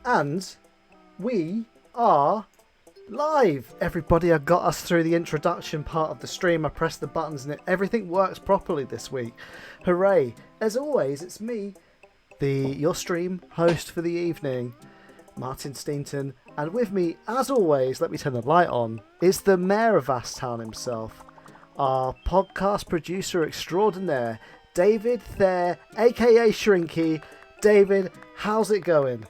And we are live. Everybody, I got us through the introduction part of the stream. I pressed the buttons and everything works properly this week. Hooray. As always, it's me, your stream host for the evening, Martin Steenton. And with me, as always, let me turn the light on, is the mayor of Vasttown himself, our podcast producer extraordinaire, David Thayer, aka Shrinky. David, how's it going?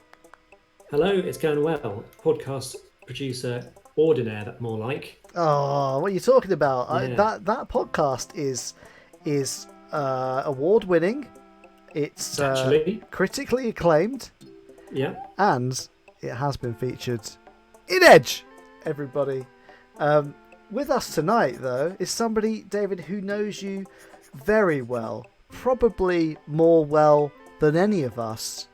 Hello, it's going well. Podcast producer ordinaire, that more like. Oh, what are you talking about? Yeah. That podcast is award winning. It's Actually, critically acclaimed. yeah. And it has been featured in Edge, everybody. With us tonight, though, is somebody, David, who knows you very well. Probably more well than any of us.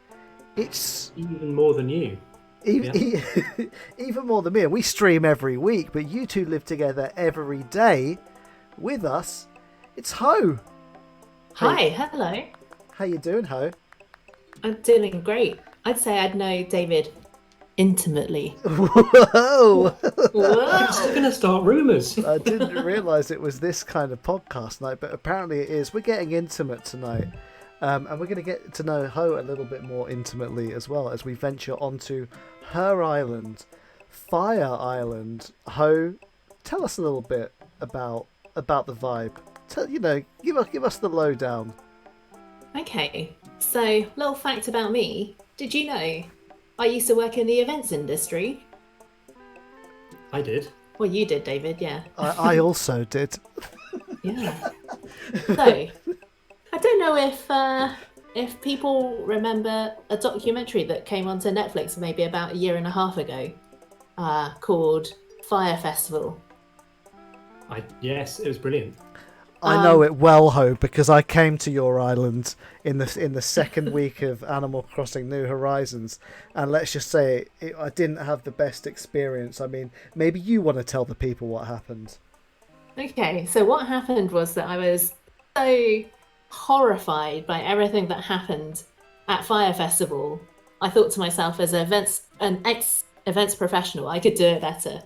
It's Even more than you. even more than me. And we stream every week, but you two live together every day with us. It's Ho. Hi, hello. How you doing, Ho? I'm doing great. I'd say I'd know David intimately. Whoa! Whoa! It's going to start rumours. I didn't realise it was this kind of podcast night, but apparently it is. We're getting intimate tonight. And we're going to get to know Ho a little bit more intimately as well as we venture onto her island, Fyre Island. Ho, tell us a little bit about the vibe. Give us the lowdown. Okay, so little fact about me. Did you know I used to work in the events industry? I did. Well, you did, David, yeah. I also did. Yeah. So, I don't know if people remember a documentary that came onto Netflix maybe about a year and a half ago called Fyre Festival. Yes, it was brilliant. I know it well, Ho, because I came to your island in the second week of Animal Crossing New Horizons, and let's just say I didn't have the best experience. I mean, maybe you want to tell the people what happened. Okay, so what happened was that I was so horrified by everything that happened at Fyre Festival. I thought to myself, as an ex-events professional, I could do it better.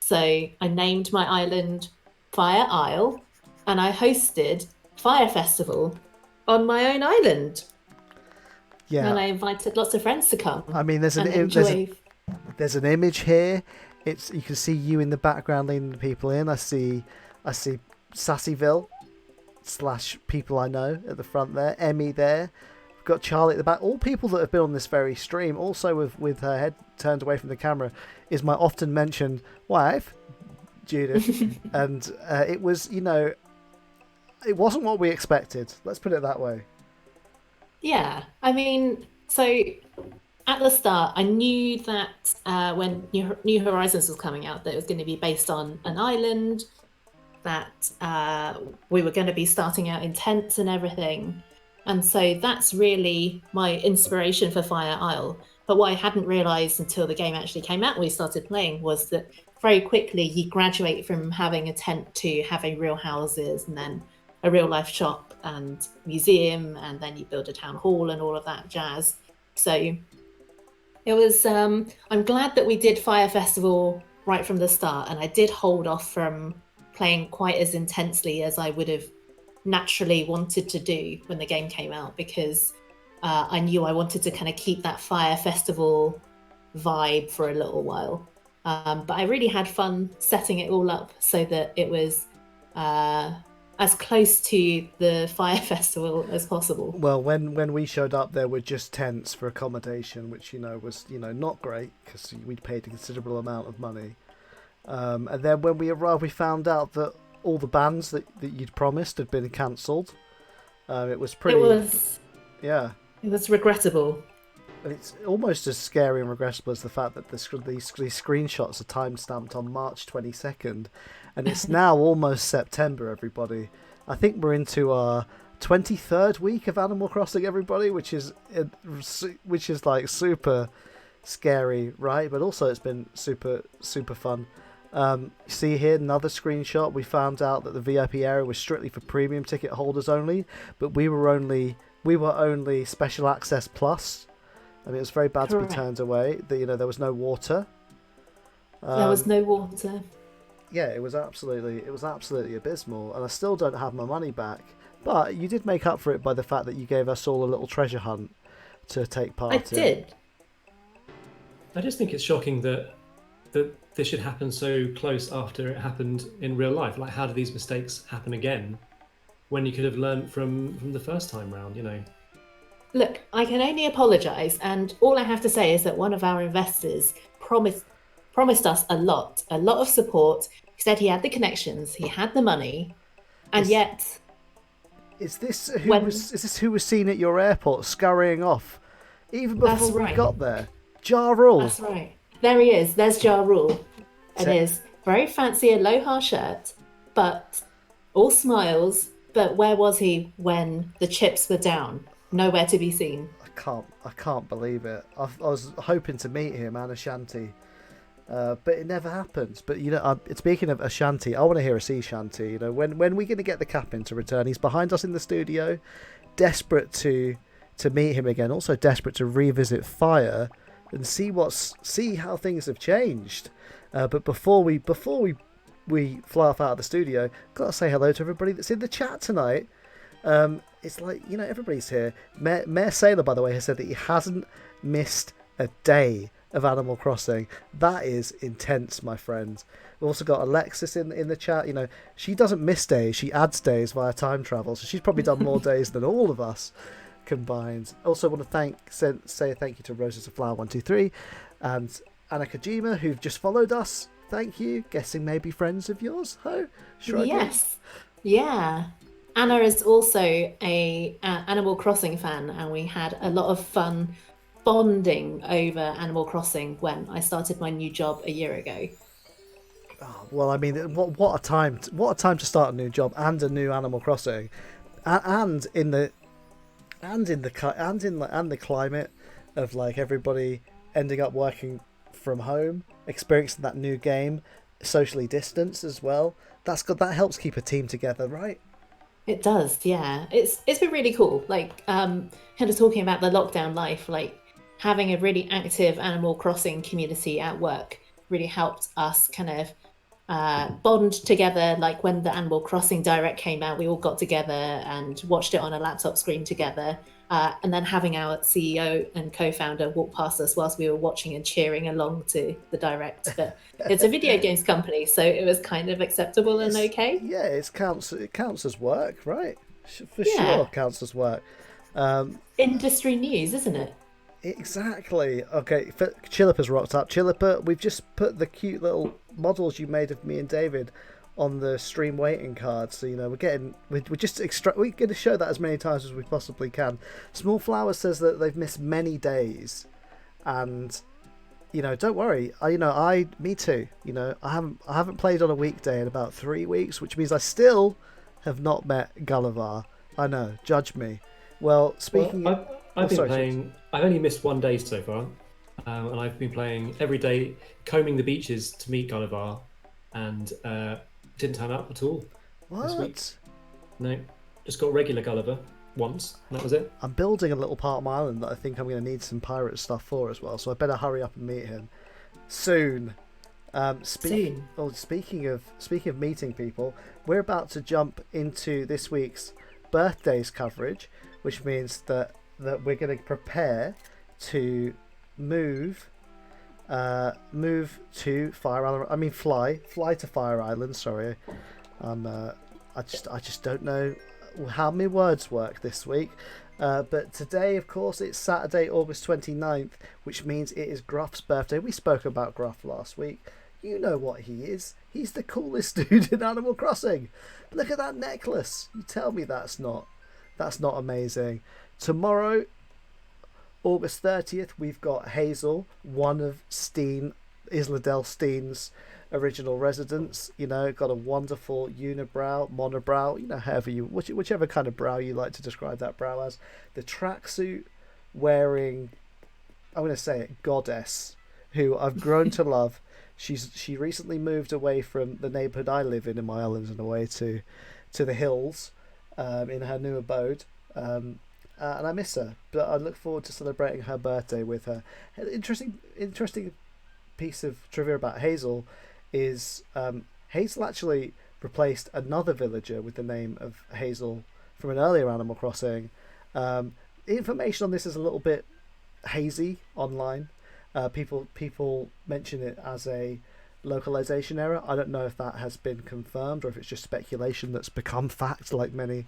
So I named my island Fyre Isle, and I hosted Fyre Festival on my own island. Yeah, and I invited lots of friends to come. I mean, there's an image here. You can see you in the background leading the people in. I see Sassyville / people I know at the front there. Emmy there. We've got Charlie at the back. All people that have been on this very stream. Also with her head turned away from the camera is my often mentioned wife, Judith. And it was, it wasn't what we expected. Let's put it that way. Yeah, I mean, so at the start, I knew that when New Horizons was coming out, that it was going to be based on an island, that we were going to be starting out in tents and everything. And so that's really my inspiration for Fyre Isle. But what I hadn't realised until the game actually came out and we started playing was that very quickly you graduate from having a tent to having real houses and then a real life shop and museum, and then you build a town hall and all of that jazz. So it was, I'm glad that we did Fyre Festival right from the start, and I did hold off from playing quite as intensely as I would have naturally wanted to do when the game came out, because I knew I wanted to kind of keep that Fyre Festival vibe for a little while. But I really had fun setting it all up so that it was as close to the Fyre Festival as possible. Well, when we showed up, there were just tents for accommodation, which was not great because we'd paid a considerable amount of money. And then when we arrived, we found out that all the bands that you'd promised had been cancelled. It was pretty. It was regrettable. It's almost as scary and regrettable as the fact that these screenshots are time-stamped on March 22nd, and it's now almost September, everybody. I think we're into our 23rd week of Animal Crossing, everybody, which is like super scary, right? But also it's been super, super fun. See here, another screenshot. We found out that the VIP area was strictly for premium ticket holders only, but we were only Special Access Plus. I mean, it was very bad to be Correct. turned away. There was no water. There was no water. Yeah, it was absolutely abysmal, and I still don't have my money back. But you did make up for it by the fact that you gave us all a little treasure hunt to take part I in. did. I just think it's shocking that this should happen so close after it happened in real life. Like, how do these mistakes happen again when you could have learned from the first time round? Look, I can only apologise, and all I have to say is that one of our investors promised us a lot of support. He said he had the connections, he had the money, and yet is this who was seen at your airport scurrying off even before we got there? Ja Rule. That's right. There he is. There's Ja Rule. It is very fancy aloha shirt, but all smiles. But where was he when the chips were down? Nowhere to be seen. I can't believe it. I was hoping to meet him and Ashanti, but it never happens. But speaking of Ashanti, I want to hear a sea shanty. When we going to get the captain to return? He's behind us in the studio, desperate to meet him again. Also desperate to revisit Fyre and see how things have changed. But before we fly off out of the studio, gotta say hello to everybody that's in the chat tonight. It's like, everybody's here. Mayor Sailor, by the way, has said that he hasn't missed a day of Animal Crossing. That is intense, my friends. We've also got Alexis in the chat. She doesn't miss days, she adds days via time travel, so she's probably done more days than all of us combined. Also want to say thank you to Roses of Flower 123 and Anna Kojima, who've just followed us. Thank you. Guessing maybe friends of yours. Yes. Yeah. Anna is also a Animal Crossing fan, and we had a lot of fun bonding over Animal Crossing when I started my new job a year ago. Oh, well, I mean, what a time! What a time to start a new job and a new Animal Crossing, and in the climate of like everybody ending up working from home, experiencing that new game, socially distanced as well. That helps keep a team together, right? It does, yeah. It's been really cool. Like, kind of talking about the lockdown life, like having a really active Animal Crossing community at work really helped us kind of bond together. Like when the Animal Crossing Direct came out, we all got together and watched it on a laptop screen together. And then having our CEO and co-founder walk past us whilst we were watching and cheering along to the Direct. But it's a video games company, so it was kind of acceptable and okay. Yeah, it counts as work, right? For sure, counts as work. Industry news, isn't it? Exactly. Okay, Chilliper's rocked up. Chilliper, we've just put the cute little models you made of me and David on the stream waiting card, so we're going to show that as many times as we possibly can. Small Flower says that they've missed many days, and don't worry, me too. I haven't played on a weekday in about 3 weeks, which means I still have not met Gulliver. I know, judge me. Well, speaking I've only missed 1 day so far, and I've been playing every day, combing the beaches to meet Gulliver, and didn't turn up at all. What? This week. No, just got regular Gulliver once, and that was it. I'm building a little part of my island that I think I'm going to need some pirate stuff for as well, so I better hurry up and meet him soon. Speaking of meeting people, we're about to jump into this week's birthdays coverage, which means that we're going to prepare to move to Fire Island. I mean, fly to Fire Island. Sorry, I just don't know how my words work this week. But today, of course, it's Saturday, August 29th, which means it is Gruff's birthday. We spoke about Gruff last week. You know what he is. He's the coolest dude in Animal Crossing. Look at that necklace. You tell me that's not amazing. Tomorrow, August 30th, we've got Hazel, one of Isla Del Steen's original residents. Got a wonderful unibrow, monobrow, whichever kind of brow you like to describe that brow as. The tracksuit wearing, I'm going to say it, goddess, who I've grown to love. She recently moved away from the neighbourhood I live in my islands and away to the hills in her new abode. and I miss her. But I look forward to celebrating her birthday with her. An interesting piece of trivia about Hazel is Hazel actually replaced another villager with the name of Hazel from an earlier Animal Crossing. Information on this is a little bit hazy online. People mention it as a localization error. I don't know if that has been confirmed or if it's just speculation that's become fact, like many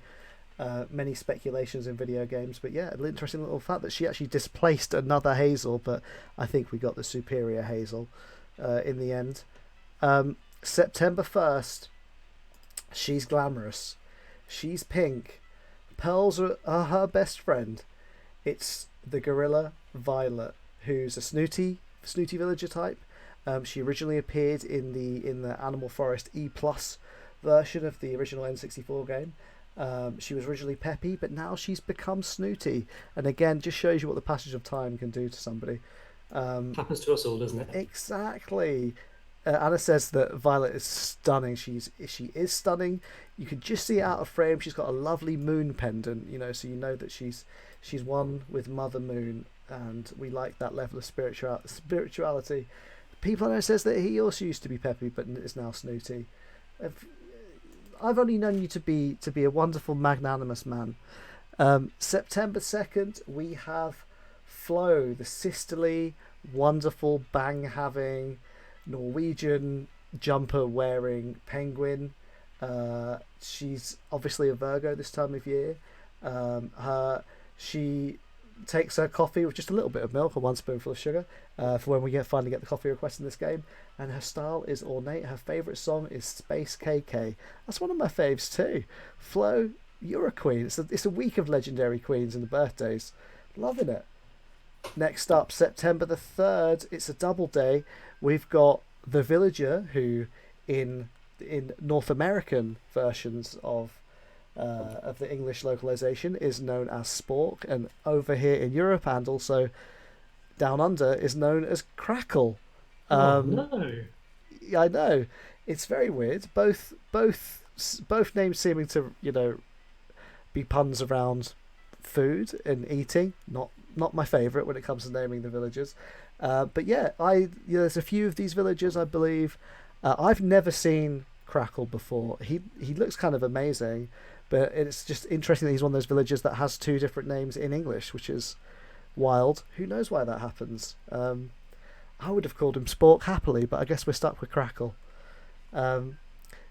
speculations in video games. But yeah, an interesting little fact that she actually displaced another Hazel, but I think we got the superior Hazel in the end. September 1st, she's glamorous, she's pink, pearls are her best friend. It's the gorilla Violet, who's a snooty villager type. She originally appeared in the Animal Forest E+ version of the original N64 game. She was originally peppy, but now she's become snooty, and again, just shows you what the passage of time can do to somebody. Happens to us all, doesn't it? Exactly. Anna says that Violet is stunning. She is stunning. You can just see it out of frame. She's got a lovely moon pendant, so you know that she's one with Mother Moon, and we like that level of spirituality. People I know says that he also used to be peppy, but is now snooty. I've only known you to be a wonderful, magnanimous man. September 2nd, we have Flo, the sisterly, wonderful, bang-having, Norwegian jumper-wearing penguin. She's obviously a Virgo this time of year. She takes her coffee with just a little bit of milk or one spoonful of sugar for when we finally get the coffee request in this game. And her style is ornate. Her favourite song is Space KK. That's one of my faves too. Flo, you're a queen. It's a week of legendary queens and the birthdays. Loving it. Next up, September the 3rd, it's a double day. We've got the villager who, in North American versions of the English localization, is known as Spork, and over here in Europe and also down under is known as Crackle. No. I know, it's very weird. Both names seeming to be puns around food and eating. Not my favourite when it comes to naming the villagers. But yeah, there's a few of these villagers, I believe. I've never seen Crackle before. He looks kind of amazing, but it's just interesting that he's one of those villagers that has two different names in English, which is wild. Who knows why that happens? I would have called him Spork happily, but I guess we're stuck with Crackle.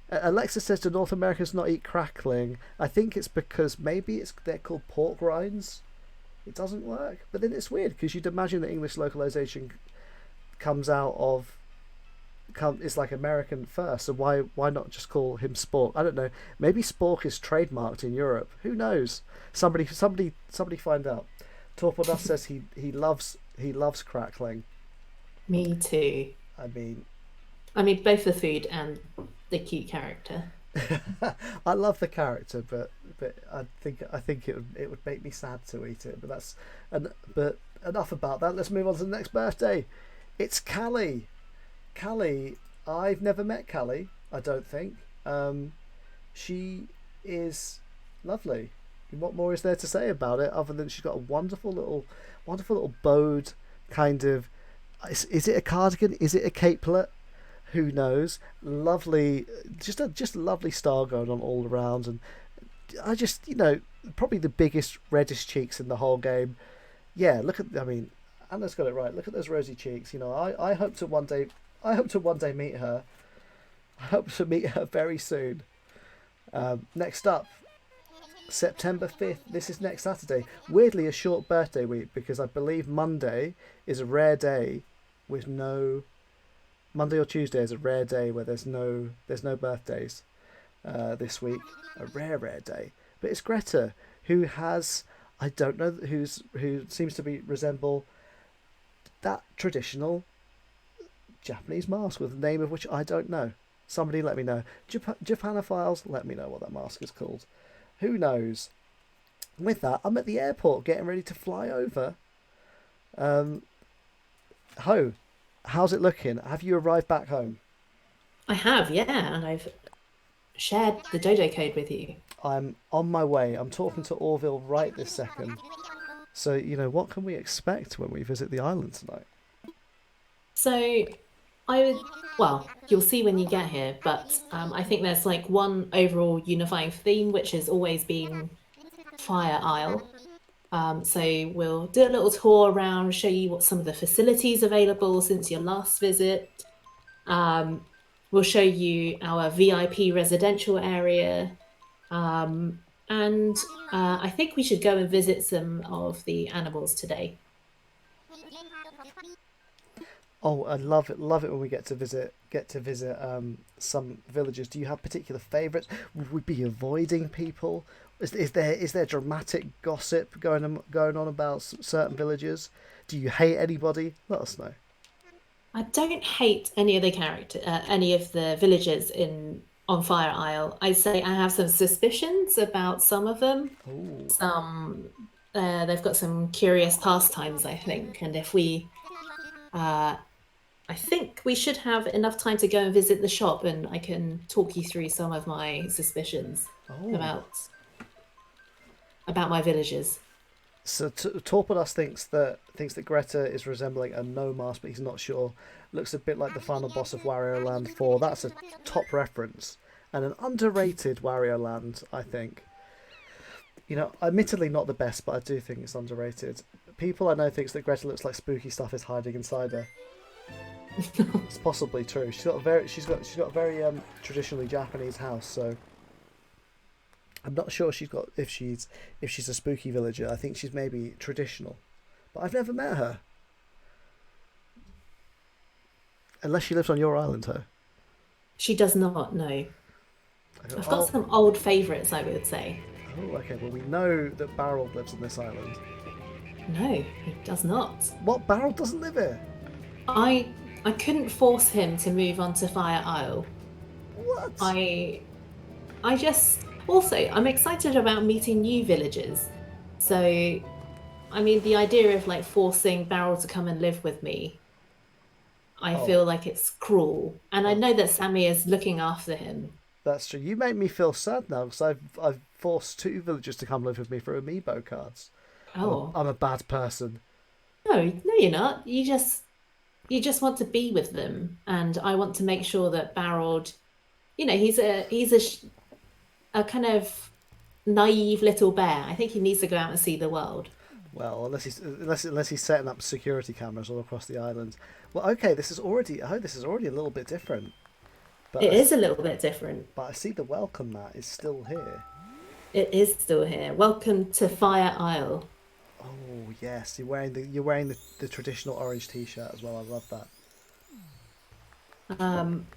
Alexa says, do North Americans not eat crackling? I think it's because maybe they're called pork rinds. It doesn't work. But then it's weird because you'd imagine that English localization is like American first. So why not just call him Spork? I don't know. Maybe Spork is trademarked in Europe. Who knows? Somebody find out. Torpodust says he loves crackling. Me too. I mean, both the food and the cute character. I love the character, but I think it would make me sad to eat it. But enough about that. Let's move on to the next birthday. It's Callie. Callie, I've never met Callie. I don't think. She is lovely. What more is there to say about it other than she's got a wonderful little bowed kind of. Is it a cardigan? Is it a capelet? Who knows? Lovely, just a lovely style going on all around, and I just probably the biggest reddest cheeks in the whole game. Yeah, Anna's got it right. Look at those rosy cheeks. I hope to one day meet her. I hope to meet her very soon. Next up, September 5th. This is next Saturday. Weirdly, a short birthday week because I believe Monday is a rare day with no. Monday or Tuesday is a rare day where there's no birthdays this week. A rare day. But it's Greta who has, I don't know, who seems to resemble that traditional Japanese mask with a name of which I don't know. Somebody let me know. Japanophiles, let me know what that mask is called. Who knows? With that, I'm at the airport getting ready to fly over. How's it looking? Have you arrived back home? I have, yeah, and I've shared the dojo code with you. I'm on my way. I'm talking to Orville right this second. So, what can we expect when we visit the island tonight? So I would, well, you'll see when you get here, but I think there's like one overall unifying theme, which has always been Fire Isle. So we'll do a little tour around, show you what some of the facilities available since your last visit. We'll show you our VIP residential area. And I think we should go and visit some of the animals today. Oh, I love it when we get to visit some villages. Do you have particular favourites? Would we be avoiding people? Is there dramatic gossip going on about certain villages? Do you hate anybody? Let us know. I don't hate any of the any of the villagers on Fire Isle. I'd say I have some suspicions about some of them. Ooh. Some they've got some curious pastimes, I think, and if we, I think we should have enough time to go and visit the shop, and I can talk you through some of my suspicions about my villagers. So Torpedos thinks that Greta is resembling a Nomas, but he's not sure. Looks a bit like the final boss of Wario Land 4. That's a top reference and an underrated Wario Land, I think. Admittedly not the best, but I do think it's underrated. People I know thinks that Greta looks like spooky stuff is hiding inside her. It's possibly true. She's got a very traditionally Japanese house, so I'm not sure if she's a spooky villager. I think she's maybe traditional, but I've never met her. Unless she lives on your island, her. She does not, no. I've got some old favourites, I would say. Oh, okay. Well, we know that Barrel lives on this island. No, he does not. What? Barrel doesn't live here? I couldn't force him to move on to Fire Isle. What? I'm excited about meeting new villagers. So, I mean, the idea of like forcing Barrel to come and live with me, I feel like it's cruel. And I know that Sammy is looking after him. That's true. You make me feel sad now because I've forced 2 villagers to come live with me for amiibo cards. Oh. I'm a bad person. No, you're not. You just want to be with them, and I want to make sure that Barrel, he's a kind of naive little bear. I think he needs to go out and see the world. Well, unless he's setting up security cameras all across the island. Well, okay, this is already a little bit different. But It is a little bit different. But I see the welcome mat is still here. It is still here. Welcome to Fire Isle. Oh yes, you're wearing the traditional orange T-shirt as well. I love that.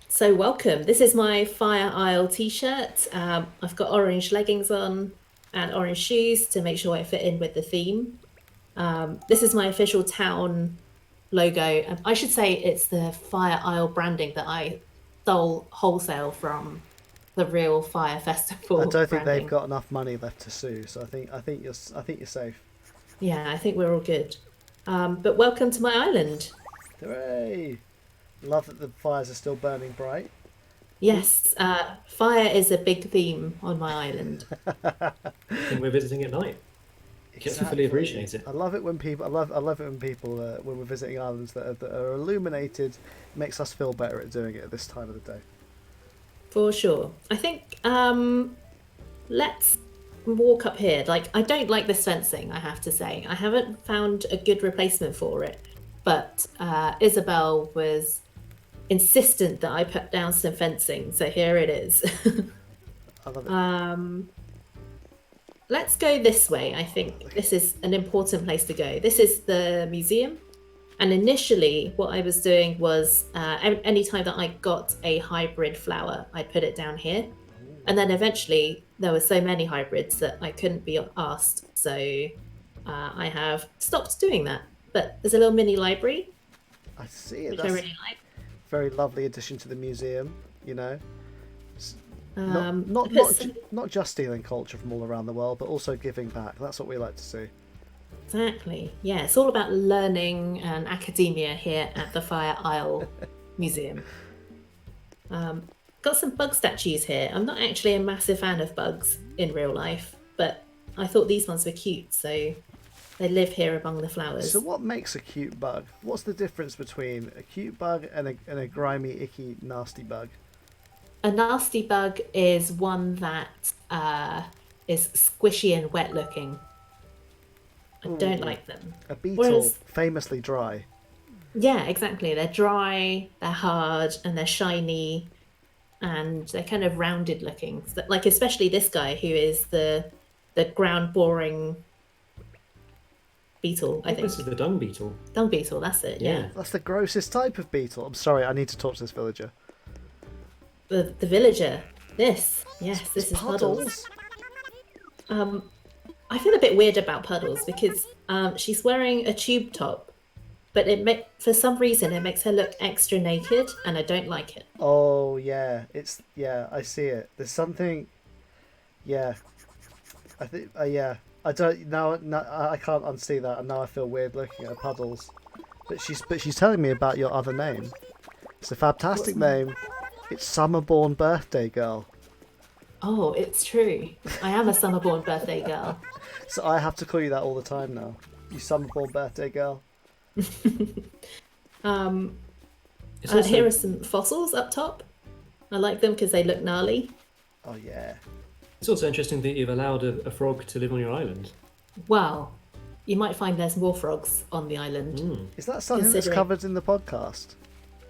So welcome. This is my Fire Isle T-shirt. I've got orange leggings on and orange shoes to make sure I fit in with the theme. This is my official town logo. I should say it's the Fire Isle branding that I stole wholesale from the real Fire Festival. I don't think branding. they've got enough money left to sue, so I think you're safe. Yeah, I think we're all good. But welcome to my island. Hooray! Love that the fires are still burning bright. Yes, fire is a big theme on my island. And we're visiting at night. Gets to fully appreciate it. I love it when people. I love it when people when we're visiting islands that are illuminated. Makes us feel better at doing it at this time of the day. For sure. I think let's walk up here. Like, I don't like this fencing, I have to say. I haven't found a good replacement for it. But Isabel was insistent that I put down some fencing, so here it is. I love it. Let's go this way. I think this is an important place to go. This is the museum. And initially, what I was doing was anytime that I got a hybrid flower, I'd put it down here. And then eventually, there were so many hybrids that I couldn't be asked. So I have stopped doing that. But there's a little mini library. I see it. Which That's I really like. very lovely addition to the museum. Um, Not just stealing culture from all around the world, but also giving back. That's what we like to see. Exactly. Yeah, it's all about learning and academia here at the Fire Isle Museum. got some bug statues here. I'm not actually a massive fan of bugs in real life, but I thought these ones were cute, so they live here among the flowers. So what makes a cute bug? What's the difference between a cute bug and a grimy, icky, nasty bug? A nasty bug is one that is squishy and wet looking. I don't like them. A beetle, Whereas- famously dry. Yeah, exactly. They're dry, they're hard, and they're shiny, and they're kind of rounded looking. So, like especially this guy who is the ground boring beetle. I think This is the dung beetle. dung beetle. That's it. Yeah. That's the grossest type of beetle. I'm sorry, I need to talk to this villager. The villager. This is Puddles. I feel a bit weird about Puddles because she's wearing a tube top, but for some reason it makes her look extra naked, and I don't like it. Oh yeah, I see it. There's something. Yeah, I think. Yeah, I don't now. I can't unsee that, and now I feel weird looking at Puddles. But she's telling me about your other name. It's a fantastic name. It's Summerborn Birthday Girl. Oh, it's true. I am a summerborn birthday girl. So I have to call you that all the time now. You Summerborn Birthday Girl. Here are some fossils up top. I like them because they look gnarly. Oh yeah. It's also interesting that you've allowed a frog to live on your island. Well, you might find there's more frogs on the island. Is that something that's covered in the podcast?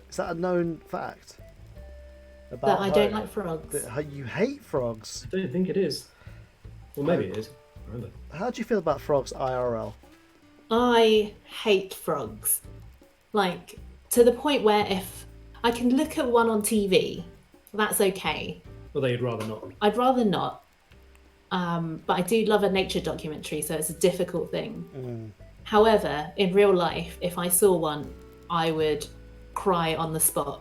Is that a known fact? That I don't like frogs. That you hate frogs. I don't think it is. Well, maybe it is. Remember. How do you feel about frogs IRL? I hate frogs. Like, to the point where if I can look at one on TV, that's okay. Although you'd rather not. I'd rather not. But I do love a nature documentary, so it's a difficult thing. However, in real life, if I saw one, I would cry on the spot.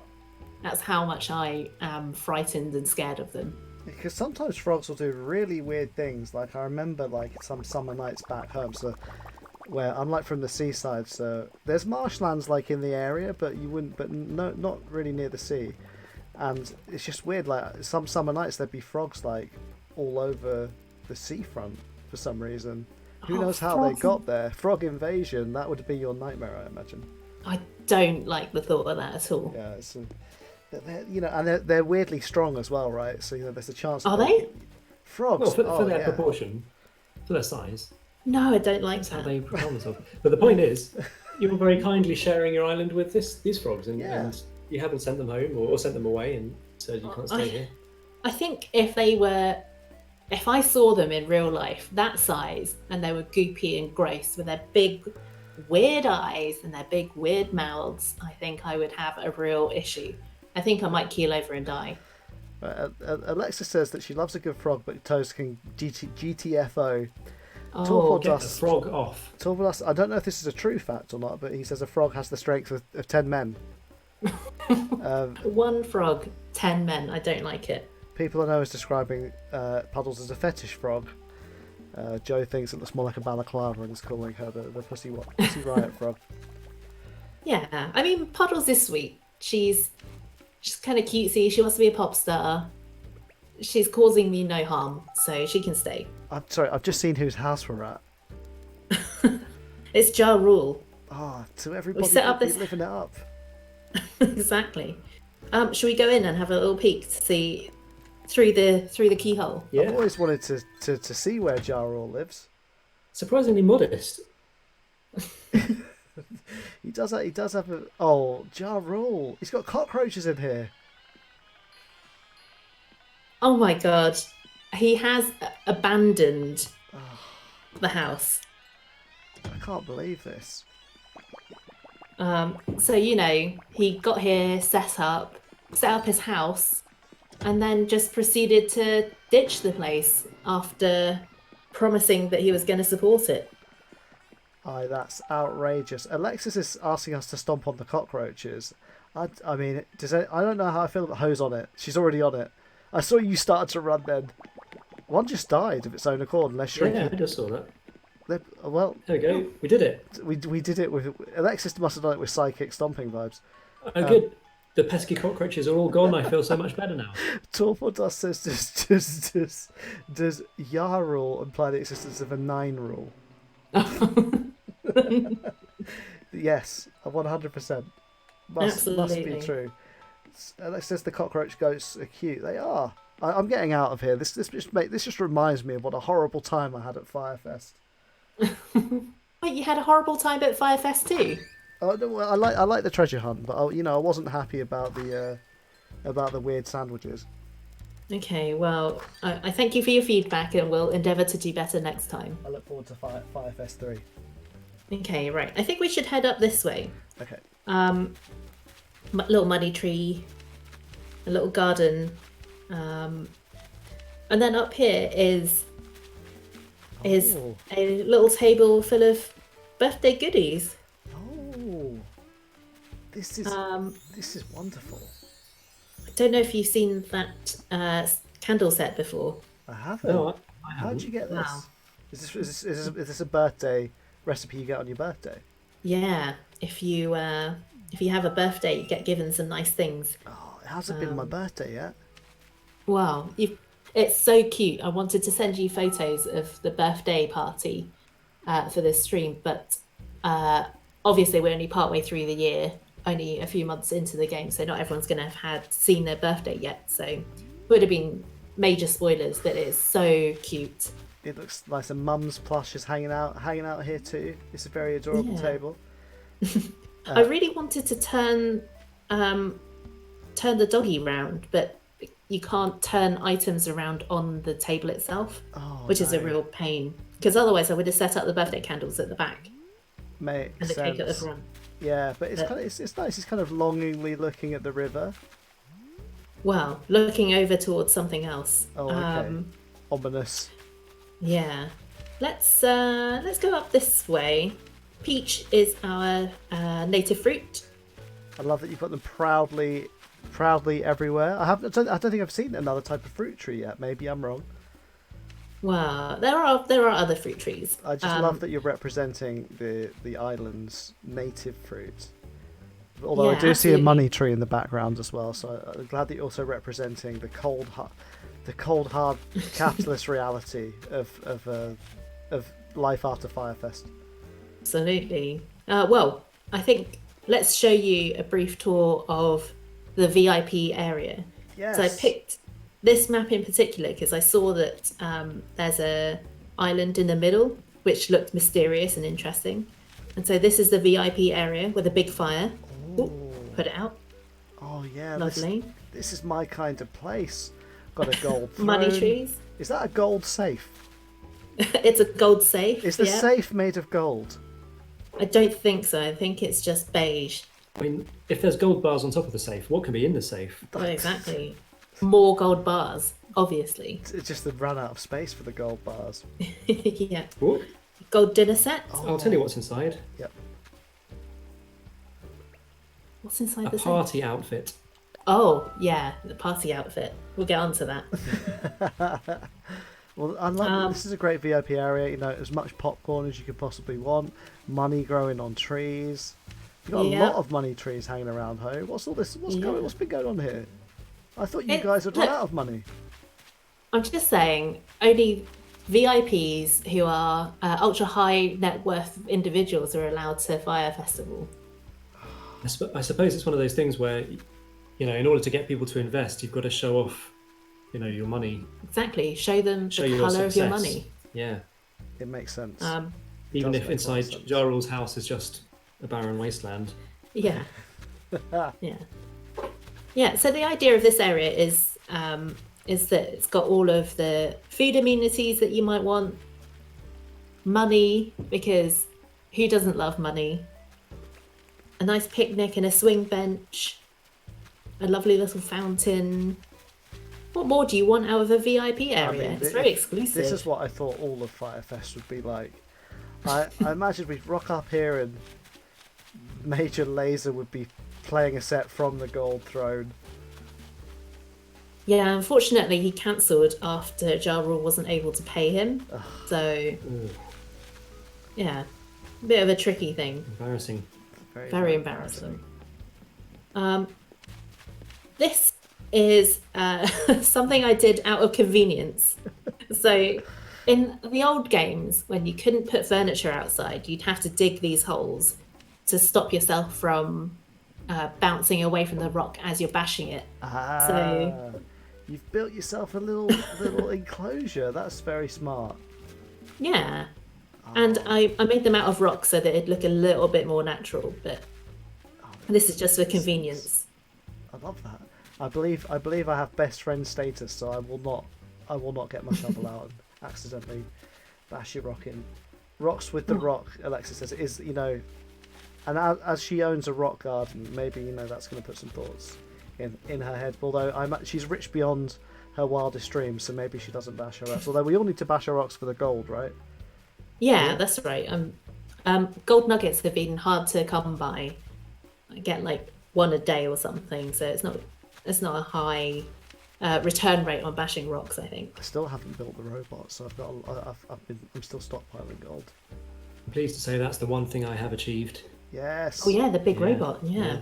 That's how much I am frightened and scared of them. Because sometimes frogs will do really weird things. Like I remember, like some summer nights back home, so where I'm like from the seaside, so there's marshlands like in the area, but you wouldn't, but no, not really near the sea. And it's just weird. Like some summer nights, there'd be frogs like all over the seafront for some reason. Who knows how they got there? Frog invasion. That would be your nightmare, I imagine. I don't like the thought of that at all. Yeah, it's and they're weirdly strong as well, right? So there's a chance. Are they? Frogs. Well, for their proportion, for their size. No, I don't like That's that. how they propel themselves. But the point is, you were very kindly sharing your island with these frogs, and you haven't sent them home or sent them away and said you can't stay here. I think if I saw them in real life, that size, and they were goopy and gross with their big, weird eyes and their big, weird mouths, I think I would have a real issue. I think I might keel over and die. Alexa says that she loves a good frog, but Toast can GTFO. Oh, Get the frog off. Torvalds, I don't know if this is a true fact or not, but he says a frog has the strength of 10 men. One frog, 10 men. I don't like it. People I know is describing Puddles as a fetish frog. Joe thinks it looks more like a balaclava and is calling her the Pussy Riot frog. Yeah, I mean, Puddles is sweet. She's kind of cutesy. She wants to be a pop star. She's causing me no harm, so she can stay. I'm sorry, I've just seen whose house we're at. It's Ja Rule. To everybody set up this... living it up. Exactly. Should we go in and have a little peek to see through the keyhole? Yeah. I've always wanted to see where Ja Rule lives. Surprisingly modest. He does have a... Ja Rule. He's got cockroaches in here. Oh my god. He has abandoned the house. I can't believe this. So, he got here, set up his house, and then just proceeded to ditch the place after promising that he was going to support it. That's outrageous. Alexis is asking us to stomp on the cockroaches. I mean, I don't know how I feel about Hose on it. She's already on it. I saw you start to run then. One just died of its own accord, unless shrinking. Yeah, I just saw that. Well, there we go. We did it. We did it with... Alexis must have done it with psychic stomping vibes. Oh, good. the pesky cockroaches are all gone. I feel so much better now. Torpor Dust says, does Ya rule imply the existence of a 9 rule? Yes, 100%. Must be Absolutely. true. Alex says the cockroach ghosts are cute. They are. I'm getting out of here. This just reminds me of what a horrible time I had at Firefest. Wait, you had a horrible time at Firefest too? Oh, no, well, I like the treasure hunt, but I wasn't happy about the weird sandwiches. Okay, well, I thank you for your feedback and we'll endeavour to do better next time. I look forward to Firefest 3. Okay, right. I think we should head up this way. Okay. Little money tree, a little garden, and then up here is Oh. a little table full of birthday goodies. Oh. This is wonderful. I don't know if you've seen that candle set before. I haven't. No, I How'd haven't. you get this? Wow. Is this a birthday recipe you get on your birthday? Yeah, if you have a birthday, you get given some nice things. Oh, it hasn't been my birthday yet. Wow, it's so cute. I wanted to send you photos of the birthday party for this stream, but obviously we're only partway through the year, only a few months into the game, so not everyone's going to have seen their birthday yet. So it would have been major spoilers, but it's so cute. It looks nice, and Mum's plush is hanging out here too. It's a very adorable Yeah. table. I really wanted to turn the doggy round, but you can't turn items around on the table itself, Oh, which is a no. real pain. Because otherwise, I would have set up the birthday candles at the back Makes and the cake at the sense. front. Yeah, but it's nice. He's kind of longingly looking at the river. Well, looking over towards something else. Oh, okay. Ominous. Yeah. Let's go up this way. Peach is our native fruit. I love that you've got them proudly everywhere. I don't think I've seen another type of fruit tree yet. Maybe I'm wrong. Well, there are other fruit trees. I just love that you're representing the island's native fruit. Although I Yeah, do see a absolutely. money tree in the background as well, so I'm glad that you're also representing the cold hard capitalist reality of life after Firefest. Absolutely. Well, I think let's show you a brief tour of the VIP area. Yes. So I picked this map in particular because I saw that there's a island in the middle which looked mysterious and interesting. And so this is the VIP area with a big fire. Ooh, put it out. Oh yeah, Lovely. This is my kind of place. Got a gold throne. Money trees. Is that a gold safe? It's a gold safe. Is the yeah. safe made of gold? I don't think so. I think it's just beige. I mean, if there's gold bars on top of the safe, what can be in the safe? Well, exactly. More gold bars, obviously. It's just they've run out of space for the gold bars. Yeah. Ooh, Gold dinner set. I'll tell you what's inside. Yep. What's inside A the safe? party outfit. Oh, yeah, the party outfit. We'll get onto that. Well, I like this is a great VIP area. You know, as much popcorn as you could possibly want. Money growing on trees. You've got a Yeah. lot of money trees hanging around home. What's all this? What's been going on here? I thought you It- guys had run look- out of money. I'm just saying, only VIPs who are ultra high net worth individuals are allowed to Fire Festival. I suppose it's one of those things where, you know, in order to get people to invest, you've got to show off, you know, your money. Exactly. Show them Show the your colour of your success. money. Yeah. It makes sense. Even does if make a lot of inside sense. Jarl's house is just a barren wasteland. Yeah. Yeah. Yeah. So the idea of this area is that it's got all of the food amenities that you might want, money, because who doesn't love money? A nice picnic and a swing bench, a lovely little fountain. What more do you want out of a VIP area? It's very exclusive. This is what I thought all of Firefest would be like. I imagine we'd rock up here and Major Laser would be playing a set from the Gold Throne. Yeah, unfortunately, he cancelled after Ja Rule wasn't able to pay him. So, yeah, a bit of a tricky thing. Embarrassing. Very embarrassing. this is something I did out of convenience. So in the old games, when you couldn't put furniture outside, you'd have to dig these holes to stop yourself from bouncing away from the rock as you're bashing it. So you've built yourself a little enclosure. That's very smart. yeah. And I made them out of rock so that it'd look a little bit more natural, but this is just for convenience. I love that. I believe I have best friend status, so I will not get my shovel out and accidentally bash your rock in. Rocks with the rock, Alexis says, is, you know, and as she owns a rock garden, maybe, you know, that's going to put some thoughts in her head. Although she's rich beyond her wildest dreams, so maybe she doesn't bash her rocks. Although we all need to bash our rocks for the gold, right? Yeah, that's right. Gold nuggets have been hard to come by. I get like one a day or something, so it's not a high return rate on bashing rocks, I think. I still haven't built the robot, so I'm still stockpiling gold. I'm pleased to say that's the one thing I have achieved. Yes. Oh yeah, the big robot. Yeah.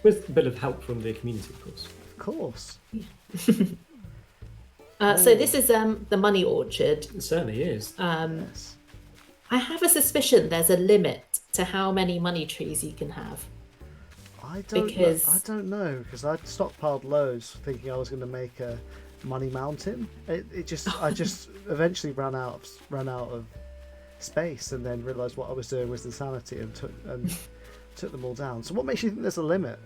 With a bit of help from the community, of course. Of course. So this is the money orchard. It certainly is. Yes. I have a suspicion there's a limit to how many money trees you can have. I don't know because I stockpiled loads thinking I was going to make a money mountain. I just eventually ran out of space and then realised what I was doing was insanity and took them all down. So what makes you think there's a limit?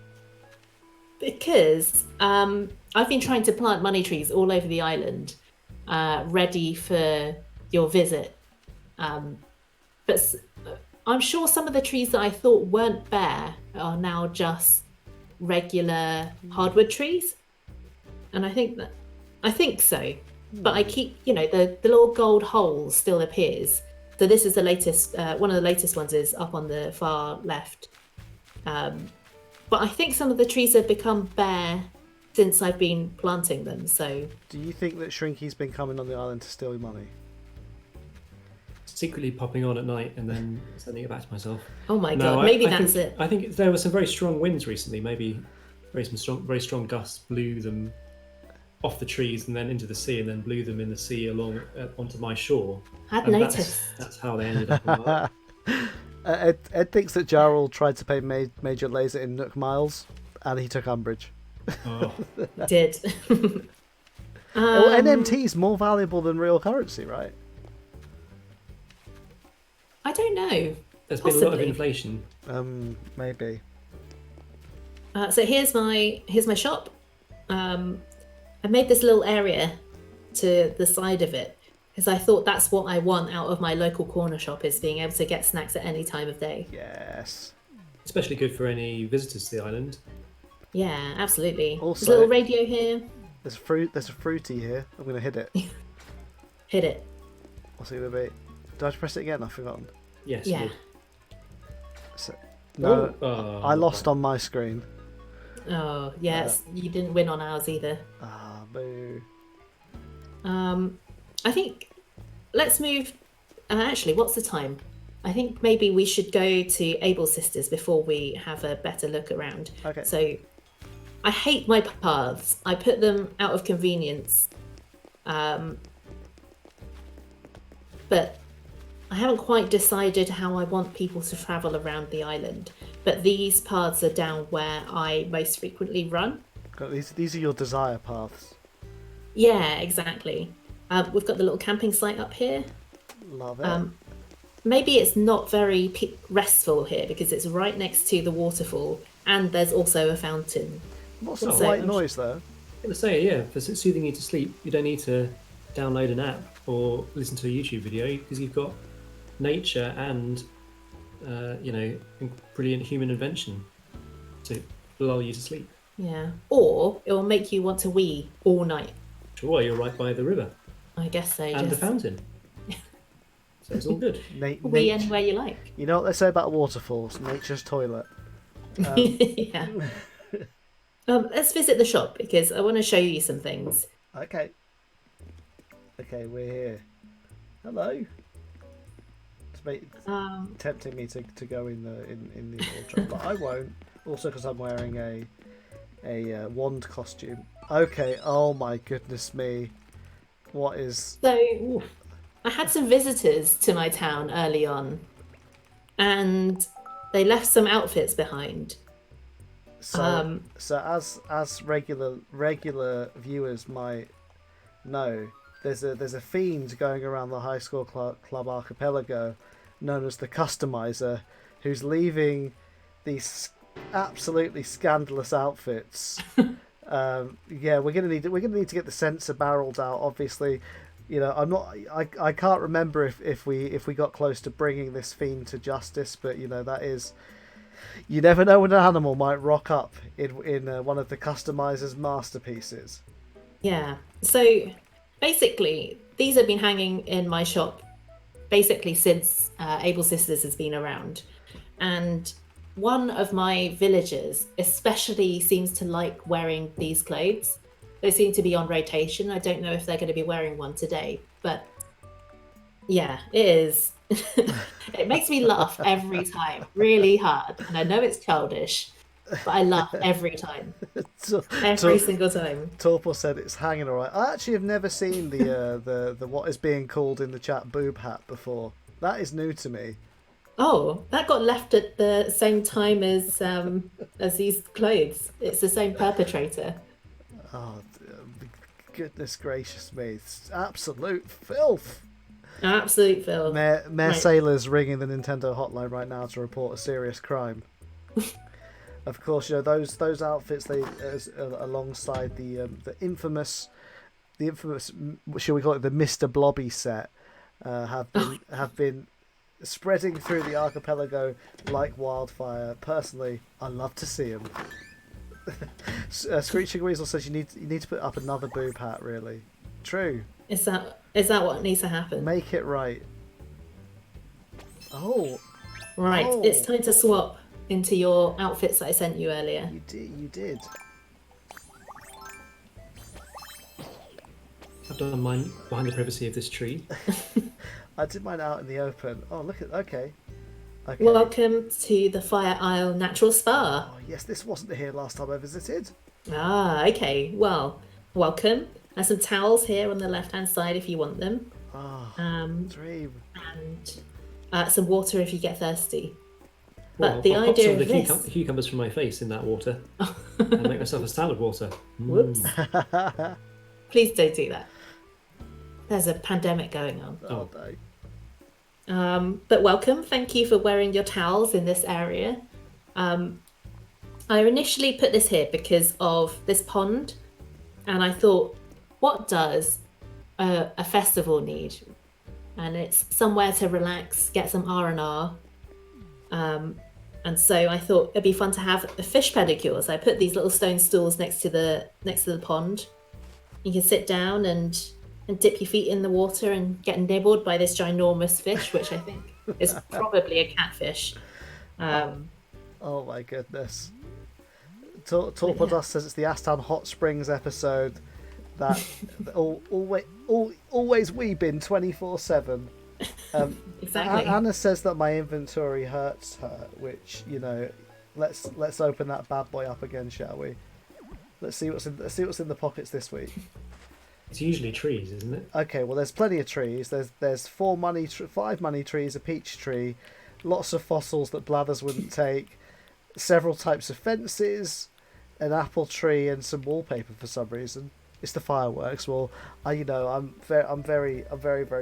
Because I've been trying to plant money trees all over the island, ready for your visit. But I'm sure some of the trees that I thought weren't bare are now just regular hardwood trees. And I think so. But I keep, you know, the little gold hole still appears. So this is the latest, one of the latest ones is up on the far left. But I think some of the trees have become bare since I've been planting them, so... Do you think that Shrinky's been coming on the island to steal your money? Secretly popping on at night and then sending it back to myself. Oh my god, maybe that's it. I think there were some very strong winds recently. Maybe very strong gusts blew them off the trees and then into the sea, and then blew them in the sea along onto my shore. Had noticed. That's how they ended up on my island. Ed thinks that Jarl tried to pay Major Laser in Nook Miles, and he took umbrage. Oh. Did. Well, NMT is more valuable than real currency, right? I don't know. There's been a lot of inflation. Maybe. So here's my shop. I made this little area to the side of it because I thought that's what I want out of my local corner shop, is being able to get snacks at any time of day. Yes. Especially good for any visitors to the island. Yeah, absolutely. Also, there's a little radio here. There's a fruity here. I'm going to hit it. Hit it. What's it going to be? Did I press it again? I've forgotten. Yes. Yeah. So, no, I lost on my screen. Oh, yes. You didn't win on ours either. Ah, boo. I think let's move. Actually, what's the time? I think maybe we should go to Able Sisters before we have a better look around. Okay. So I hate my paths. I put them out of convenience. But I haven't quite decided how I want people to travel around the island. But these paths are down where I most frequently run. These are your desire paths. Yeah, exactly. We've got the little camping site up here. Love it. Maybe it's not very restful here because it's right next to the waterfall and there's also a fountain. What's that white noise though? I'm going to say, yeah, for soothing you to sleep, you don't need to download an app or listen to a YouTube video because you've got nature and, brilliant human invention to lull you to sleep. Yeah. Or it will make you want to wee all night. Sure, you're right by the river. I guess so. And the fountain. So it's all good. Wee anywhere you like. You know what they say about waterfalls? Nature's toilet. Yeah. Let's visit the shop because I want to show you some things. Okay, we're here. Hello. It's tempting me to go in the wardrobe, but I won't. Also because I'm wearing a wand costume. Okay. Oh my goodness me. What is? So I had some visitors to my town early on, and they left some outfits behind. So as regular viewers might know, there's a fiend going around the high school club archipelago, known as the Customizer, who's leaving these absolutely scandalous outfits. Yeah, we're gonna need to get the censor barrels out. Obviously, you know, I can't remember if we got close to bringing this fiend to justice, but you know, that is. You never know when an animal might rock up in one of the Customizer's masterpieces. Yeah. So basically, these have been hanging in my shop basically since Able Sisters has been around. And one of my villagers especially seems to like wearing these clothes. They seem to be on rotation. I don't know if they're going to be wearing one today, but yeah, it is. It makes me laugh every time, really hard. And I know it's childish, but I laugh every time. Every single time. Torpor said it's hanging all right. I actually have never seen the what is being called in the chat boob hat before. That is new to me. Oh, that got left at the same time as these clothes. It's the same perpetrator. Oh, goodness gracious me. It's absolute filth. Absolute filth. Mayor Right. Sailor's ringing the Nintendo hotline right now to report a serious crime. Of course, you know those outfits. They alongside the infamous, shall we call it the Mr. Blobby set, have been spreading through the archipelago like wildfire. Personally, I love to see them. Screeching Weasel says you need to put up another boob hat. Really, true. Is that what needs to happen? Make it right. Oh. Right, Oh. It's time to swap into your outfits that I sent you earlier. You did. I've done mine behind the privacy of this tree. I did mine out in the open. Oh, look at okay. Welcome to the Fire Isle Natural Spa. Oh yes, this wasn't here last time I visited. Ah, okay. Well, welcome. There's some towels here on the left-hand side if you want them. Oh, dream. And some water if you get thirsty. Well, But the I'll pop idea some of the this... cucumbers from my face in that water and make myself a salad water. Whoops. Please don't do that. There's a pandemic going on. Oh no. But welcome. Thank you for wearing your towels in this area. I initially put this here because of this pond. And I thought, what does a festival need? And it's somewhere to relax, get some R&R. And so I thought it'd be fun to have a fish pedicure. So I put these little stone stools next to the pond. You can sit down and dip your feet in the water and get nibbled by this ginormous fish, which I think is probably a catfish. Oh my goodness. Torpor says it's the Astan Hot Springs episode that always weeping 24/7. Exactly. Anna says that my inventory hurts her, which you know, let's open that bad boy up again, shall we? Let's see what's in the pockets this week. It's usually trees, isn't it? Okay, well there's plenty of trees. There's 5 money trees, a peach tree, lots of fossils that Blathers wouldn't take, several types of fences, an apple tree, and some wallpaper for some reason. It's the fireworks. Well, I'm very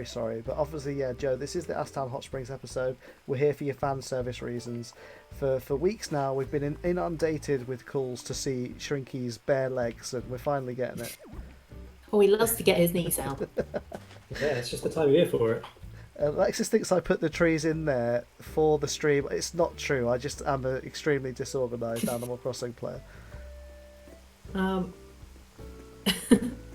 sorry, but obviously, yeah, Joe, this is the Astan Hot Springs episode. We're here for your fan service reasons. For weeks now, we've been inundated with calls to see Shrinky's bare legs, and we're finally getting it. Oh, he loves to get his knees out. Yeah, it's just the time of year for it. Alexis thinks I put the trees in there for the stream. It's not true. I just am an extremely disorganised Animal Crossing player.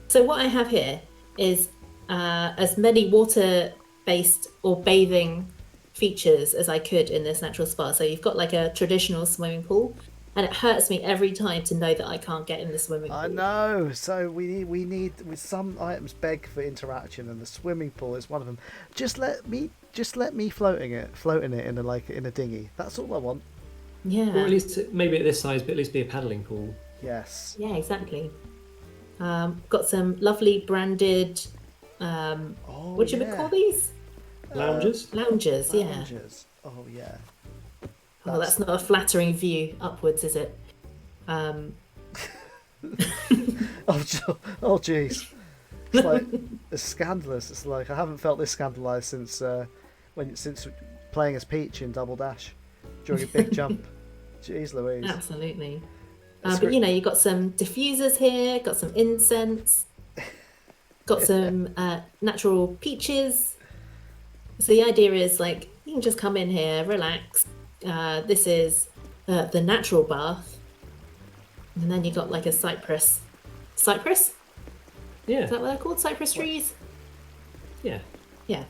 So what I have here is as many water-based or bathing features as I could in this natural spa. So you've got like a traditional swimming pool, and it hurts me every time to know that I can't get in the swimming pool. I know. So we need with some items beg for interaction, and the swimming pool is one of them. Just let me floating it in a dinghy. That's all I want. Yeah. Or at least maybe at this size, but at least be a paddling pool. Yes. Yeah, exactly. Got some lovely branded. What should we call these? Lounges. Lounges. Yeah. Lounges. Oh yeah. Oh, that's not a flattering view upwards, is it? Oh jeez. It's like it's scandalous. It's like I haven't felt this scandalised since playing as Peach in Double Dash during a big jump. Jeez Louise. Absolutely. But you know, you've got some diffusers here, got some incense, got some natural peaches. So the idea is like you can just come in here, relax. This is the natural bath, and then you got like a cypress. Cypress? Yeah. Is that what they're called? Cypress trees? Yeah. Yeah.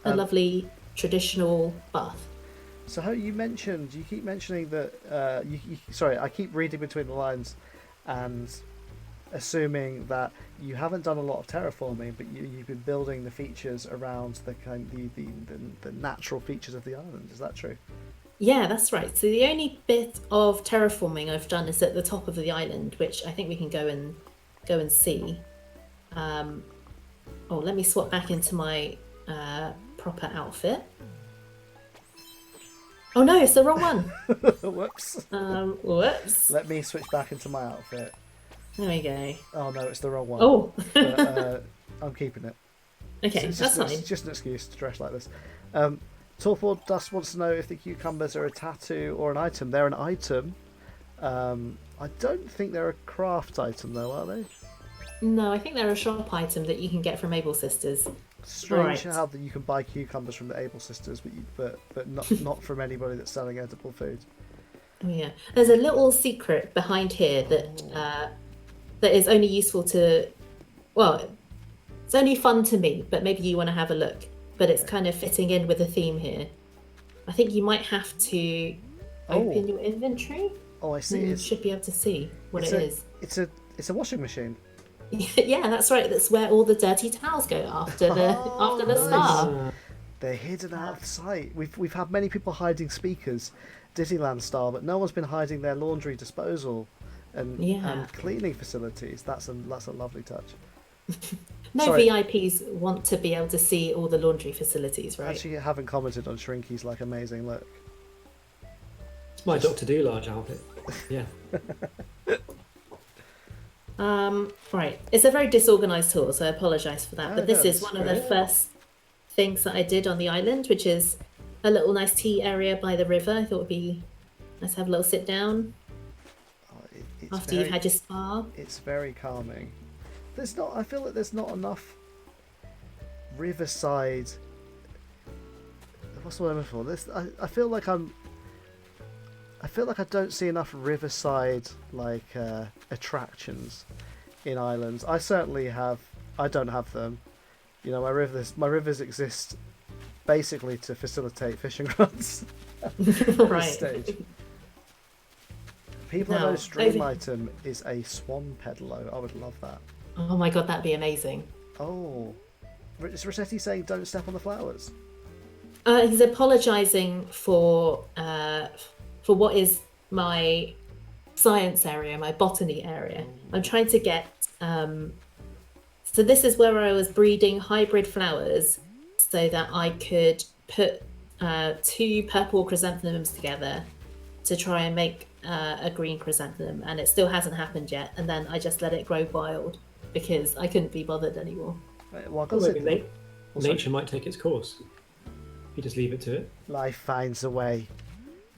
A lovely traditional bath. So how you keep mentioning that sorry, I keep reading between the lines and assuming that you haven't done a lot of terraforming, but you've been building the features around the natural features of the island. Is that true? Yeah, that's right. So the only bit of terraforming I've done is at the top of the island, which I think we can go and see. Let me swap back into my proper outfit. Oh no, it's the wrong one. Whoops. Whoops. Let me switch back into my outfit. There we go. Oh no, it's the wrong one. Oh. But, I'm keeping it. Okay, It's that's fine. It's just an excuse to dress like this. Torpor Dust wants to know if the cucumbers are a tattoo or an item. They're an item. I don't think they're a craft item though, are they? No, I think they're a shop item that you can get from Able Sisters. Strange Right. how that you can buy cucumbers from the Able Sisters, but not from anybody that's selling edible food. Oh yeah, there's a little secret behind here that is only useful to, well, it's only fun to me, but maybe you want to have a look. But it's kind of fitting in with the theme here. I think you might have to open your inventory. Oh, I see. You should be able to see what it is. It's a washing machine. Yeah, that's right. That's where all the dirty towels go after the nice. spa. They're hidden out of sight. We've had many people hiding speakers, Disneyland style, but no one's been hiding their laundry disposal and cleaning facilities. That's a lovely touch. No Sorry. VIPs want to be able to see all the laundry facilities, right? Actually, you haven't commented on Shrinky's like amazing look. It's my Dr. Doolittle outfit. Yeah. Right. It's a very disorganized tour, so I apologise for that. No, but this no, is it's one of the first things that I did on the island, which is a little nice tea area by the river. I thought it would be nice to have a little sit down after you've had your spa. It's very calming. I feel like there's not enough riverside. What's the word I'm looking for? I feel like I don't see enough riverside attractions in islands. I certainly have. I don't have them. You know, my rivers exist basically to facilitate fishing runs. At this Right. stage. People No, know stream item is a swan pedalo. I would love that. Oh my god, that'd be amazing. Oh, is Rossetti saying don't step on the flowers? He's apologising for what is my science area, my botany area. I'm trying to get. So this is where I was breeding hybrid flowers, so that I could put 2 purple chrysanthemums together to try and make a green chrysanthemum, and it still hasn't happened yet. And then I just let it grow wild because I couldn't be bothered anymore. Well, Maybe nature might take its course. You just leave it to it. life finds a way.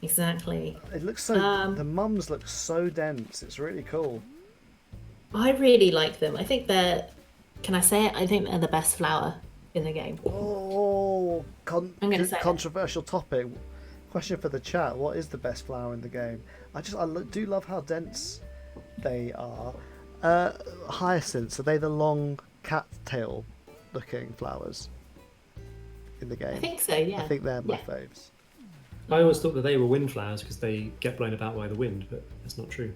Exactly. It looks so. The mums look so dense. It's really cool. I really like them. I think they're. Can I say it? I think they're the best flower in the game. Oh, I'm gonna say it. controversial topic. Question for the chat: what is the best flower in the game? I do love how dense they are. Hyacinths, are they the long cattail looking flowers in the game? I think so. Yeah. I think they're my Yeah. faves. I always thought that they were windflowers because they get blown about by the wind, but that's not true.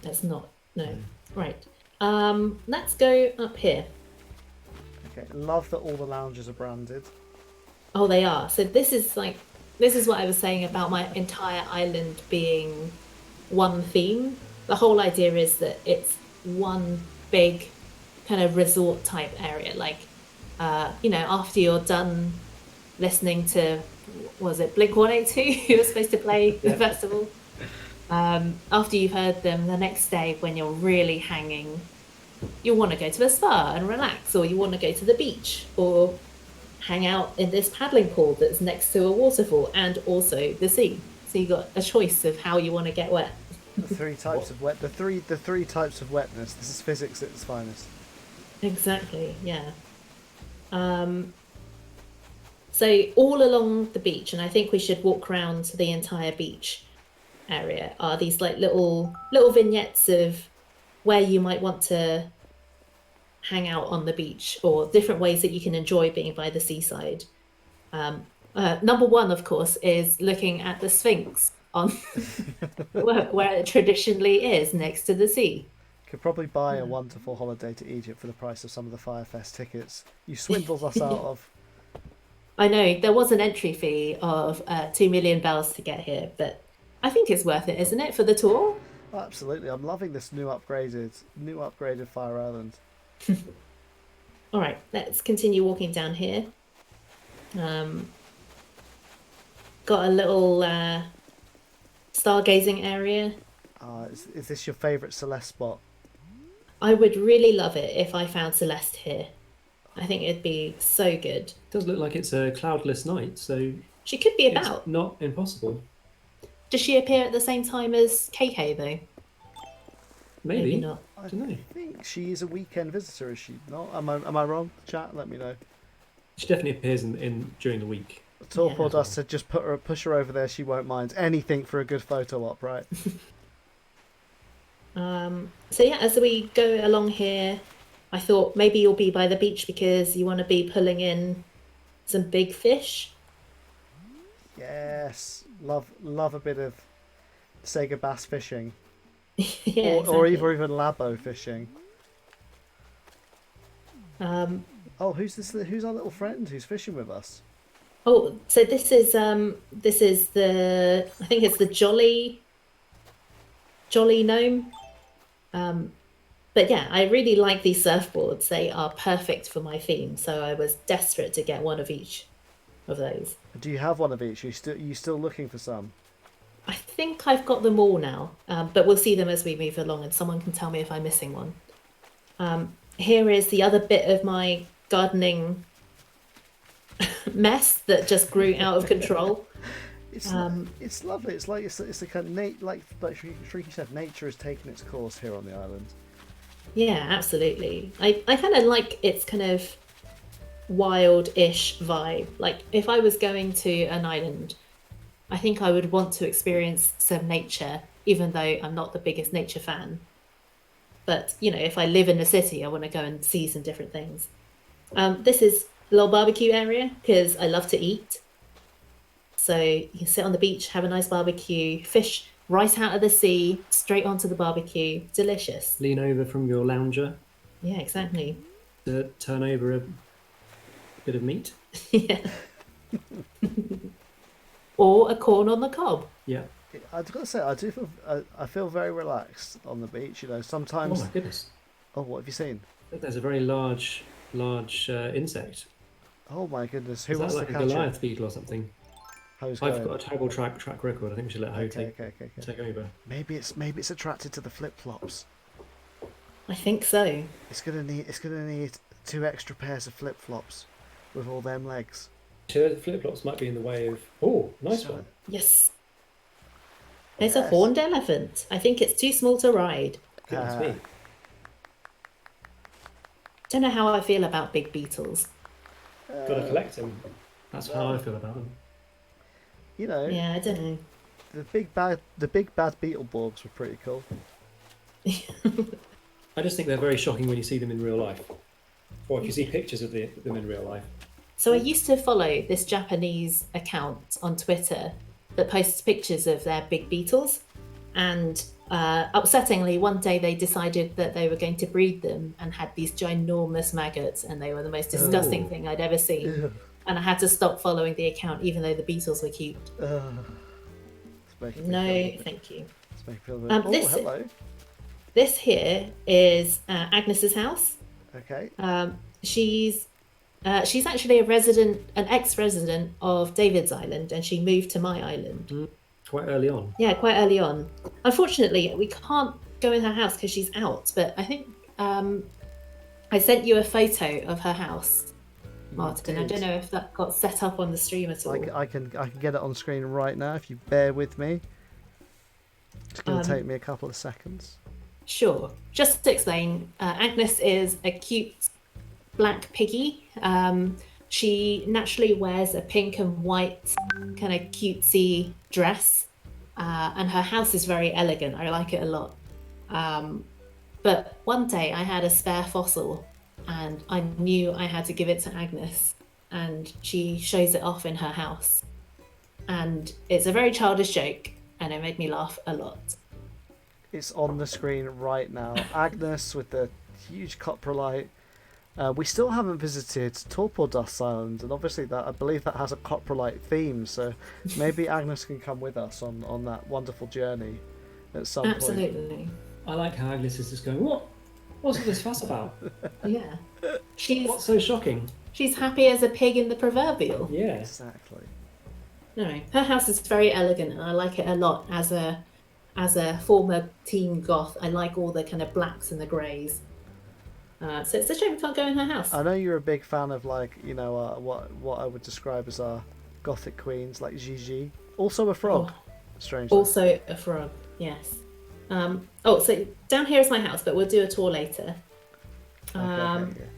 That's not. No. Right. Let's go up here. Okay, love that all the lounges are branded. Oh, they are. So this is what I was saying about my entire island being one theme. the whole idea is that it's one big kind of resort type area. Like, after you're done listening to, was it Blink 182 who was supposed to play the festival? After you've heard them, the next day when you're really hanging, you want to go to a spa and relax, or you want to go to the beach, or hang out in this paddling pool that's next to a waterfall and also the sea. So you've got a choice of how you want to get wet. The three types of wet. The three types of wetness. This is physics at its finest. Exactly. Yeah. So all along the beach, and I think we should walk around the entire beach area, are these like little vignettes of where you might want to hang out on the beach, or different ways that you can enjoy being by the seaside. Number one, of course, is looking at the Sphinx on where it traditionally is, next to the sea. Could probably buy a wonderful holiday to Egypt for the price of some of the Firefest tickets you swindled us out of. I know there was an entry fee of 2 million bells to get here, but I think it's worth it, isn't it, for the tour? Oh, absolutely, I'm loving this new upgraded Fire Island. All right, let's continue walking down here. Got a little stargazing area. Is this your favourite Celeste spot? I would really love it if I found Celeste here. I think it'd be so good. It does look like it's a cloudless night, so She could be it's about. not impossible. Does she appear at the same time as KK though? Maybe. not. I don't know. think she is a weekend visitor, is she not? Am I wrong? Chat, let me know. She definitely appears in during the week. Torpor us to just push her over there. She won't mind anything for a good photo op, right? So yeah, as we go along here, I thought maybe you'll be by the beach because you want to be pulling in some big fish. Yes, love a bit of Sega bass fishing, Yeah, or exactly. even Labo fishing. Oh, who's this? Who's our little friend who's fishing with us? Oh, so this is the, I think it's the Jolly Gnome. But yeah, I really like these surfboards. They are perfect for my theme, so I was desperate to get one of each of those. Do you have one of each? You still looking for some? I think I've got them all now, but we'll see them as we move along, and someone can tell me if I'm missing one. Here is the other bit of my gardening mess that just grew out of control. It's lovely. It's like it's a kind of like Shrieky said, nature has taken its course here on the island. Yeah, absolutely. I kind of like its kind of wild-ish vibe. Like if I was going to an island, I think I would want to experience some nature, even though I'm not the biggest nature fan. But if I live in the city, I want to go and see some different things. This is a little barbecue area because I love to eat. So you can sit on the beach, have a nice barbecue, fish right out of the sea, straight onto the barbecue. Delicious. Lean over from your lounger Yeah, exactly. to turn over a bit of meat. Yeah. Or a corn on the cob. Yeah. I've got to say, I feel very relaxed on the beach. Oh Sometimes. my goodness! Oh, what have you seen? I think there's a very large insect. Oh my goodness! Who Is that wants like to a catch Goliath it? beetle or something? Who's I've going? got a terrible track record. I think we should let Ho Okay. take over. Maybe it's attracted to the flip flops. I think so. It's gonna need 2 extra pairs of flip flops with all them legs. The flip flops might be in the way of. Oh, nice one. Yes. There's a Yes. horned elephant. I think it's too small to ride. Goodness me. Don't know how I feel about big beetles. Got to collect them. That's how I feel about them. Yeah, I don't know. the big bad Beetleborgs were pretty cool. I just think they're very shocking when you see them in real life, or if you see pictures of them in real life. So I used to follow this Japanese account on Twitter that posts pictures of their big beetles, and upsettingly, one day they decided that they were going to breed them and had these ginormous maggots, and they were the most disgusting thing I'd ever seen. Ew. And I had to stop following the account, even though the beetles were cute. It's making me No, feel- thank you. it's making me feel a bit- This- hello. this here is Agnes's house. Okay. She's actually an ex-resident of David's Island, and she moved to my island. Quite early on. Yeah, quite early on. Unfortunately, we can't go in her house because she's out. But I think I sent you a photo of her house, Martin. I don't know if that got set up on the stream at all. I can get it on screen right now if you bear with me. It's going to take me a couple of seconds. Sure. Just to explain, Agnes is a cute black piggy. She naturally wears a pink and white kind of cutesy dress, and her house is very elegant. I like it a lot. But one day I had a spare fossil, and I knew I had to give it to Agnes, and she shows it off in her house. And it's a very childish joke, and it made me laugh a lot. It's on the screen right now. Agnes with the huge coprolite. We still haven't visited Torpor Dust Island, and obviously I believe that has a coprolite theme, so maybe Agnes can come with us on that wonderful journey at some point. Absolutely. I like how Agnes is just going, what's all this fuss about? Yeah. What's so shocking? She's happy as a pig in the proverbial. Yeah. Exactly. No, her house is very elegant, and I like it a lot as a former teen goth. I like all the kind of blacks and the greys. So it's a shame we can't go in her house. I know you're a big fan of what I would describe as our gothic queens, like Gigi. Also a frog, strangely. Also a frog, yes. So down here is my house, but we'll do a tour later. Okay.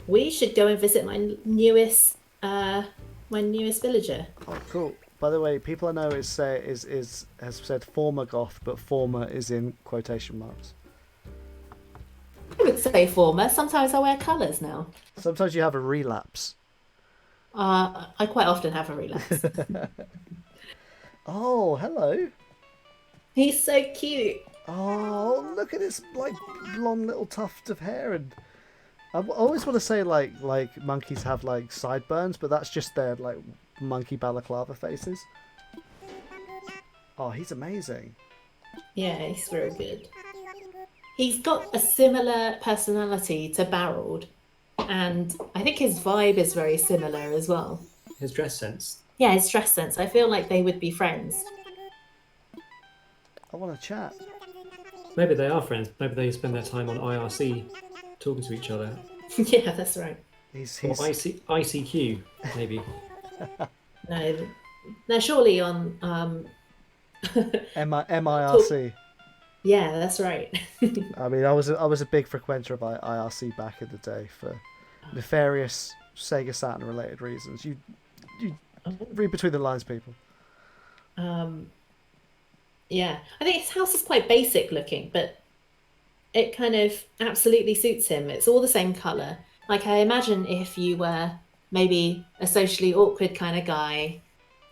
We should go and visit my newest villager. Oh, cool. By the way, people I know has said former goth, but former is in quotation marks. I would say former. Sometimes I wear colours now. Sometimes you have a relapse. I quite often have a relapse. Oh, hello. He's so cute. Oh, look at this blonde little tuft of hair, and I always want to say like monkeys have like sideburns, but that's just their like monkey balaclava faces. Oh, he's amazing. Yeah, he's real good. He's got a similar personality to Barreled, and I think his vibe is very similar as well. His dress sense. Yeah, his dress sense. I feel like they would be friends. I want to chat. Maybe they are friends. Maybe they spend their time on IRC talking to each other. Yeah, that's right. He's Or ICQ, maybe. No, they're surely on MIRC. Yeah, that's right. I mean, I was a big frequenter of IRC back in the day for nefarious Sega Saturn related reasons. You read between the lines, people. Yeah, I think his house is quite basic looking, but it kind of absolutely suits him. It's all the same colour. Like, I imagine if you were maybe a socially awkward kind of guy,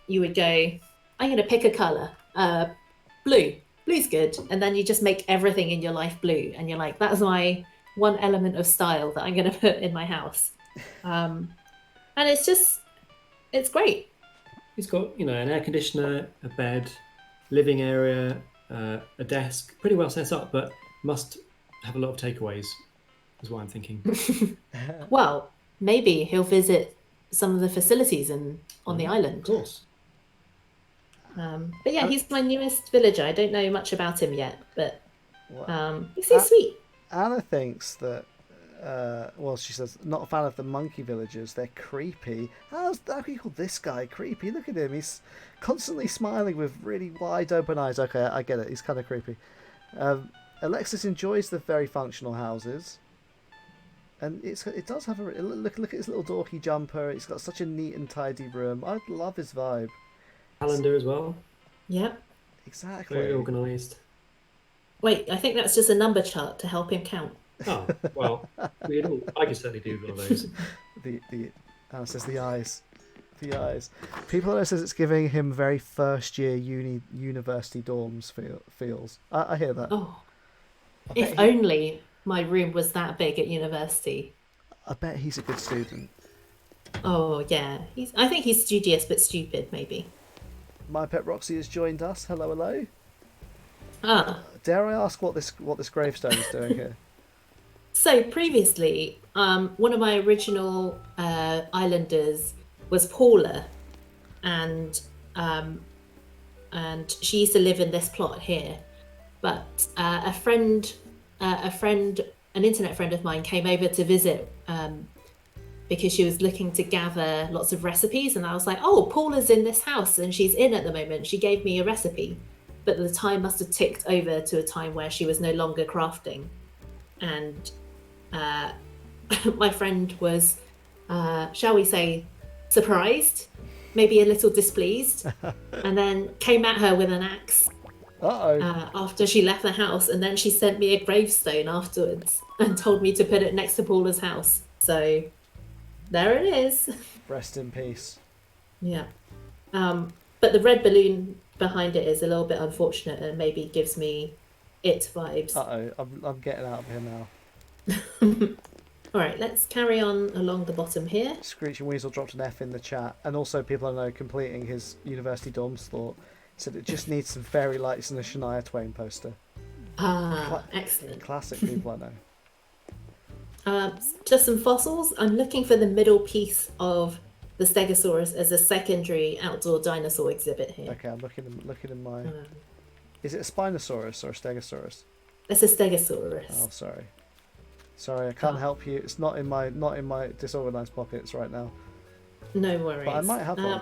you would go, I'm going to pick a colour. Blue. Blue's good. And then you just make everything in your life blue. And you're like, that's my one element of style that I'm going to put in my house. And it's great. He's got, an air conditioner, a bed, living area, a desk, pretty well set up, but must have a lot of takeaways, is what I'm thinking. Well, maybe he'll visit some of the facilities on the island. Of course. But yeah, he's my newest villager. I don't know much about him yet, but he's so sweet. Anna thinks that, she says, not a fan of the monkey villagers. They're creepy. How can you call this guy creepy? Look at him. He's constantly smiling with really wide open eyes. Okay, I get it. He's kind of creepy. Alexis enjoys the very functional houses. And it does have look at his little dorky jumper. It's got such a neat and tidy room. I love his vibe. Calendar as well. Yep. Exactly. Very organised. Wait, I think that's just a number chart to help him count. Oh, well, I can certainly do one of those. Anna says the eyes. The eyes. People says it's giving him very first year university dorms feels. I hear that. Oh. If only my room was that big at university. I bet he's a good student. Oh yeah. I think he's studious but stupid, maybe. My Pet Roxy has joined us. Hello. Dare I ask what this gravestone is doing here? So previously, one of my original islanders was Paula, and she used to live in this plot here. But a friend, an internet friend of mine, came over to visit because she was looking to gather lots of recipes, and I was like, "Oh, Paula's in this house, and she's in at the moment. She gave me a recipe." But the time must have ticked over to a time where she was no longer crafting, and my friend was, shall we say, surprised, maybe a little displeased, and then came at her with an axe after she left the house, and then she sent me a gravestone afterwards and told me to put it next to Paula's house. So there it is. Rest in peace. Yeah. But the red balloon behind it is a little bit unfortunate and maybe gives me it vibes. I'm getting out of here now. All right, let's carry on along the bottom here. Screeching Weasel dropped an F in the chat, and also people I know completing his university dorms thought said it just needs some fairy lights and a Shania Twain poster. Excellent. Classic people I know. Just some fossils. I'm looking for the middle piece of the Stegosaurus as a secondary outdoor dinosaur exhibit here. Okay, I'm looking in my. Is it a Spinosaurus or a Stegosaurus? It's a Stegosaurus. Oh, sorry, I can't help you. It's not in my disorganized pockets right now. No worries. But I might have one.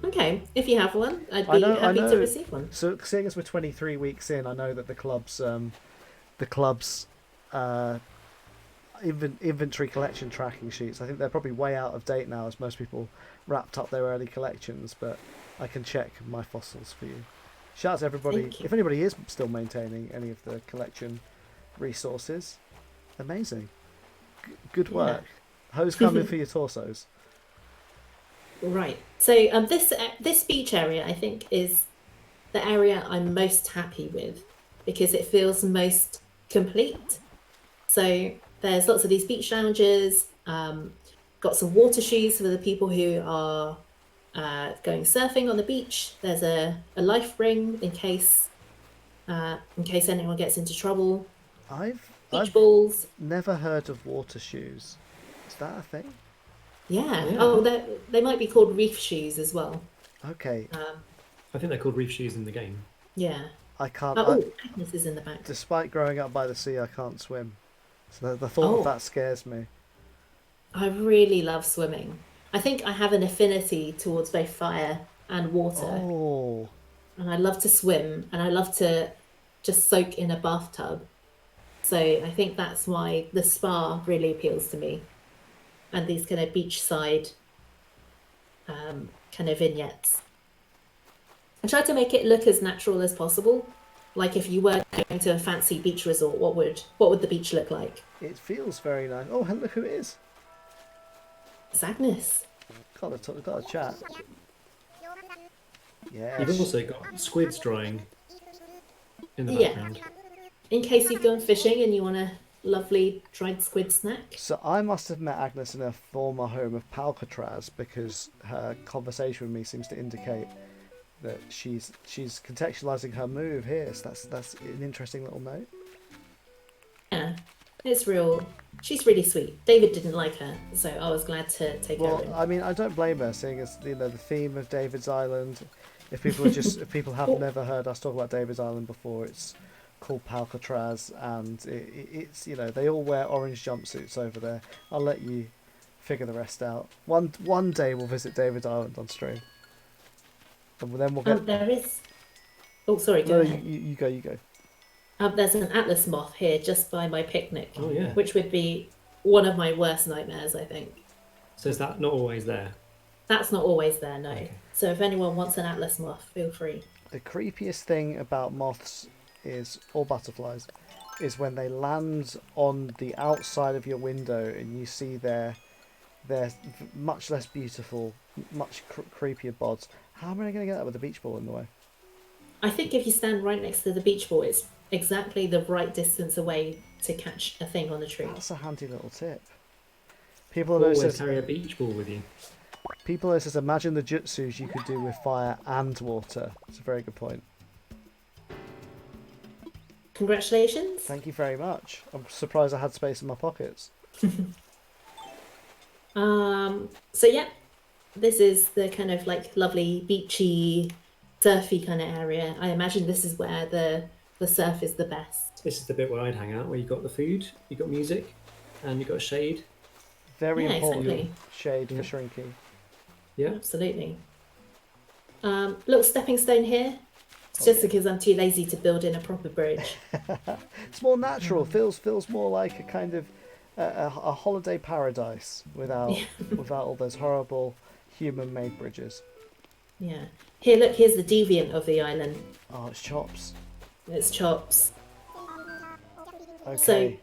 Okay, if you have one, I'd be happy to receive one. So, seeing as we're 23 weeks in, I know that the club's inventory collection tracking sheets, I think they're probably way out of date now, as most people wrapped up their early collections. But I can check my fossils for you. Shout out to everybody. If anybody is still maintaining any of the collection resources, amazing. Good work. Yeah. Hoes coming for your torsos. Right. So this beach area, I think, is the area I'm most happy with because it feels most complete. So there's lots of these beach lounges, got some water shoes for the people who are going surfing on the beach. There's a life ring in case anyone gets into trouble. Beach balls. Never heard of water shoes. Is that a thing? Yeah. Oh, they might be called reef shoes as well. Okay. I think they're called reef shoes in the game. Yeah. I can't. Agnes is in the back. Despite growing up by the sea, I can't swim. So the thought of that scares me. I really love swimming. I think I have an affinity towards both fire and water. Oh. And I love to swim, and I love to just soak in a bathtub. So I think that's why the spa really appeals to me. And these kind of beachside kind of vignettes. I tried to make it look as natural as possible. Like if you were going to a fancy beach resort, what would the beach look like? It feels very nice. Oh, look who it is. It's Agnes. Got a chat. Yeah. You've also got squids drying in the background. In case you've gone fishing and you want a lovely dried squid snack. So I must have met Agnes in her former home of Palcatraz because her conversation with me seems to indicate that she's contextualizing her move here. So that's an interesting little note. Yeah, it's real. She's really sweet. David didn't like her, so I was glad to take her in. Well, I mean, I don't blame her, seeing as the theme of David's Island. If people have never heard us talk about David's Island before, it's called Palcatraz, and it's they all wear orange jumpsuits over there. I'll let you figure the rest out. One day we'll visit David's Island on stream, and then we'll get. There is. Oh, sorry. Go ahead. You go. There's an atlas moth here just by my picnic, yeah. Which would be one of my worst nightmares, I think. So is that not always there? That's not always there, no. Okay. So if anyone wants an atlas moth, feel free. The creepiest thing about moths or butterflies is when they land on the outside of your window and you see their much less beautiful, much creepier bods. How am I going to get that with a beach ball in the way? I think if you stand right next to the beach ball, it's exactly the right distance away to catch a thing on a tree. That's a handy little tip. People always carry a beach ball with you. People says, imagine the jutsus you could do with fire and water. It's a very good point. Congratulations. Thank you very much. I'm surprised I had space in my pockets. So yeah, this is the kind of like lovely beachy, surfy kind of area. I imagine this is where the surf is the best. This is the bit where I'd hang out, where you got the food, you got music, and you got shade. Very Yeah, important exactly. shade for Yeah. shrinking. Yeah. Absolutely. Little stepping stone here. It's just because I'm too lazy to build in a proper bridge. It's more natural. Feels more like a kind of a holiday paradise without without all those horrible human-made bridges. Yeah. Here, look, here's the deviant of the island. Oh, it's Chops. It's Chops. Okay.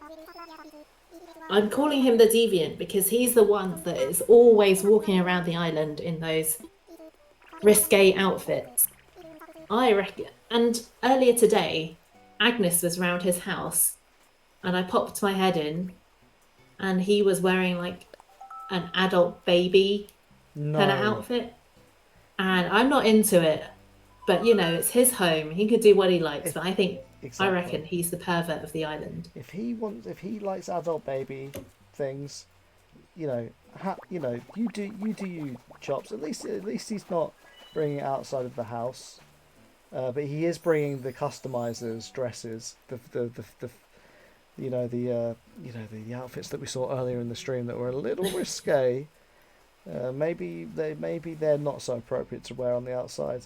I'm calling him the deviant because he's the one that is always walking around the island in those risque outfits. I reckon. And earlier today, Agnes was round his house, and I popped my head in, and he was wearing like an adult baby kind of No. outfit. And I'm not into it, but you know, it's his home. He could do what he likes. But I think, Exactly. I reckon he's the pervert of the island. If he likes adult baby things, you know, you do you, Chops. At least he's not bringing it outside of the house. But he is bringing the customizers dresses, the the outfits that we saw earlier in the stream that were a little risque. Maybe they're not so appropriate to wear on the outside.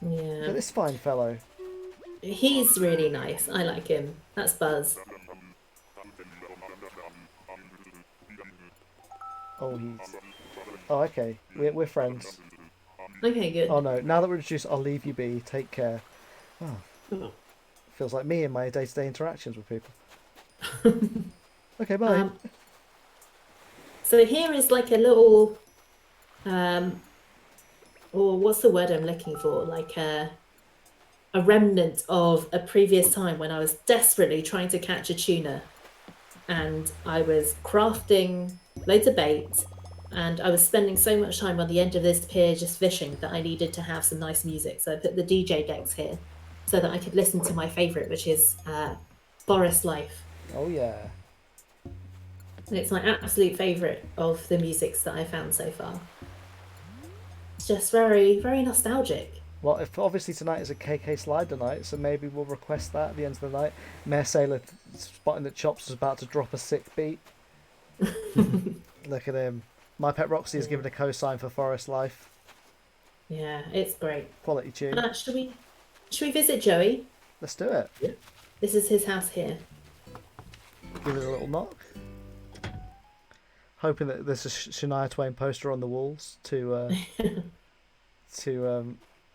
Yeah. But this fine fellow. He's really nice. I like him. That's Buzz. Oh, okay. We're friends. Okay, good. Oh no! Now that we're introduced, I'll leave you be. Take care. Oh, Oh. feels like me in my day-to-day interactions with people. Okay, bye. So here is like a little, or what's the word I'm looking for? Like a remnant of a previous time when I was desperately trying to catch a tuna, and I was crafting loads of bait, and I was spending so much time on the end of this pier just fishing that I needed to have some nice music. So I put the DJ decks here so that I could listen to my favourite, which is Forest Life. Oh yeah. And it's my absolute favourite of the musics that I found so far. It's just very, very nostalgic. Well, if obviously tonight is a KK Slider night, so maybe we'll request that at the end of the night. Mayor Sailor spotting that Chops was about to drop a sick beat. Look at him. My Pet Roxy has given a cosign for Forest Life. Yeah, it's great. Quality tune. Should we visit Joey? Let's do it. Yeah. This is his house here. Give it a little knock. Hoping that there's a Shania Twain poster on the walls to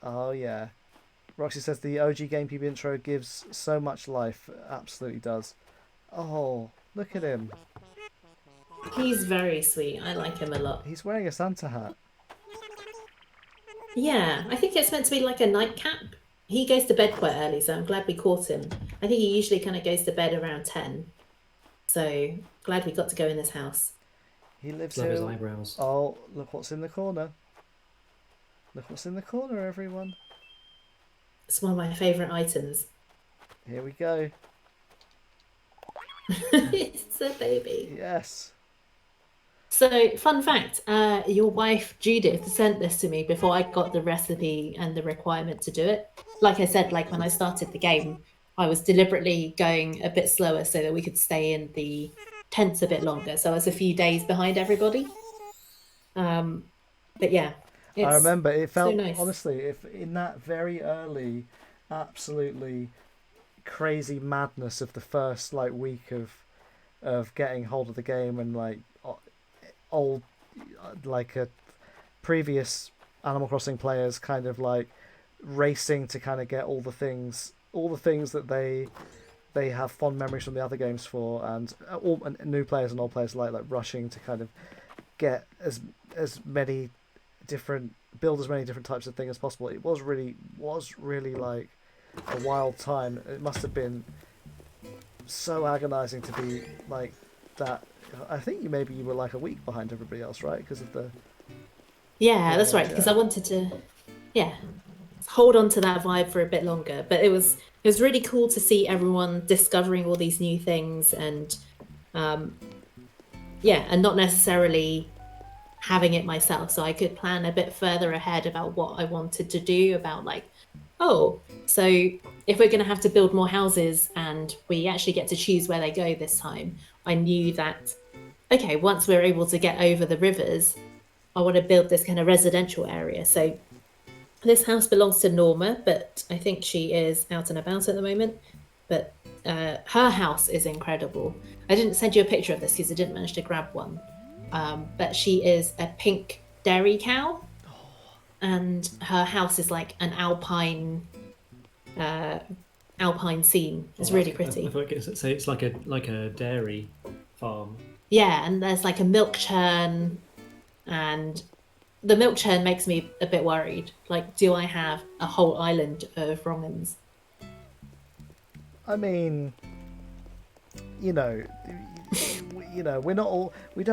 oh yeah. Roxy says the OG GameCube intro gives so much life. Absolutely does. Oh, look at him. He's very sweet. I like him a lot. He's wearing a Santa hat. Yeah, I think it's meant to be like a nightcap. He goes to bed quite early, so I'm glad we caught him. I think he usually kind of goes to bed around 10. So glad we got to go in this house. He lives Love his here. eyebrows. Oh, look what's in the corner. Look what's in the corner, everyone. It's one of my favourite items. Here we go. It's a baby. Yes. So, fun fact, your wife Judith sent this to me before I got the recipe and the requirement to do it. Like I said, like when I started the game, I was deliberately going a bit slower so that we could stay in the tents a bit longer. So I was a few days behind everybody. But yeah. I remember it felt so nice. honestly, if in that very early, absolutely crazy madness of the first like week of getting hold of the game and like old like a previous Animal Crossing players kind of like racing to kind of get all the things that they have fond memories from the other games for, and new players and old players like rushing to kind of get as many different types of things as possible. It was really like a wild time. It must have been so agonizing to be like that. I think you were like a week behind everybody else, right? Because of the Yeah, that's right. Because I wanted to, hold on to that vibe for a bit longer. But it was it was really cool to see everyone discovering all these new things, and and not necessarily having it myself, so I could plan a bit further ahead about what I wanted to do, about like, oh, so if we're going to have to build more houses and we actually get to choose where they go this time, I knew that, okay, once we're able to get over the rivers, I want to build this kind of residential area. So this house belongs to Norma, but I think she is out and about at the moment. But her house is incredible. I didn't send you a picture of this because I didn't manage to grab one. But she is a pink dairy cow, and her house is like an alpine scene. It's really pretty. So it's like a dairy farm. Yeah, and there's like a milk churn, and the milk churn makes me a bit worried. Like, do I have a whole island of wrong'uns? I mean, we don't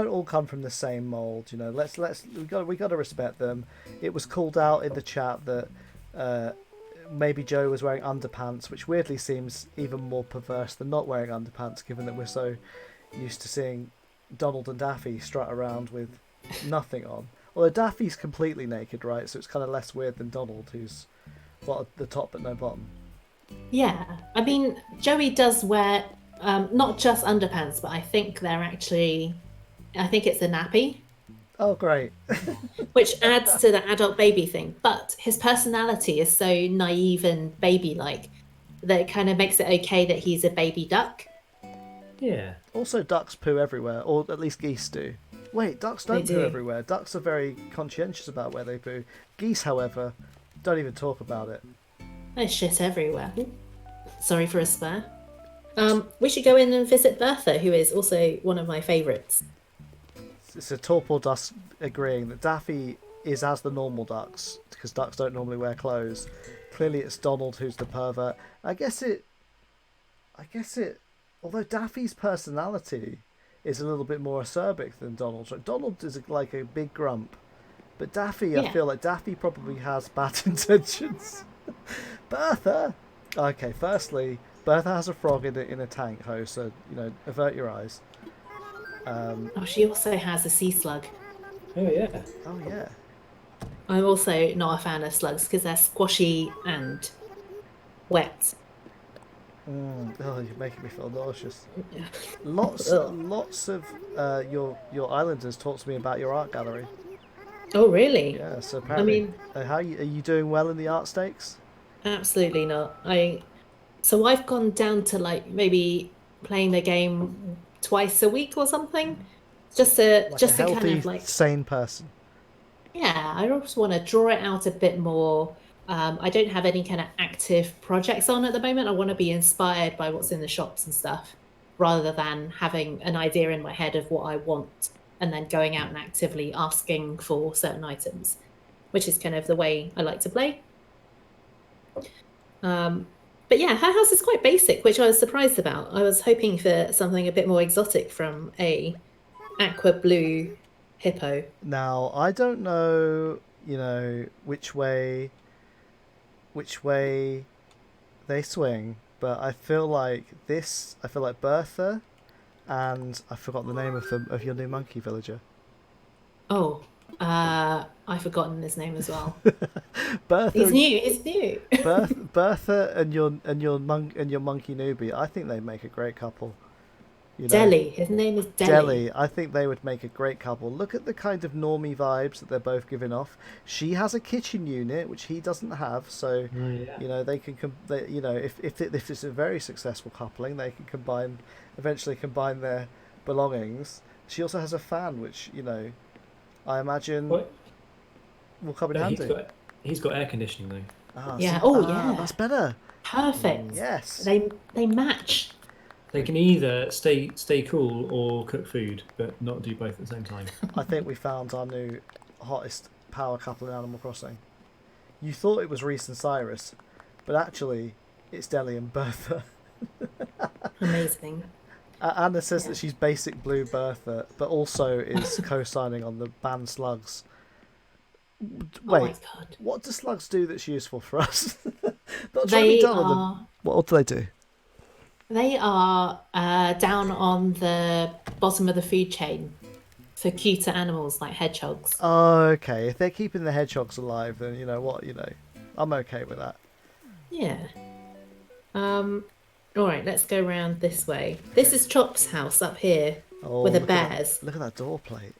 all come from the same mold. We got to respect them. It was called out in the chat that maybe Joe was wearing underpants, which weirdly seems even more perverse than not wearing underpants, given that we're so used to seeing Donald and Daffy strut around with nothing on. Although Daffy's completely naked, right? So it's kind of less weird than Donald, who's got the top but no bottom. Yeah, I mean, Joey does wear not just underpants, but I think it's a nappy. Oh, great. Which adds to the adult baby thing. But his personality is so naive and baby-like that it kind of makes it okay that he's a baby duck. Yeah. Also, ducks poo everywhere, or at least geese do. Wait, ducks don't poo everywhere. Ducks are very conscientious about where they poo. Geese, however, don't even talk about it. There's shit everywhere. Sorry for a spare. We should go in and visit Bertha, who is also one of my favourites. It's a Torpor Dusk agreeing that Daffy is as the normal ducks, because ducks don't normally wear clothes. Clearly it's Donald who's the pervert. I guess it... Although Daffy's personality is a little bit more acerbic than Donald's. Right? Donald is like a big grump. But Daffy, I feel like Daffy probably has bad intentions. Bertha! Okay, firstly, Bertha has a frog in a tank hose, so, avert your eyes. She also has a sea slug. Oh, yeah. Oh, yeah. I'm also not a fan of slugs because they're squashy and wet. Oh, you're making me feel nauseous. Lots of your islanders talk to me about your art gallery. Oh, really? Yeah, so apparently... are you doing well in the art stakes? Absolutely not. So I've gone down to like maybe playing the game twice a week or something, just to kind of like sane person. Yeah, I just want to draw it out a bit more. I don't have any kind of active projects on at the moment. I want to be inspired by what's in the shops and stuff, rather than having an idea in my head of what I want and then going out and actively asking for certain items, which is kind of the way I like to play. But yeah, her house is quite basic, which I was surprised about. I was hoping for something a bit more exotic from a aqua blue hippo. Now, I don't know, which way they swing, but I feel like Bertha, and I've forgotten the name of your new monkey villager. Oh, I've forgotten his name as well. Bertha. He's new. Bertha and your monkey newbie. I think they make a great couple. Deli. His name is Deli. I think they would make a great couple. Look at the kind of normie vibes that they're both giving off. She has a kitchen unit which he doesn't have, so they can. If it's a very successful coupling, they can eventually combine their belongings. She also has a fan, which I imagine will come in handy. He's got air conditioning though. Yeah. That's better. Perfect. Yes. They match. They can either stay cool or cook food, but not do both at the same time. I think we found our new hottest power couple in Animal Crossing. You thought it was Reese and Cyrus, but actually it's Deli and Bertha. Amazing. Anna says that she's basic blue Bertha, but also is co-signing on the ban slugs. Wait, what do slugs do that's useful for us? Not trying to be done on them. What do they do? They are down on the bottom of the food chain for cuter animals like hedgehogs. Oh, okay. If they're keeping the hedgehogs alive, then you know what, I'm okay with that. Yeah. All right, let's go around this way. This is Chop's house up here Oh, with the look at that- bears. Look at that door plate.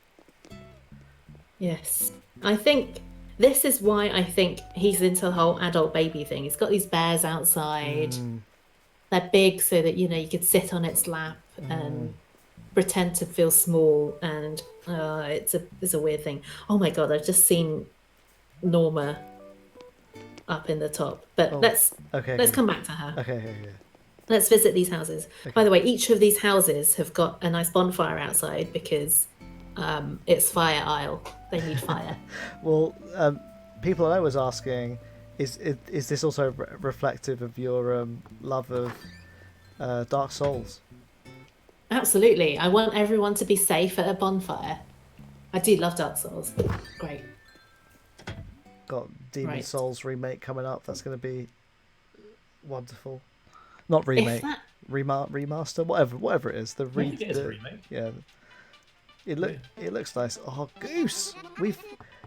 Yes. I think this is why I think he's into the whole adult baby thing. He's got these bears outside. They're big so that, you could sit on its lap and pretend to feel small. And it's a weird thing. Oh my God, I've just seen Norma up in the top. But let's come back to her. Okay. Let's visit these houses. Okay. By the way, each of these houses have got a nice bonfire outside because it's Fire Isle. They need fire. Well, people I was asking, is this also reflective of your love of Dark Souls? Absolutely. I want everyone to be safe at a bonfire. I do love Dark Souls. Great. Got Demon Right. Souls remake coming up. That's going to be wonderful. Not remake, remaster, whatever it is. I think it is a remake. Yeah. It looks nice. Oh, Goose!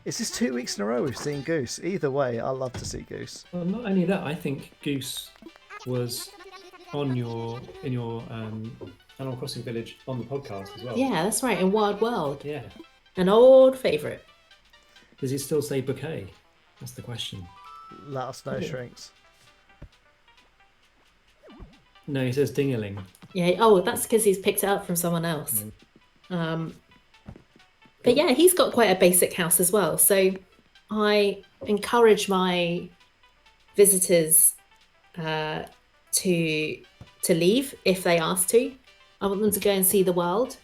Is this 2 weeks in a row we've seen Goose? Either way, I love to see Goose. Well, not only that, I think Goose was in your Animal Crossing Village on the podcast as well. Yeah, that's right. In Wild World. Yeah. An old favourite. Does he still say bouquet? That's the question. Let us know, Shrinks. No, he says dingaling. Yeah. Oh, that's because he's picked it up from someone else. But yeah, he's got quite a basic house as well. So I encourage my visitors to leave if they ask to. I want them to go and see the world.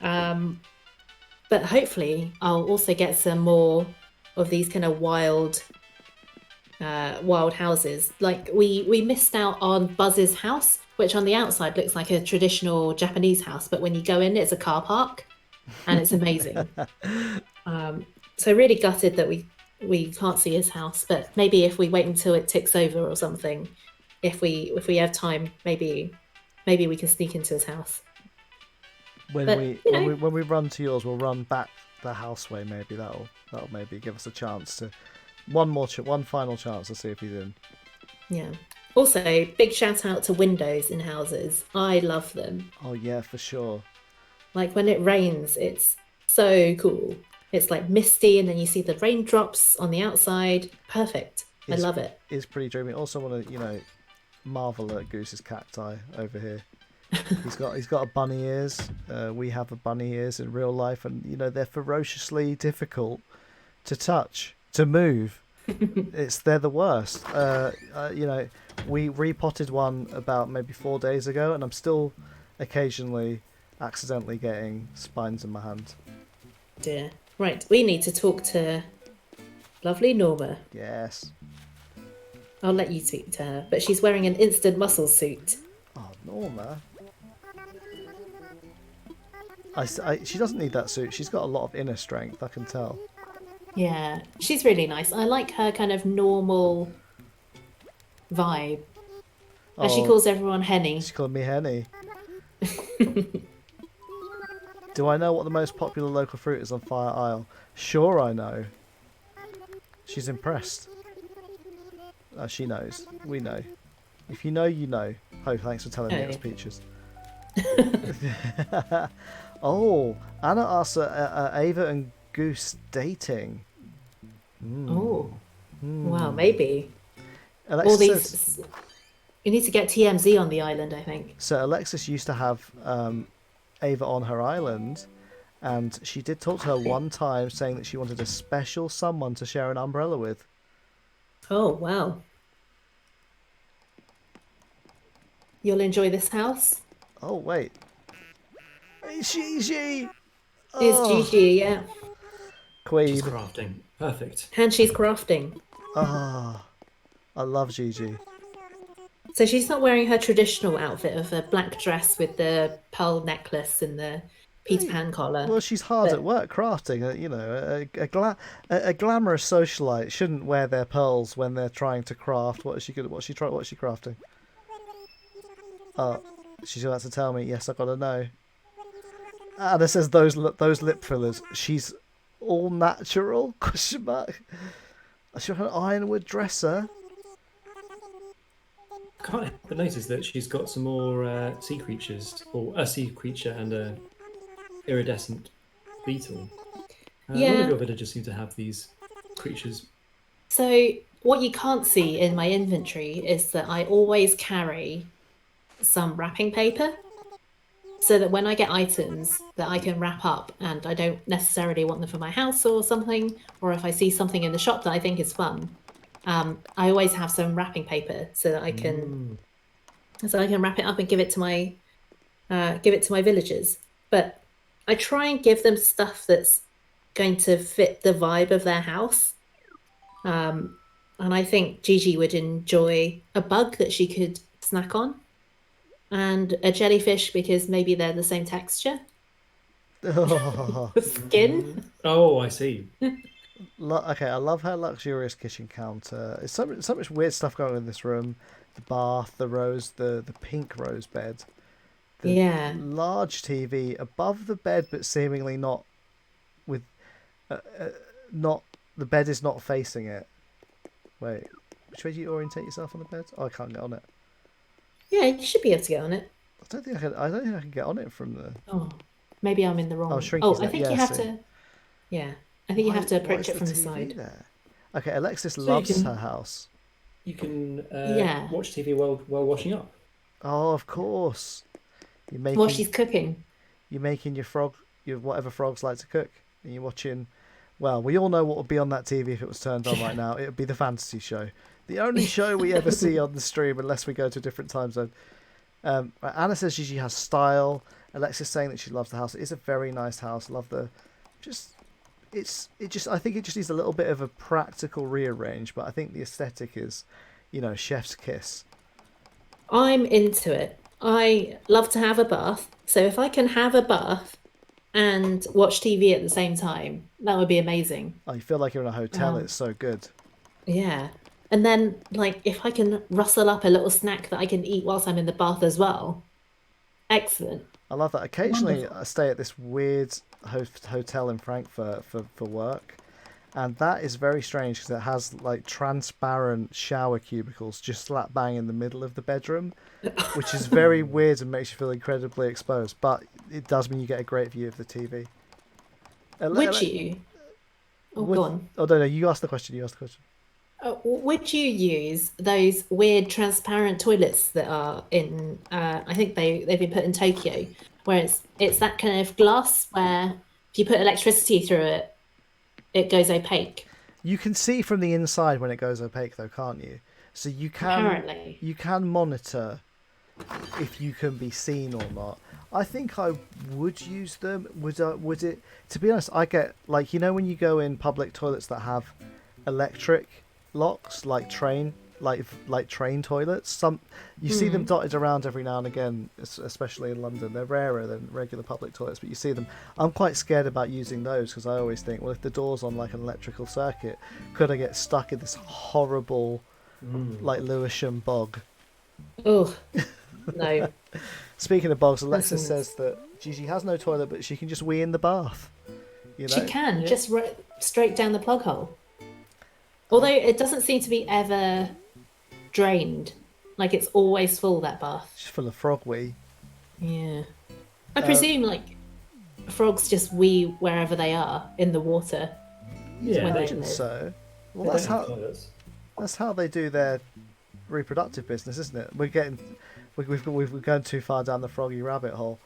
But hopefully I'll also get some more of these kind of wild houses. Like we missed out on Buzz's house, which on the outside looks like a traditional Japanese house, but when you go in, it's a car park, and it's amazing. So really gutted that we can't see his house, but maybe if we wait until it ticks over or something, if we have time, maybe we can sneak into his house. When we run to yours, we'll run back the houseway. Maybe that'll maybe give us a chance to one final chance to see if he's in. Yeah. Also, big shout out to windows in houses. I love them. Oh yeah, for sure. Like when it rains, it's so cool. It's like misty, and then you see the raindrops on the outside. Perfect. I love it. It's pretty dreamy. Also, want to marvel at Goose's cacti over here. He's got a bunny ears. We have a bunny ears in real life, and they're ferociously difficult to touch, to move. They're the worst. We repotted one about maybe 4 days ago, and I'm still occasionally accidentally getting spines in my hand. Dear. Right, we need to talk to lovely Norma. Yes. I'll let you speak to her, but she's wearing an instant muscle suit. Oh, Norma. She doesn't need that suit. She's got a lot of inner strength, I can tell. Yeah, she's really nice. I like her kind of normal vibe. And she calls everyone Henny. She called me Henny. Do I know what the most popular local fruit is on Fire Isle? Sure I know. She's impressed. She knows. We know. If you know, you know. Oh, thanks for telling me it was peaches. Oh, Anna asks Ava and Goose dating. Oh, wow, maybe. Alexis All these. You need to get TMZ on the island, I think. So Alexis used to have Ava on her island, and she did talk to her one time, saying that she wanted a special someone to share an umbrella with. Oh, wow. You'll enjoy this house? Oh, wait. It's Gigi! It's Gigi, yeah. Queen. She's crafting. Perfect. And she's crafting. Ah, I love Gigi. So she's not wearing her traditional outfit of a black dress with the pearl necklace and the Peter Pan collar. Well, she's hard at work crafting. A glamorous socialite shouldn't wear their pearls when they're trying to craft. What's she crafting? Oh, she's about to tell me. Yes, I gotta know. Anna says those lip fillers. She's all natural? Question mark. She's got an ironwood dresser. Can't help but notice that she's got some more sea creatures, or a sea creature and a iridescent beetle. A lot of Yeah. your villagers seem to have these creatures. So what you can't see in my inventory is that I always carry some wrapping paper so that when I get items that I can wrap up and I don't necessarily want them for my house or something, or if I see something in the shop that I think is fun, I always have some wrapping paper so that I can wrap it up and give it to my villagers. But I try and give them stuff that's going to fit the vibe of their house. And I think Gigi would enjoy a bug that she could snack on, and a jellyfish because maybe they're the same texture. Oh, The skin. Oh, I see. okay, I love her luxurious kitchen counter. It's so much weird stuff going on in this room. The bath, the pink rose bed, the Yeah. large TV above the bed, but seemingly not with, not the bed is not facing it. Wait, which way do you orientate yourself on the bed? Oh, I can't get on it. Yeah, you should be able to get on it. I don't think I can. I don't think I can get on it from the. Oh, maybe I'm in the wrong. Oh, Shrinky's I there. think Yeah, you have see. to. Yeah, I think you have to Why approach is it from the TV side. there? Okay, Alexis you loves can- her house. You can Yeah. watch TV while washing up. Oh, of course. You're making While she's cooking. you're making your whatever frogs like to cook, and you're watching. Well, we all know what would be on that TV if it was turned on right now. It would be the fantasy show, the only show we ever see on the stream, unless we go to a different time zone. Right, Anna says she has style. Alexis saying that she loves the house. It is a very nice house. Love the, just, I think it just needs a little bit of a practical rearrange, but I think the aesthetic is, chef's kiss. I'm into it. I love to have a bath, so if I can have a bath and watch TV at the same time, that would be amazing. Oh, you feel like you're in a hotel. Um, It's so good. Yeah. And then, like, if I can rustle up a little snack that I can eat whilst I'm in the bath as well, excellent. I love that. Occasionally, Wonderful. I stay at this weird hotel in Frankfurt for work, and that is very strange because it has like transparent shower cubicles just slap bang in the middle of the bedroom, which is very weird and makes you feel incredibly exposed. But it does mean you get a great view of the TV. Would you? Oh, go on. Oh no, you asked the question. You asked the question. Would you use those weird transparent toilets that are in? I think they've been put in Tokyo, where it's that kind of glass where if you put electricity through it, it goes opaque. You can see from the inside when it goes opaque, though, can't you? So you Apparently. can monitor if you can be seen or not. I think I would use them. Would it? To be honest, I get like when you go in public toilets that have electric locks, like train toilets. Some you see them dotted around every now and again, especially in London. They're rarer than regular public toilets, but you see them. I'm quite scared about using those because I always think, well, if the door's on like an electrical circuit, could I get stuck in this horrible, like Lewisham bog? Oh, no. Speaking of bogs, Alexis Listen. says that Gigi has no toilet, but she can just wee in the bath. She can just straight down the plug hole. Although it doesn't seem to be ever drained, like it's always full, that bath. She's full of frog wee. Yeah. I presume like frogs just wee wherever they are in the water. Yeah, when they they can. live. So, well, They that's don't have how toilets. that's how they do their reproductive business, isn't it? We've gone too far down the froggy rabbit hole.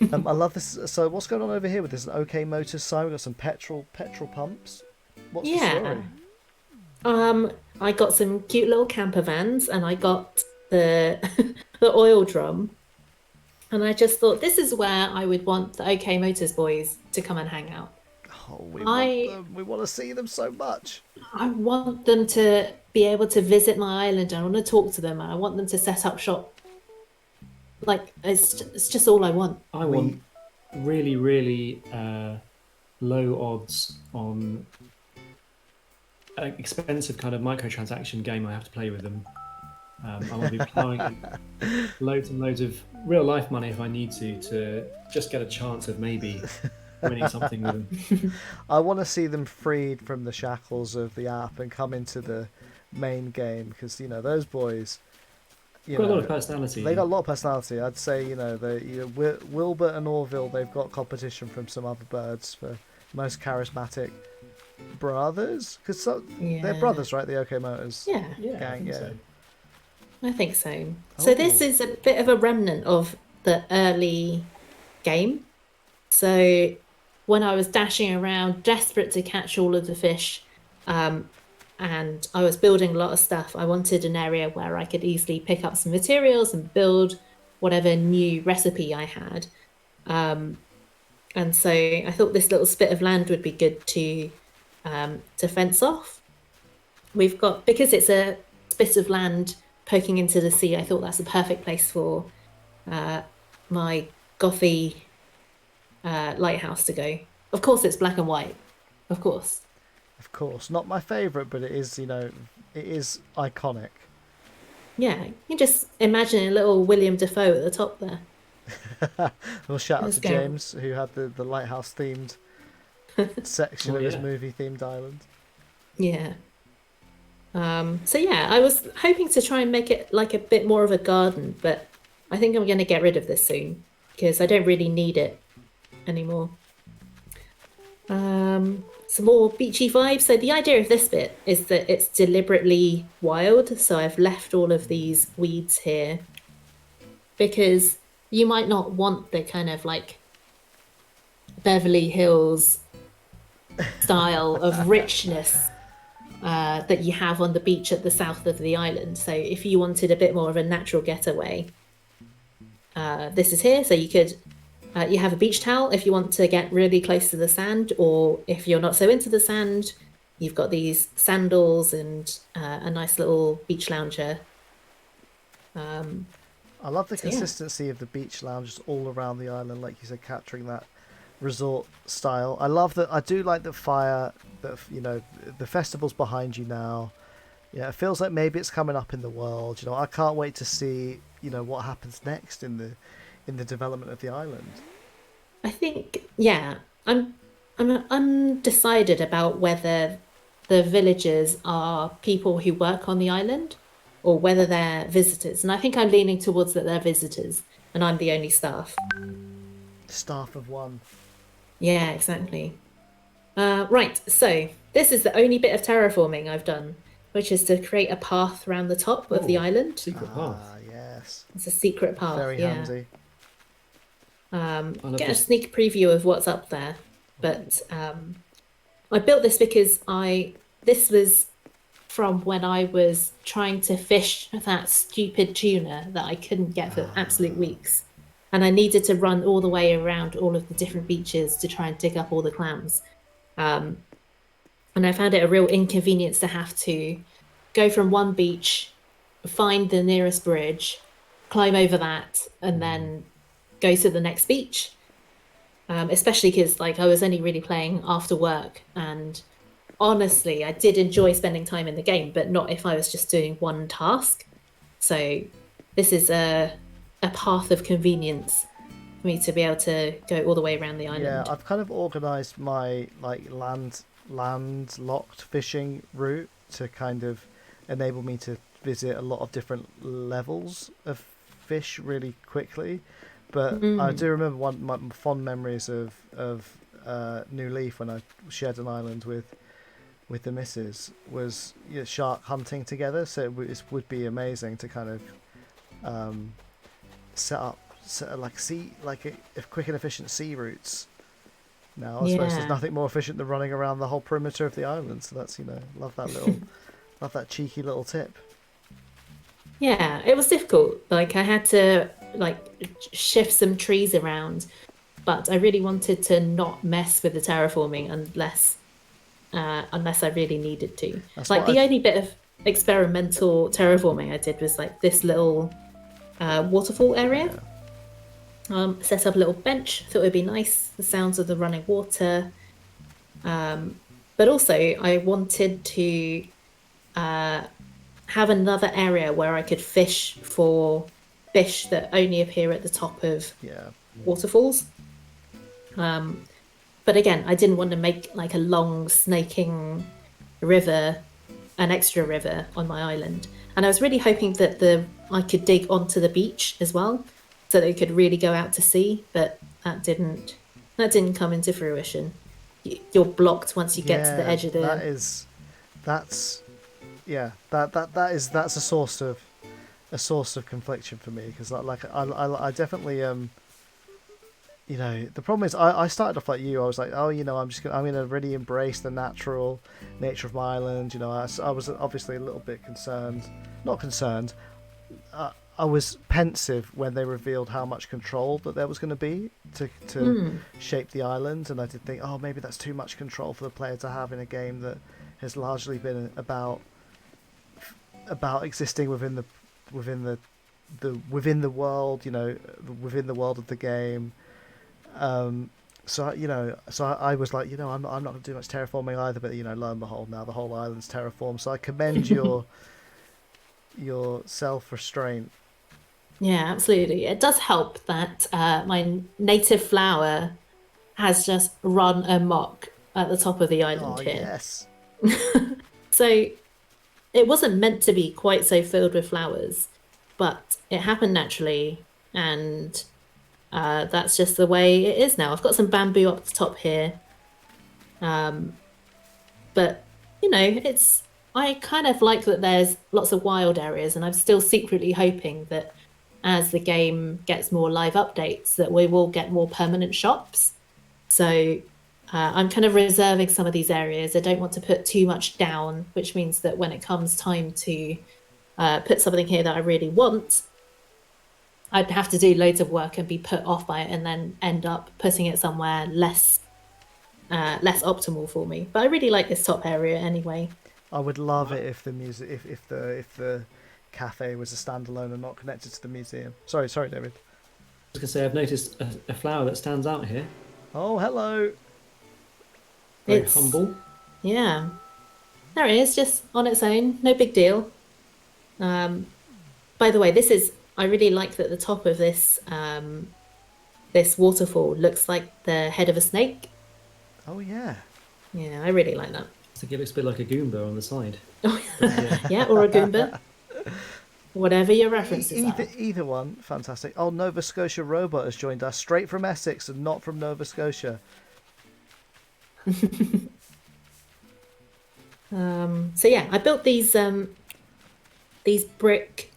I love this. So, what's going on over here with this? An OK Motors sign. We've got some petrol pumps. What's the story? I got some cute little camper vans, and I got the the oil drum, and I just thought this is where I would want the OK Motors boys to come and hang out. Oh, we I- want them. We want to see them so much. I want them to be able to visit my island, and I want to talk to them, and I want them to set up shop. Like it's just all I want. I want really, really low odds on an expensive kind of microtransaction game I have to play with them. I want to be plowing loads and loads of real life money if I need to just get a chance of maybe winning something with them. I want to see them freed from the shackles of the app and come into the main game because those boys. Got a lot of personality. They got a lot of personality. I'd say Wilbur and Orville. They've got competition from some other birds for most charismatic brothers because they're brothers, right? The OK Motors gang. I think so. So this is a bit of a remnant of the early game. So when I was dashing around, desperate to catch all of the fish, and I was building a lot of stuff, I wanted an area where I could easily pick up some materials and build whatever new recipe I had. And so I thought this little spit of land would be good to fence off. We've got, because it's a bit of land poking into the sea, I thought that's a perfect place for my gothy lighthouse to go. Of course it's black and white. Of course. Not my favourite, but it is, it is iconic. Yeah, you just imagine a little William Dafoe at the top there. Well, shout out to James, who had the lighthouse themed section of his movie themed island. Yeah. So yeah, I was hoping to try and make it like a bit more of a garden, but I think I'm going to get rid of this soon because I don't really need it anymore. Some more beachy vibes. So the idea of this bit is that it's deliberately wild. So I've left all of these weeds here because you might not want the kind of like Beverly Hills style of richness that you have on the beach at the south of the island. So if you wanted a bit more of a natural getaway, this is here. So you could you have a beach towel if you want to get really close to the sand, or if you're not so into the sand, you've got these sandals and a nice little beach lounger. I love the consistency of the beach lounges all around the island, like you said, capturing that resort style. I love that. I do like the Fyre, that the festival's behind you now. It feels like maybe it's coming up in the world. I can't wait to see what happens next in the development of the island. I think I'm undecided about whether the villagers are people who work on the island or whether they're visitors, and I think I'm leaning towards that they're visitors and I'm the only staff. Staff of one. Yeah, exactly. Right, so this is the only bit of terraforming I've done, which is to create a path around the top of the island. Secret path. Yes. It's a secret path. Very handy. Get a sneak preview of what's up there. But I built this because this was from when I was trying to fish that stupid tuna that I couldn't get for absolute weeks. And I needed to run all the way around all of the different beaches to try and dig up all the clams. And I found it a real inconvenience to have to go from one beach, find the nearest bridge, climb over that, and then go to the next beach. Especially because I was only really playing after work, and honestly, I did enjoy spending time in the game, but not if I was just doing one task. So this is a path of convenience for me to be able to go all the way around the island. Yeah, I've kind of organised my landlocked fishing route to kind of enable me to visit a lot of different levels of fish really quickly. But I do remember my fond memories of New Leaf when I shared an island with the missus was shark hunting together. So it would be amazing to kind of set up quick and efficient sea routes. Now I suppose there's nothing more efficient than running around the whole perimeter of the island. So that's love that cheeky little tip. Yeah, it was difficult. I had to shift some trees around, but I really wanted to not mess with the terraforming unless I really needed to. That's the only bit of experimental terraforming I did was this little waterfall area. Set up a little bench. Thought it would be nice, the sounds of the running water. But also I wanted to have another area where I could fish for fish that only appear at the top of waterfalls. But again, I didn't want to make like a long snaking river, an extra river on my island. And I was really hoping that I could dig onto the beach as well, so that it could really go out to sea. But that didn't come into fruition. You're blocked once you get to the edge of the. That's a source of confliction for me, because I definitely the problem is I started off like you. I was like, I'm gonna really embrace the natural nature of my island. I was obviously a little bit not concerned. I was pensive when they revealed how much control that there was going to be to shape the island, and I did think, maybe that's too much control for the player to have in a game that has largely been about existing within the world, within the world of the game. So I was like, I'm not going to do much terraforming either, but lo and behold, now the whole island's terraformed. So I commend your self-restraint. Yeah, absolutely. It does help that my native flower has just run amok at the top of the island here. Yes. So it wasn't meant to be quite so filled with flowers, but it happened naturally, and that's just the way it is now. I've got some bamboo up the top here, but I kind of like that there's lots of wild areas, and I'm still secretly hoping that as the game gets more live updates that we will get more permanent shops. So I'm kind of reserving some of these areas. I don't want to put too much down, which means that when it comes time to put something here that I really want, I'd have to do loads of work and be put off by it, and then end up putting it somewhere less optimal for me. But I really like this top area anyway. I would love it if the music, if the cafe was a standalone and not connected to the museum. Sorry, David. I was going to say, I've noticed a flower that stands out here. Oh, hello. Very humble. Yeah. There it is, just on its own. No big deal. By the way, I really like that the top of this waterfall looks like the head of a snake. Oh, yeah. Yeah, I really like that. I think it looks a bit like a Goomba on the side. Yeah, or a Goomba. Whatever your references are. Either one, fantastic. Oh, Nova Scotia Robot has joined us, straight from Essex and not from Nova Scotia. So yeah, I built these brick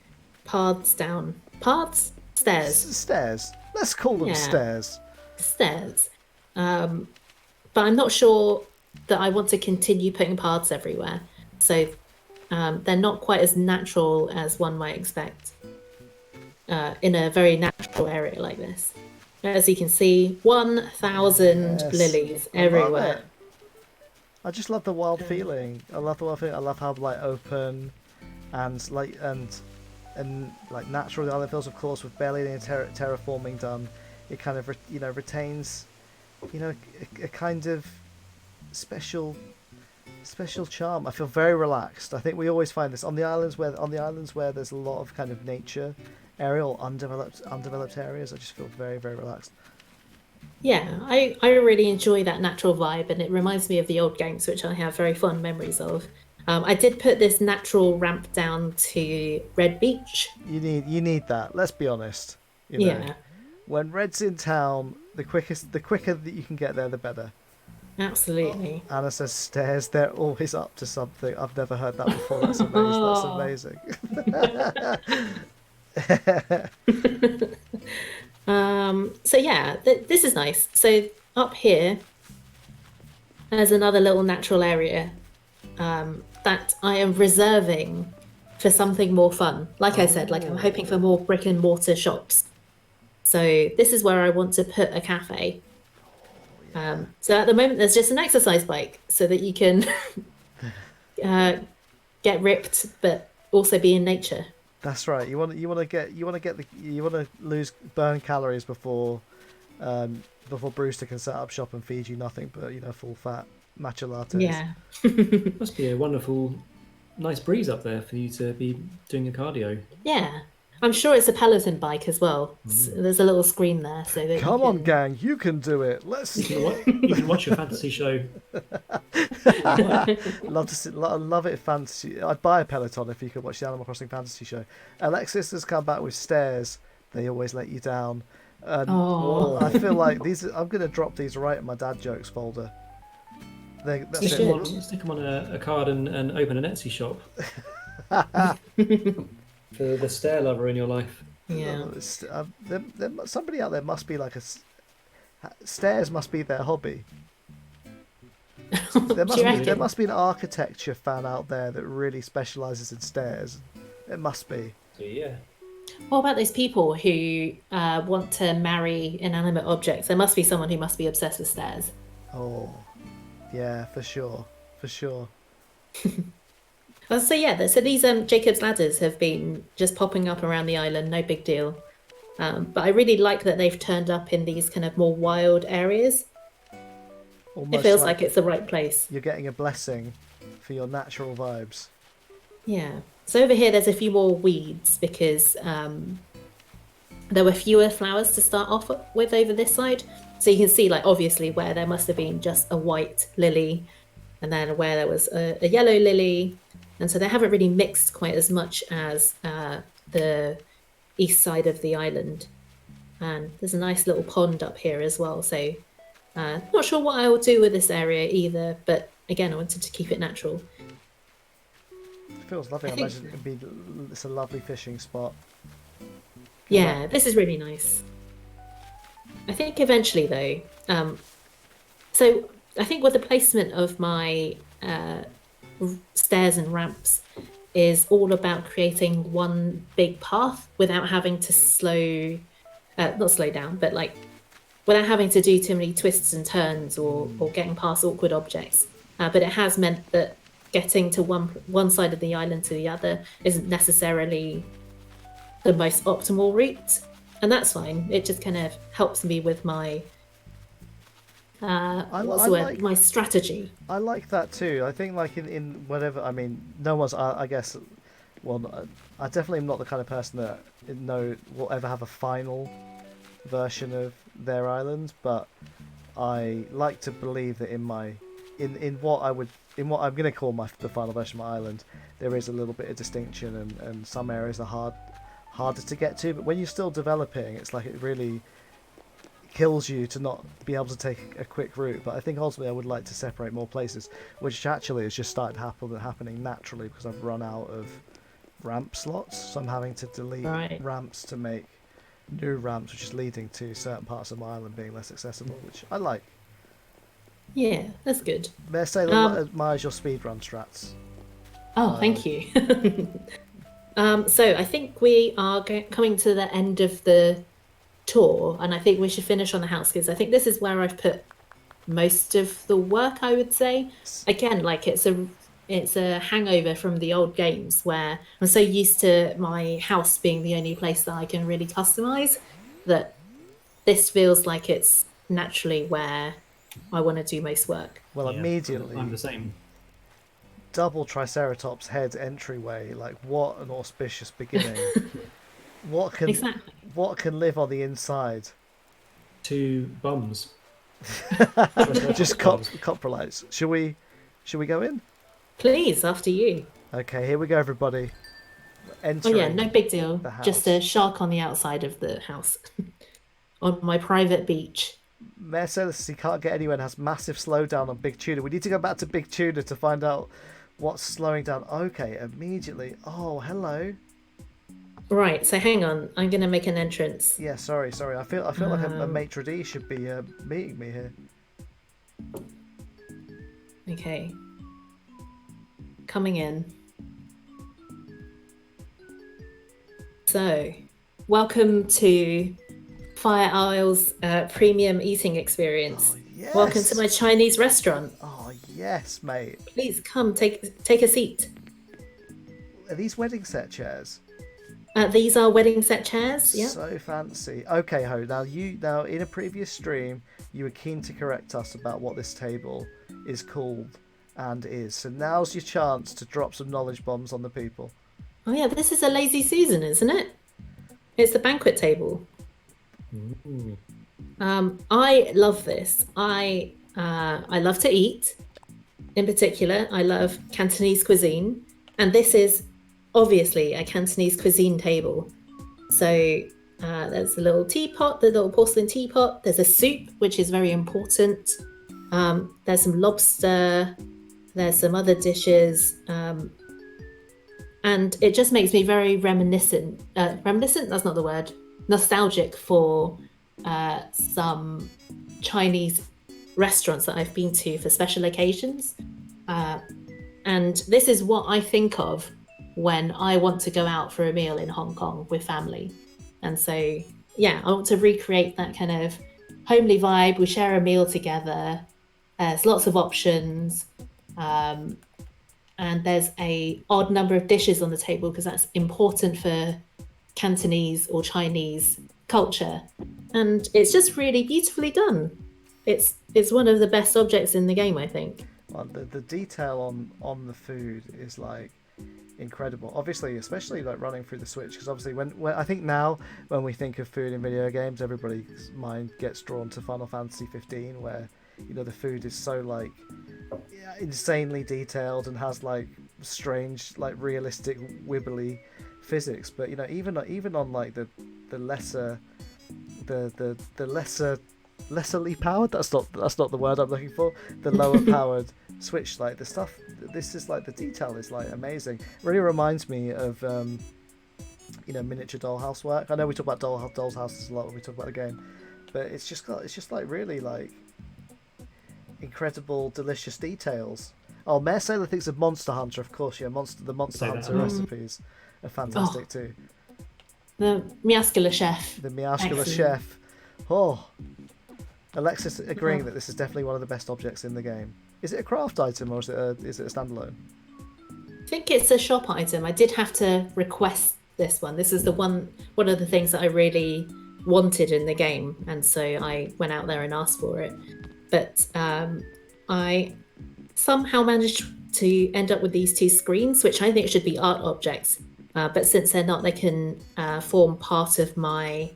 paths down. Paths? Stairs. Stairs. Let's call them stairs. Stairs. But I'm not sure that I want to continue putting paths everywhere. So they're not quite as natural as one might expect in a very natural area like this. As you can see, 1,000 lilies everywhere. I just love the wild feeling. I love how open and natural the island feels. Of course, with barely any terraforming done, it kind of retains a kind of special charm. I feel very relaxed. I think we always find this on the islands where there's a lot of kind of nature area or undeveloped areas. I just feel very, very relaxed. Yeah, I really enjoy that natural vibe, and it reminds me of the old games, which I have very fond memories of. I did put this natural ramp down to Red Beach. You need that. Let's be honest. Yeah. When Red's in town, the quicker that you can get there, the better. Absolutely. Oh, Anna says stairs. They're always up to something. I've never heard that before. That's amazing. That's amazing. So yeah, this is nice. So up here, there's another little natural area that I am reserving for something more fun. Like I said, I'm hoping for more brick and mortar shops. So this is where I want to put a cafe. So at the moment, there's just an exercise bike so that you can get ripped, but also be in nature. That's right. You want to burn calories before Brewster can set up shop and feed you nothing but full fat matcha lattes. Yeah. Must be a wonderful nice breeze up there for you to be doing your cardio. Yeah. I'm sure it's a Peloton bike as well. There's a little screen there so that Come you on, can... gang, you can do it. Let's You can watch your fantasy show. love to see, love it. Fantasy. I'd buy a Peloton if you could watch the Animal Crossing fantasy show. Alexis has come back with stairs. They always let you down. Oh. I feel like these. I'm going to drop these right in my dad jokes folder. That's You it. should. Stick them on a card and open an Etsy shop. For the stair lover in your life. Yeah. Somebody out there must be like stairs must be their hobby. There Do you reckon? must be an architecture fan out there that really specialises in stairs. It must be. Yeah. What about those people who want to marry inanimate objects? There must be someone who must be obsessed with stairs. Oh, yeah, for sure, for sure. So yeah, so these Jacob's ladders have been just popping up around the island, no big deal. But I really like that they've turned up in these kind of more wild areas. Almost It feels like it's the right place. you're getting a blessing for your natural vibes. Yeah. So over here, there's a few more weeds because there were fewer flowers to start off with over this side. So you can see, like, obviously where there must have been just a white lily and then where there was a yellow lily. And so they haven't really mixed quite as much as the east side of the island. And there's a nice little pond up here as well. So not sure what I will do with this area either. But again, I wanted to keep it natural. It feels lovely. I imagine it's a lovely fishing spot. Yeah, this is really nice. I think eventually though, so I think with the placement of my stairs and ramps is all about creating one big path without having to not slow down, but like without having to do too many twists and turns or getting past awkward objects. But it has meant that getting to one side of the island to the other isn't necessarily the most optimal route, and that's fine. It just kind of helps me with my my strategy. I like that too. I think like in whatever. I mean, no one's. I guess. Well, I definitely am not the kind of person that will ever have a final version of their island, but I like to believe that in what I'm going to call the final version of my island, there is a little bit of distinction, and some areas are harder to get to. But when you're still developing, it's like it really kills you to not be able to take a quick route. But I think ultimately I would like to separate more places, which actually has just started happening naturally because I've run out of ramp slots, so I'm having to delete ramps to make new ramps, which is leading to certain parts of my island being less accessible, which I like. Yeah, that's good. May I say that admires your speedrun strats. Oh, thank you. So I think we are coming to the end of the tour, and I think we should finish on the house because I think this is where I've put most of the work, I would say. Again, like it's a hangover from the old games where I'm so used to my house being the only place that I can really customize that this feels like it's naturally where I want to do most work. Well, yeah, immediately I'm the same. Double Triceratops head entryway, like what an auspicious beginning. What can live on the inside? 2 bums. Just coprolites. Should we go in? Please, after you. Okay, here we go, everybody. Entering. Oh yeah, no big deal. Just a shark on the outside of the house, on my private beach. Mercedes, he can't get anywhere and has massive slowdown on Big Tuna. We need to go back to Big Tuna to find out what's slowing down. Okay, immediately. Oh, hello. Right, so hang on. I'm going to make an entrance. Yeah, sorry. I feel like a maitre d' should be meeting me here. Okay. Coming in. So, welcome to Fire Isle's premium eating experience. Oh, yes. Welcome to my Chinese restaurant. Oh, yes, mate. Please come, take a seat. Are these wedding set chairs? These are wedding set chairs. Yeah. So fancy. Okay, Ho. Now in a previous stream, you were keen to correct us about what this table is called. and is. So now's your chance to drop some knowledge bombs on the people. Oh yeah, this is a lazy Susan, isn't it? It's the banquet table. Ooh. I love this. I love to eat. In particular, I love Cantonese cuisine, and this is obviously a Cantonese cuisine table. So there's a little teapot, the little porcelain teapot. There's a soup, which is very important. There's some lobster. There's some other dishes. And it just makes me very reminiscent. Reminiscent? That's not the word. Nostalgic for some Chinese restaurants that I've been to for special occasions. And this is what I think of when I want to go out for a meal in Hong Kong with family. And so, yeah, I want to recreate that kind of homely vibe. We share a meal together. There's lots of options. And there's a odd number of dishes on the table because that's important for Cantonese or Chinese culture. And it's just really beautifully done. It's one of the best objects in the game, I think. Well, the detail on the food is like incredible. Obviously, especially like running through the Switch, because obviously when I think now when we think of food in video games, everybody's mind gets drawn to Final Fantasy 15, where the food is so like insanely detailed and has like strange, like realistic, wibbly physics. But even on like the lesser lesserly powered, that's not the word I'm looking for, the lower powered Switch, like the stuff, this is like the detail is like amazing. It really reminds me of miniature dollhouse work. I know we talk about doll's houses a lot when we talk about the game, but it's just like really like incredible, delicious details. Oh, Mayor Sailor thinks of Monster Hunter, of course. Yeah, the Monster Hunter recipes are fantastic too. The Meowscular Chef. The Meowscular Chef. Oh, Alexis agreeing that this is definitely one of the best objects in the game. Is it a craft item or is it a standalone? I think it's a shop item. I did have to request this one. This is one of the things that I really wanted in the game, and so I went out there and asked for it. But I somehow managed to end up with these two screens, which I think should be art objects. But since they're not, they can form part of my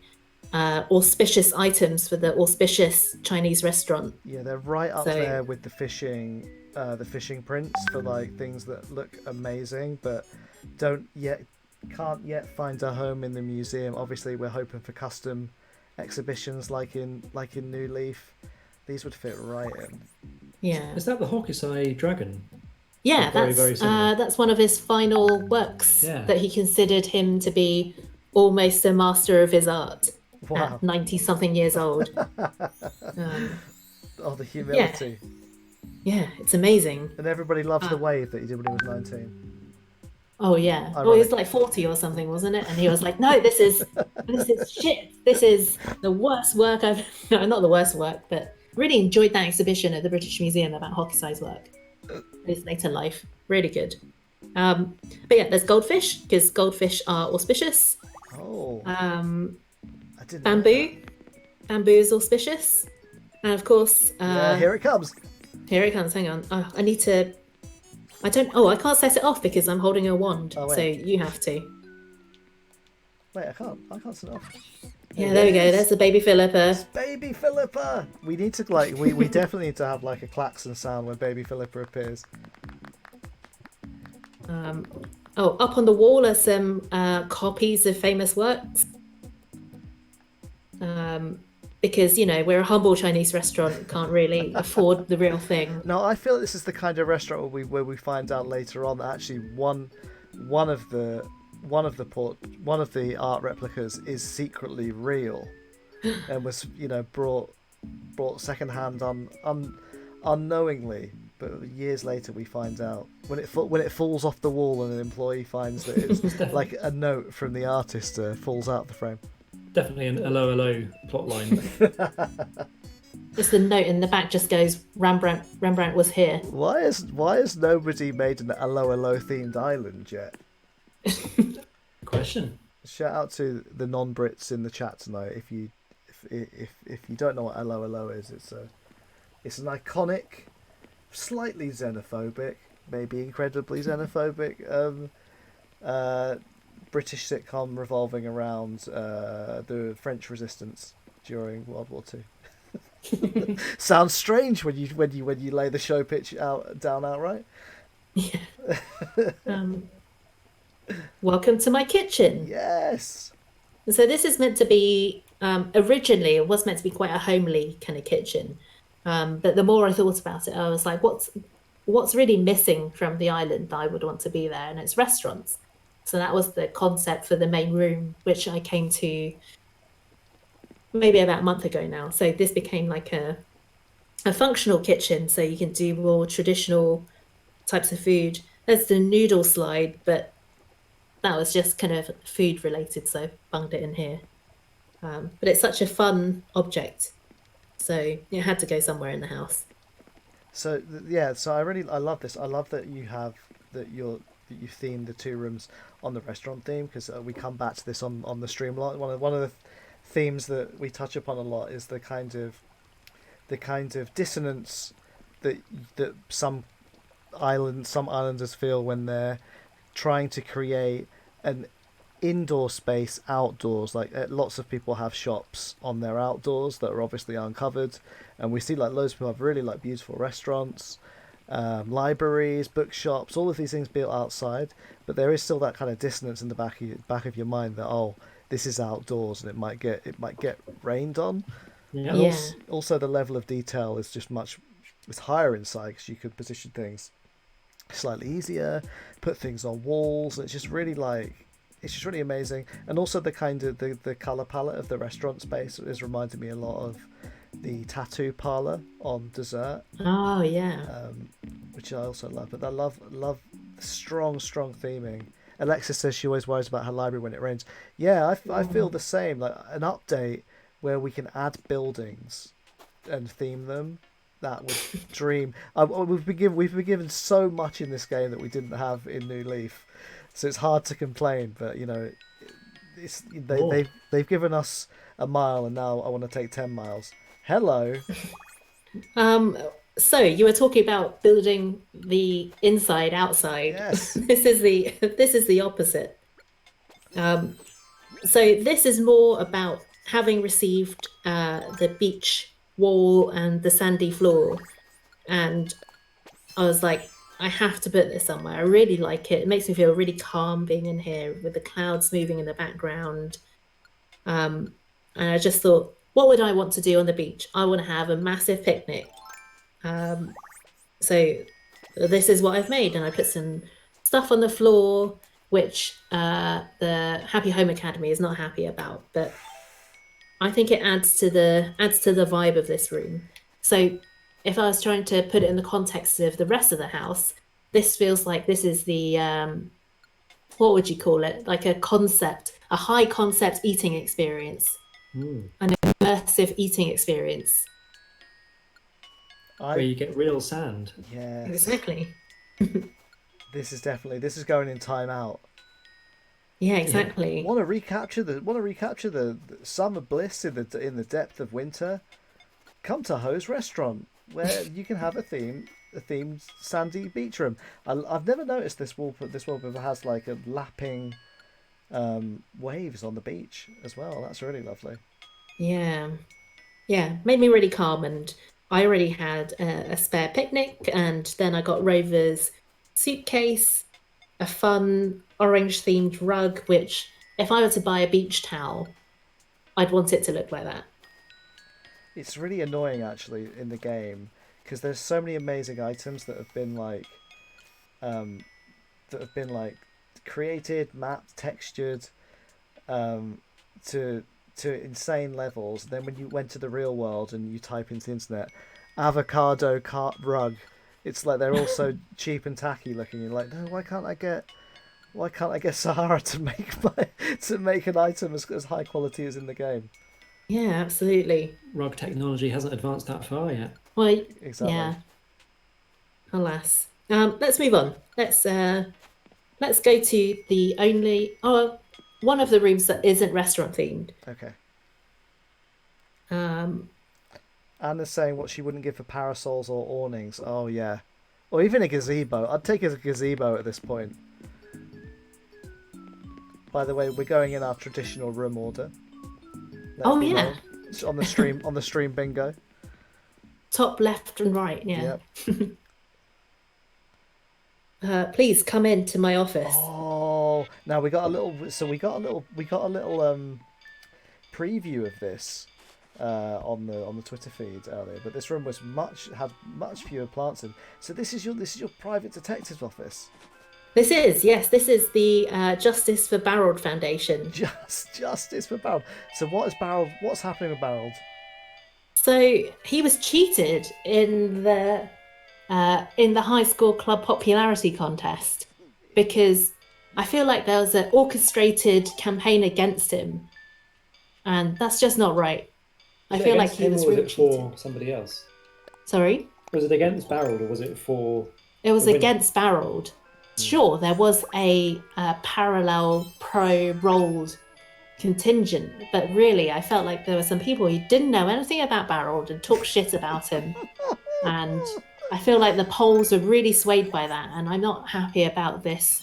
auspicious items for the auspicious Chinese restaurant. Yeah, they're right up there with the fishing prints for like things that look amazing, but can't yet find a home in the museum. Obviously, we're hoping for custom exhibitions like in New Leaf. These would fit right in. Yeah. Is that the Hokusai dragon? Yeah, very, very that's one of his final works that he considered him to be almost a master of his art at 90-something years old. The humility. Yeah, it's amazing. And everybody loves the wave that he did when he was 19. Oh yeah. Ironic. Well, he was like 40 or something, wasn't it? And he was like, "No, this is shit. This is the worst work no, not the worst work, but really enjoyed that exhibition at the British Museum about Hokusai's work. His later life, really good. But yeah, there's goldfish because goldfish are auspicious. Oh. I didn't bamboo. Bamboo is auspicious, and of course. Here it comes. Here it comes. Hang on. I need to. I can't set it off because I'm holding a wand. So you have to. Wait, I can't set it off. Yeah, there we go. There's the baby Philippa. It's baby Philippa. We need to we definitely need to have like a klaxon sound when baby Philippa appears. Up on the wall are some copies of famous works. Because we're a humble Chinese restaurant, can't really afford the real thing. No, I feel this is the kind of restaurant where we find out later on that actually one of the art replicas is secretly real, and was brought secondhand unknowingly. But years later we find out when it falls off the wall and an employee finds that it's like a note from the artist falls out the frame. Definitely an hello plot line. Just the note in the back just goes, Rembrandt was here. Why has nobody made an hello themed island yet? Question. Shout out to the non-Brits in the chat tonight. If you don't know what hello is, it's an iconic slightly xenophobic, maybe incredibly xenophobic British sitcom revolving around the French resistance during World War Two. Sounds strange when you lay the show pitch down outright. Yeah. Um, welcome to my kitchen. Yes. And so this is meant to be originally it was meant to be quite a homely kind of kitchen. But the more I thought about it, I was like, what's really missing from the island that I would want to be there? And it's restaurants. So that was the concept for the main room, which I came to maybe about a month ago now. So this became like a functional kitchen, so you can do more traditional types of food. There's the noodle slide, but that was just kind of food related, so I bunged it in here. But it's such a fun object, so it had to go somewhere in the house. So yeah, so I love this. I love that you themed the two rooms on the restaurant theme, because we come back to this on the stream a lot. One of the themes that we touch upon a lot is the kind of dissonance that some islanders feel when they're trying to create an indoor space outdoors. Like lots of people have shops on their outdoors that are obviously uncovered, and we see like loads of people have really like beautiful restaurants, libraries, bookshops, all of these things built outside, but there is still that kind of dissonance in the back of your mind that, oh, this is outdoors and it might get rained on. Yeah. And Yeah. also the level of detail is just it's higher inside, because you could position things slightly easier, put things on walls, and it's just really amazing. And also the kind of the color palette of the restaurant space is reminding me a lot of the tattoo parlor on Dessert, Oh yeah. which I also love. But I love strong theming. Alexis says she always worries about her library when it rains. Yeah, I feel the same. Like an update where we can add buildings and theme them. That would dream. We've been given so much in this game that we didn't have in New Leaf, so it's hard to complain. But they've given us a mile, and now I want to take 10 miles. Hello. So you were talking about building the inside outside. Yes. This is the opposite. So this is more about having received the beach wall and the sandy floor, and I was like, I have to put this somewhere. I really like it. It makes me feel really calm being in here with the clouds moving in the background. And I just thought, what would I want to do on the beach? I want to have a massive picnic. So this is what I've made, and I put some stuff on the floor, which the Happy Home Academy is not happy about, but I think it adds to the vibe of this room. So if I was trying to put it in the context of the rest of the house, this feels like this is the what would you call it? Like a high concept eating experience, an immersive eating experience. Where you get real sand. Yes. Exactly. This is going in Time Out. Yeah, exactly. Want to recapture the summer bliss in the depth of winter? Come to Ho's Restaurant, where you can have a themed sandy beach room. I've never noticed this wallpaper has like a lapping waves on the beach as well. That's really lovely. Yeah. Made me really calm, and I already had a spare picnic, and then I got Rover's suitcase, a fun orange themed rug, which if I were to buy a beach towel, I'd want it to look like that. It's really annoying actually in the game, because there's so many amazing items that have been created, mapped, textured, to insane levels. Then when you went to the real world and you type into the internet, avocado cart rug, it's like they're all so cheap and tacky looking. You're like, no, why can't I get Sahara to make an item as high quality as in the game? Yeah, absolutely. Rug technology hasn't advanced that far yet. Well, Exactly. yeah. Alas. Let's move on. Let's go to one of the rooms that isn't restaurant themed. Okay. Anna's saying what she wouldn't give for parasols or awnings. Oh, yeah. Or even a gazebo. I'd take a gazebo at this point. By the way, we're going in our traditional room order. Oh, yeah. On the stream bingo. Top, left, and right. Yeah. Yep. Please come into my office. Oh, now we got a little preview of this on the Twitter feed earlier. But this room had much fewer plants in. So this is your private detective's office. This is the Justice for Barreled Foundation. Justice for Barreled. So what's happening with Barreled? So he was cheated in the high school club popularity contest because I feel like there was an orchestrated campaign against him, and that's just not right. I feel like he was really for somebody else. Sorry? Was it against Barreled or was it for? It was against Barreled. Sure, there was a parallel pro-rolled contingent, but really I felt like there were some people who didn't know anything about Barreled and talked shit about him, and I feel like the polls were really swayed by that, and I'm not happy about this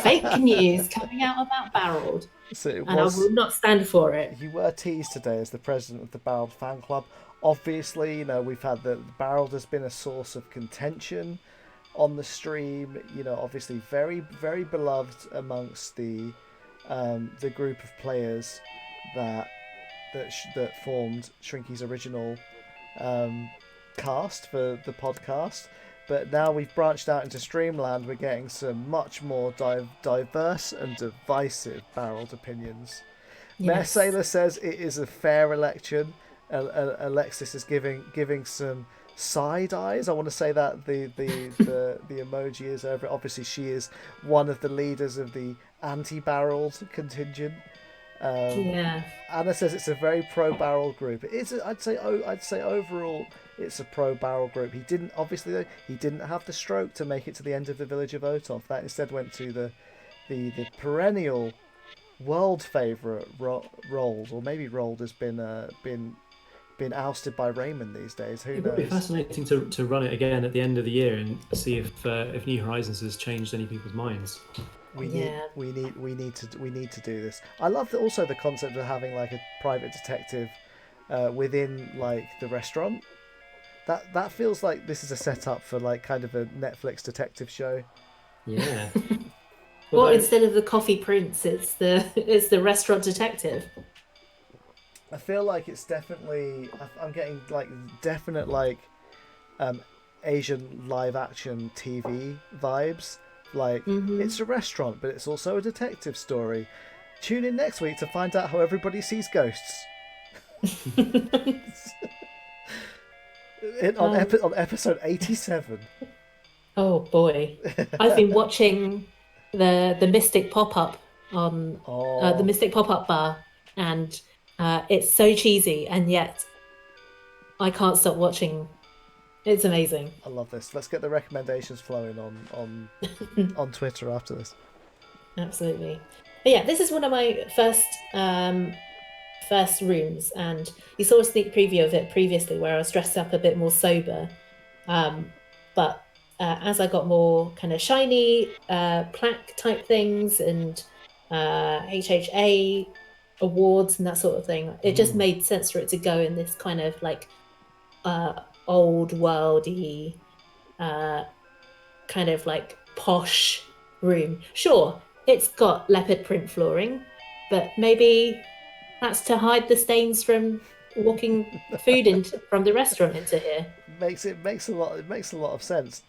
fake news coming out about Barreled, and I will not stand for it. You were teased today as the president of the Barreled fan club. Obviously, we've had the Barreled has been a source of contention on the stream. Obviously very, very beloved amongst the group of players that formed Shrinky's original cast for the podcast. But now we've branched out into Streamland, we're getting some much more diverse and divisive Barreled opinions. Yes. Mayor Sailor says it is a fair election. Alexis is giving some side eyes. I want to say that the emoji is over. Obviously, she is one of the leaders of the anti-Barreled contingent. Anna says it's a very pro-Barrel group. I'd say overall it's a pro-Barrel group. He didn't have the stroke to make it to the end of the village of Otov. That instead went to the perennial world favourite Rold, or maybe Rold has been ousted by Raymond these days. Who knows? It would be fascinating to run it again at the end of the year and see if New Horizons has changed any people's minds. We need to do this. I love also the concept of having like a private detective within like the restaurant. That feels like this is a setup for like kind of a Netflix detective show. Yeah. Or instead of the coffee prince, it's the restaurant detective. I feel like it's definitely. I'm getting like definite like Asian live action TV vibes. Like It's a restaurant, but it's also a detective story. Tune in next week to find out how everybody sees ghosts. On episode 87. Oh boy, I've been watching the Mystic Pop-Up on the Mystic Pop-Up bar, and it's so cheesy, and yet I can't stop watching. It's amazing. I love this. Let's get the recommendations flowing on Twitter after this. Absolutely. But yeah, this is one of my first rooms, and you saw a sneak preview of it previously where I was dressed up a bit more sober. But as I got more kind of shiny plaque type things and HHA awards and that sort of thing, it just made sense for it to go in this kind of like old worldy kind of like posh room. Sure, it's got leopard print flooring, but maybe that's to hide the stains from walking food from the restaurant into here. It makes a lot of sense.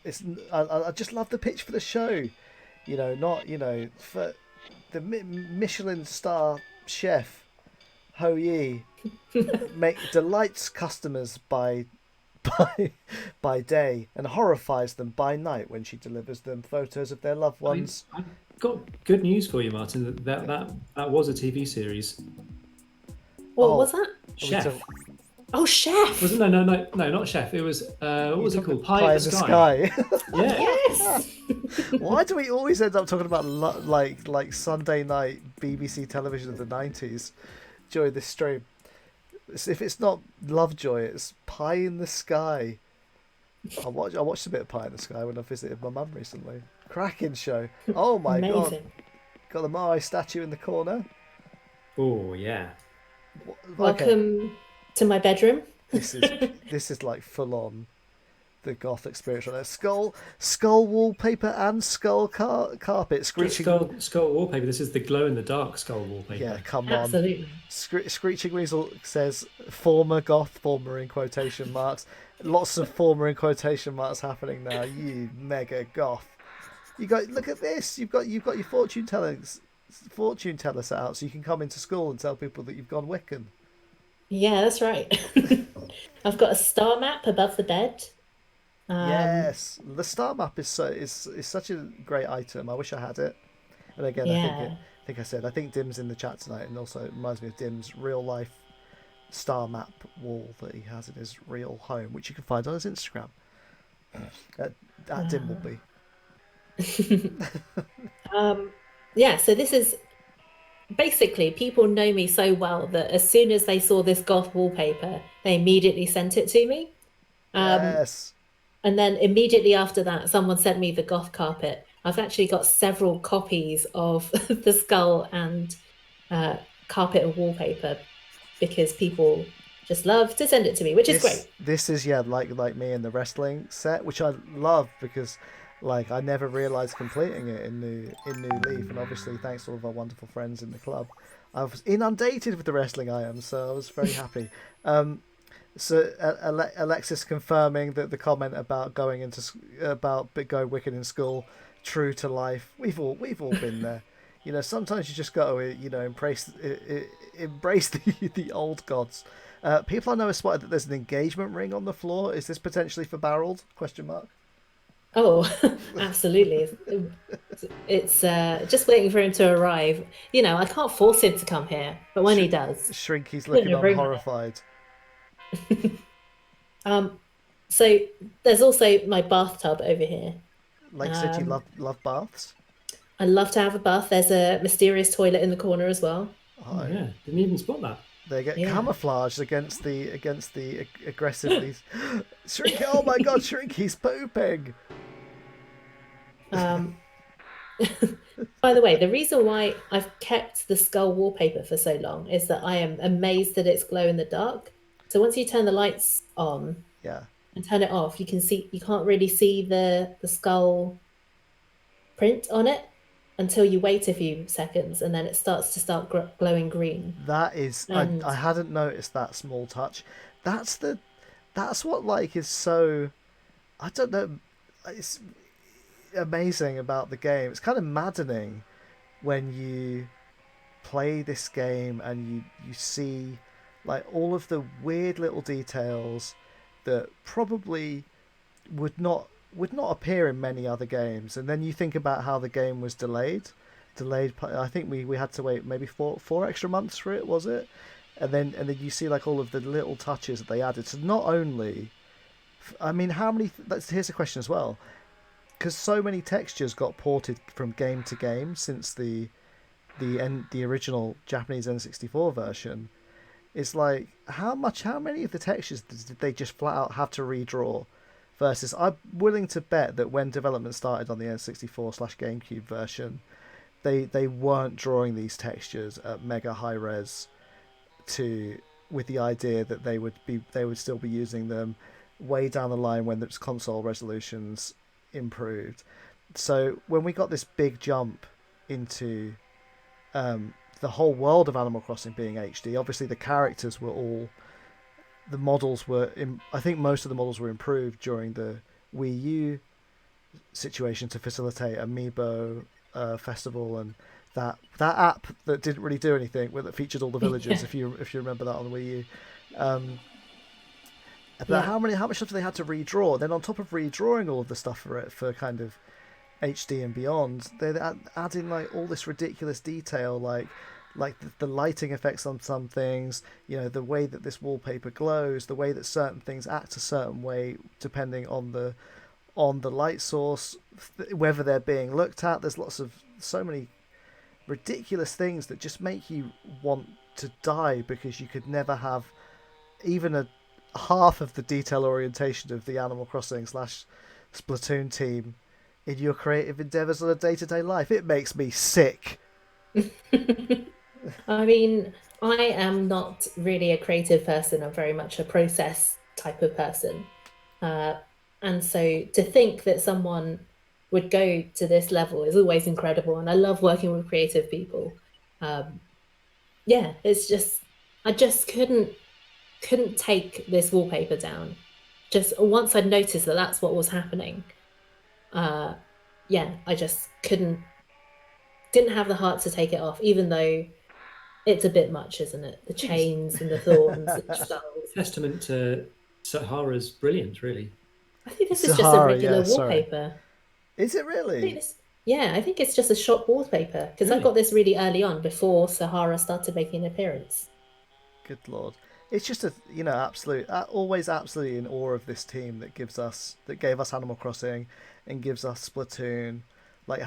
I just love the pitch for the show. For the Michelin star chef Ho Yi delights customers by day and horrifies them by night when she delivers them photos of their loved ones. I've got good news for you, Martin. That was a TV series. What was that? Chef. Oh, Chef. No, not Chef. It was what was it called? Pie in the Sky. Yeah. Yes. Why do we always end up talking about like Sunday night BBC television of the 90s during this stream? if it's not Lovejoy, it's Pie in the Sky. I watched a bit of Pie in the Sky when I visited my mum recently. Cracking show. Oh my god. Amazing. Got the Moai statue in the corner. Oh yeah. Okay, Welcome to my bedroom. this is like full on the goth experience right there. Skull wallpaper and skull carpet. Just Screeching. skull wallpaper. This is the glow in the dark skull wallpaper. Yeah, come on. Absolutely. Screeching Weasel says former goth, former in quotation marks. Lots of former in quotation marks happening now. You mega goth. You got look at this. You've got your fortune teller set out, so you can come into school and tell people that you've gone Wiccan. Yeah, that's right. I've got a star map above the bed. Yes, the star map is such a great item. I wish I had it. And again, Yeah. I think Dim's in the chat tonight, and also it reminds me of Dim's real life star map wall that he has in his real home, which you can find on his Instagram. At Dim will be. Yeah, so this is basically people know me so well that as soon as they saw this goth wallpaper, they immediately sent it to me. Yes. And then immediately after that, someone sent me the goth carpet. I've actually got several copies of the skull and carpet and wallpaper because people just love to send it to me, which is great. This is like me in the wrestling set, which I love because I never realised completing it in New Leaf, and obviously thanks to all of our wonderful friends in the club, I was inundated with the wrestling items, so I was very happy. So Alexis confirming that the comment about going Wiccan in school, true to life. We've all been there. Sometimes you just got to embrace the old gods. People I know have spotted that there's an engagement ring on the floor. Is this potentially for Barold? ? Oh, absolutely. It's just waiting for him to arrive. I can't force him to come here, but when he does, Shrinky's looking on horrified. So there's also my bathtub over here. Like you said, you love baths? I love to have a bath. There's a mysterious toilet in the corner as well. Oh yeah, didn't even spot that. They get camouflaged against the aggressively. Shrink! Oh my God, Shrinky's pooping. By the way, the reason why I've kept the skull wallpaper for so long is that I am amazed that it's glow in the dark. So once you turn the lights on, and turn it off, you can't really see the skull print on it until you wait a few seconds, and then it starts glowing green. That is, I hadn't noticed that small touch. That's what is so, I don't know, it's amazing about the game. It's kind of maddening when you play this game and you see all of the weird little details that probably would not appear in many other games, and then you think about how the game was delayed. I think we had to wait maybe four extra months for it, was it? And then you see all of the little touches that they added. So not only, I mean, how many? Here's a question as well, because so many textures got ported from game to game since the original Japanese N64 version. It's how many of the textures did they just flat out have to redraw? Versus, I'm willing to bet that when development started on the N64/GameCube version, they weren't drawing these textures at mega high res with the idea that they would still be using them way down the line when the console resolutions improved. So when we got this big jump into the whole world of Animal Crossing being HD, obviously the characters were all. The models were, I think most of the models were improved during the Wii U situation to facilitate Amiibo festival and that app that didn't really do anything, that featured all the villagers. If you remember that on the Wii U. But how much stuff they had to redraw? Then on top of redrawing all of the stuff for kind of HD and beyond, they're adding all this ridiculous detail, like the lighting effects on some things, the way that this wallpaper glows, the way that certain things act a certain way depending on the light source, whether they're being looked at. There's so many ridiculous things that just make you want to die because you could never have even a half of the detail orientation of the Animal Crossing / Splatoon team in your creative endeavors on a day-to-day life. It makes me sick. I mean, I am not really a creative person. I'm very much a process type of person. Uh, and so to think that someone would go to this level is always incredible. And I love working with creative people. Um, yeah, it's just, I just couldn't take this wallpaper down. Just once I'd noticed that that's what was happening, uh, yeah, I just didn't have the heart to take it off, even though it's a bit much, isn't it? The chains and the thorns and skulls. Testament to Sahara's brilliance, really. I think this is just a Sahara, regular yeah, sorry. wallpaper. Is it I think really? yeah, I think it's just a shop wallpaper because I Really? got this really early on before Sahara started making an appearance. Good lord. It's just always absolutely in awe of this team that gave us Animal Crossing and gives us Splatoon. Like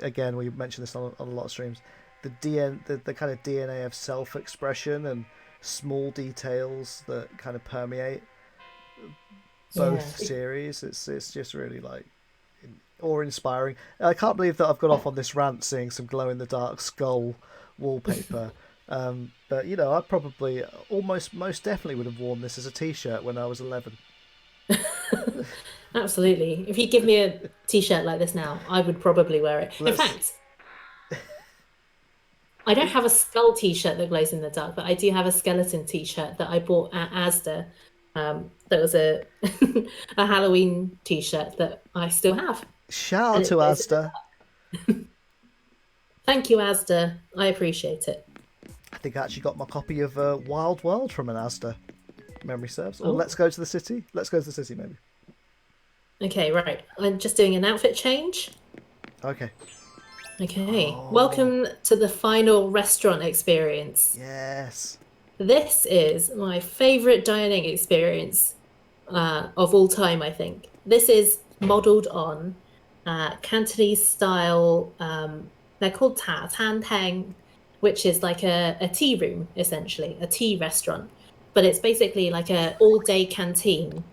again, we mentioned this on a lot of streams, the kind of DNA of self-expression and small details that kind of permeate both Yeah. series. It's just really like awe-inspiring. I can't believe that I've gone off on this rant seeing some glow-in-the-dark skull wallpaper. But I probably most definitely would have worn this as a t-shirt when I was 11. Absolutely. If you give me a t-shirt like this now, I would probably wear it. In Let's- fact, I don't have a skull t-shirt that glows in the dark, but I do have a skeleton t-shirt that I bought at Asda. That was a a Halloween t-shirt that I still have. Shout And out it to glows in the Asda. dark. Thank you, Asda. I appreciate it. I think I actually got my copy of Wild World from an Asda. Memory serves. Or Oh. Let's Go to the City. Let's Go to the City, maybe. Okay, right. I'm just doing an outfit change. Okay. Okay. Oh. Welcome to the final restaurant experience. Yes. This is my favorite dining experience of all time, I think. This is modeled on Cantonese style, they're called tan tang, which is like a tea room, essentially, a tea restaurant. But it's basically like an all-day canteen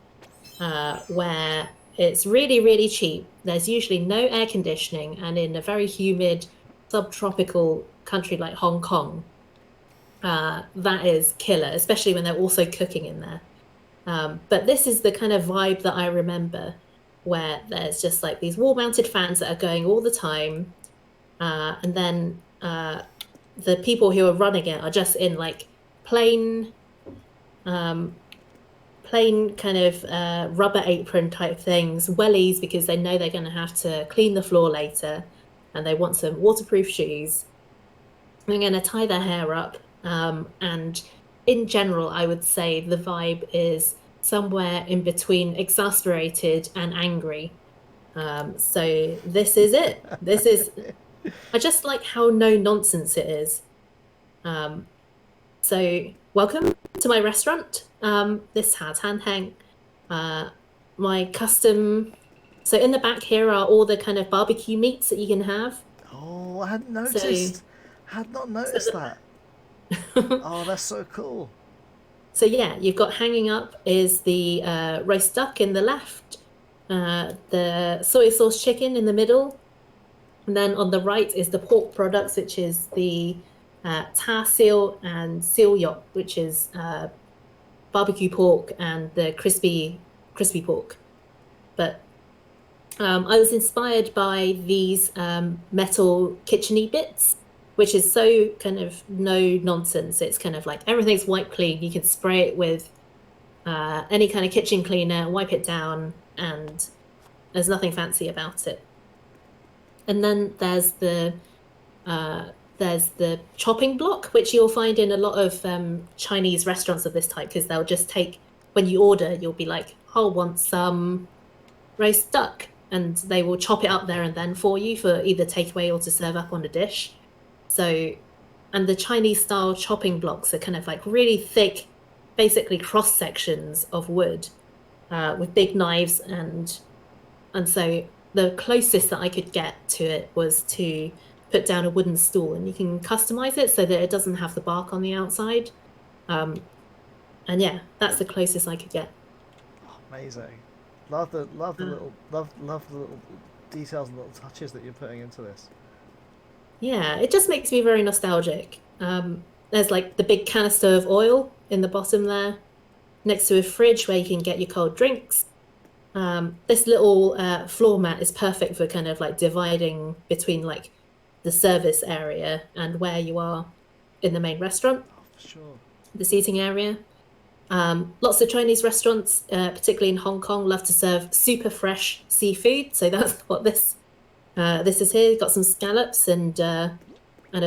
where it's really, really cheap. There's usually no air conditioning, and in a very humid, subtropical country like Hong Kong, that is killer, especially when they're also cooking in there. But this is the kind of vibe that I remember, where there's just like these wall-mounted fans that are going all the time, and then the people who are running it are just in like plain kind of rubber apron type things, wellies, because they know they're going to have to clean the floor later, and they want some waterproof shoes. They're going to tie their hair up, and in general, I would say the vibe is somewhere in between exasperated and angry. So this is it. I just like how no nonsense it is. So welcome to my restaurant. This has Hang. My custom. So in the back here are all the kind of barbecue meats that you can have. Oh, I hadn't noticed. Had not noticed that. Oh, that's so cool. So yeah, you've got hanging up is the roast duck in the left, the soy sauce chicken in the middle, and then on the right is the pork products, which is the ta seal and seal yok, which is barbecue pork and the crispy pork. But I was inspired by these metal kitchen-y bits, which is so kind of no nonsense. It's kind of like everything's wipe clean. You can spray it with any kind of kitchen cleaner, wipe it down, and there's nothing fancy about it. And then there's the chopping block, which you'll find in a lot of Chinese restaurants of this type, because they'll just take, when you order, you'll be like, "I want some roast duck," and they will chop it up there and then for you for either takeaway or to serve up on a dish. So, and the Chinese style chopping blocks are kind of like really thick, basically cross sections of wood with big knives, and so the closest that I could get to it was to put down a wooden stool, and you can customize it so that it doesn't have the bark on the outside. And yeah, that's the closest I could get. Amazing. Love the Uh, love the little details and little touches that you're putting into this. yeah, it just makes me very nostalgic. There's like the big canister of oil in the bottom there, next to a fridge where you can get your cold drinks. This little floor mat is perfect for kind of like dividing between like the service area and where you are in the main restaurant, Oh, for sure. the seating area. Lots of Chinese restaurants, particularly in Hong Kong, love to serve super fresh seafood. So that's what this is here. Got some scallops and a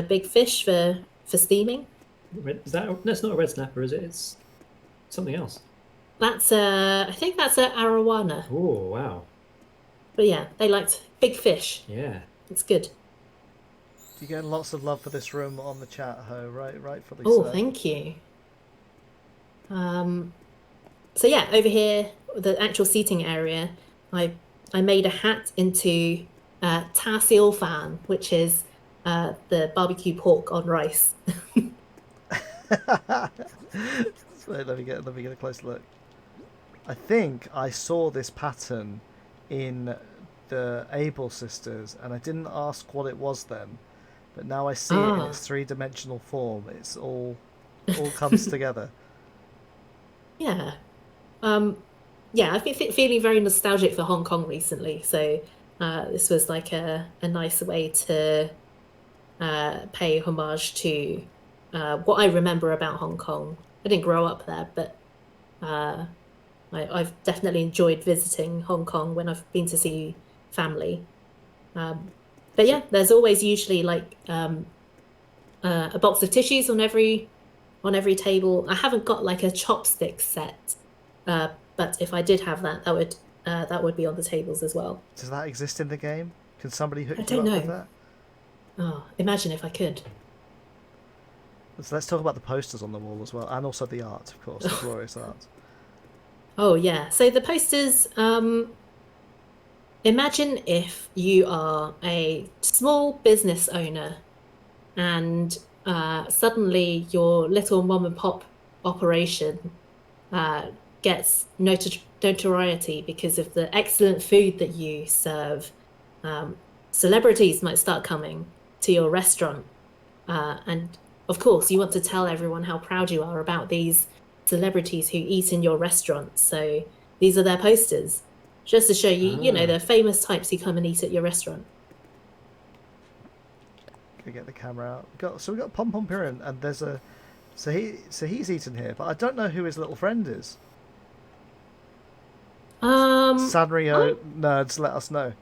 big fish for steaming. That's not a red snapper, is it? It's something else. That's I think that's a arowana. Oh, wow. But yeah, they liked big fish. Yeah. It's good. You're getting lots of love for this room on the chat, Ho. Rightfully Oh, so. thank you. So yeah, over here, the actual seating area, I made a hat into ta seal fan, which is the barbecue pork on rice. Wait, let me get a close look. I think I saw this pattern in the Able sisters, and I didn't ask what it was then, but now I see it in its Ah, three-dimensional form. It's all comes together. yeah. Um, yeah, I've been feeling very nostalgic for Hong Kong recently, so this was like a nice way to pay homage to what I remember about Hong Kong. I didn't grow up there, but uh, I've definitely enjoyed visiting Hong Kong when I've been to see family. Um, but So, yeah, there's always usually like a box of tissues on every table. I haven't got like a chopstick set, but if I did have that, that would be on the tables as well. does that exist in the game? Can somebody I hook you don't up with know. that? Oh, imagine if I could. So let's talk about the posters on the wall as well, and also the art, of course, the glorious art. Oh yeah. So the posters, imagine if you are a small business owner and suddenly your little mom and pop operation uh, gets notoriety because of the excellent food that you serve. Um, Celebrities might start coming to your restaurant. And of course, you want to tell everyone how proud you are about these celebrities who eat in your restaurant. So these are their posters, just to show you, Ah. the famous types who come and eat at your restaurant. Can get the camera out. So we got Pom Pom Pirin, and there's a he's eaten here, but I don't know who his little friend is. Sanrio Oh, nerds, let us know.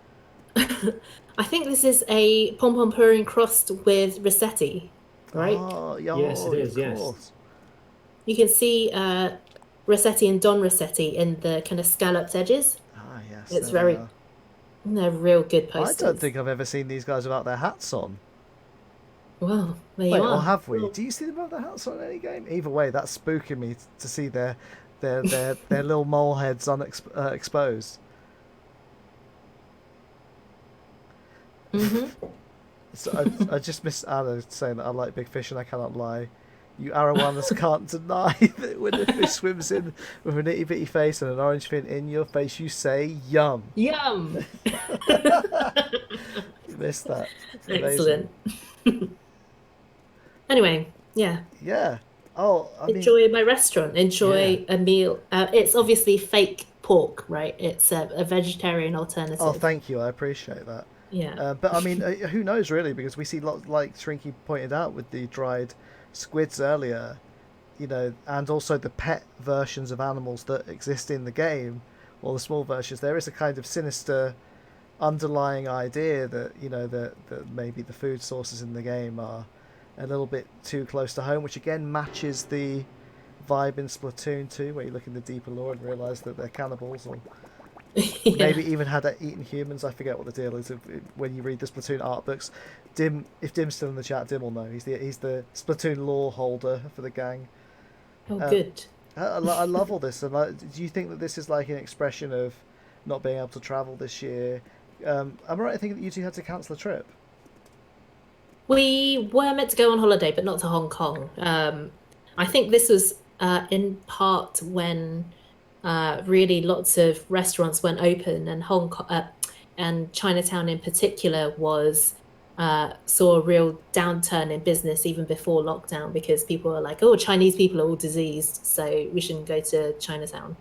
I think this is a pom pom purin crossed with Rossetti, right? Oh, yeah, Yes, it of is. Yes. course. You can see Rossetti and Don Rossetti in the kind of scalloped edges. Ah, yes, It's there they very, are. they're real good I don't posters. think I've ever seen these guys without their hats on. Well, there you Wait, or are. have we? Do you see them without their hats on in any game? Either way, that's spooking me to see their little mole heads exposed. Hmm. So I just missed Anna saying that I like big fish and I cannot lie. You Arawanas can't deny that when the fish swims in with an itty bitty face and an orange fin in your face, you say yum. Yum. You missed that. Amazing. Excellent. Anyway, yeah, Yeah. Oh, I mean, enjoy my restaurant. Yeah. Enjoy a meal. It's obviously fake pork, right? It's a vegetarian oh, alternative. thank you. I appreciate that. Yeah. But I mean, who knows really? Because we see lots, like Shrinky pointed out with the dried squids earlier, and also the pet versions of animals that exist in the game, or the small versions. There is a kind of sinister underlying idea that that maybe the food sources in the game are a little bit too close to home, which again matches the vibe in Splatoon 2, where you look in the deeper lore and realise that they're cannibals, or Yeah. maybe even had eaten humans. I forget what the deal is. When you read the Splatoon art books, if Dim's still in the chat, Dim will know. He's the Splatoon lore holder for the gang. Oh, Uh, good. I love all this. And do you think that this is like an expression of not being able to travel this year? Am I right in thinking that you two had to cancel a trip? We were meant to go on holiday, but not to Hong Kong. I think this was in part when really lots of restaurants went open, and Hong Kong and Chinatown in particular saw a real downturn in business even before lockdown, because people were like, "Oh, Chinese people are all diseased, so we shouldn't go to Chinatown."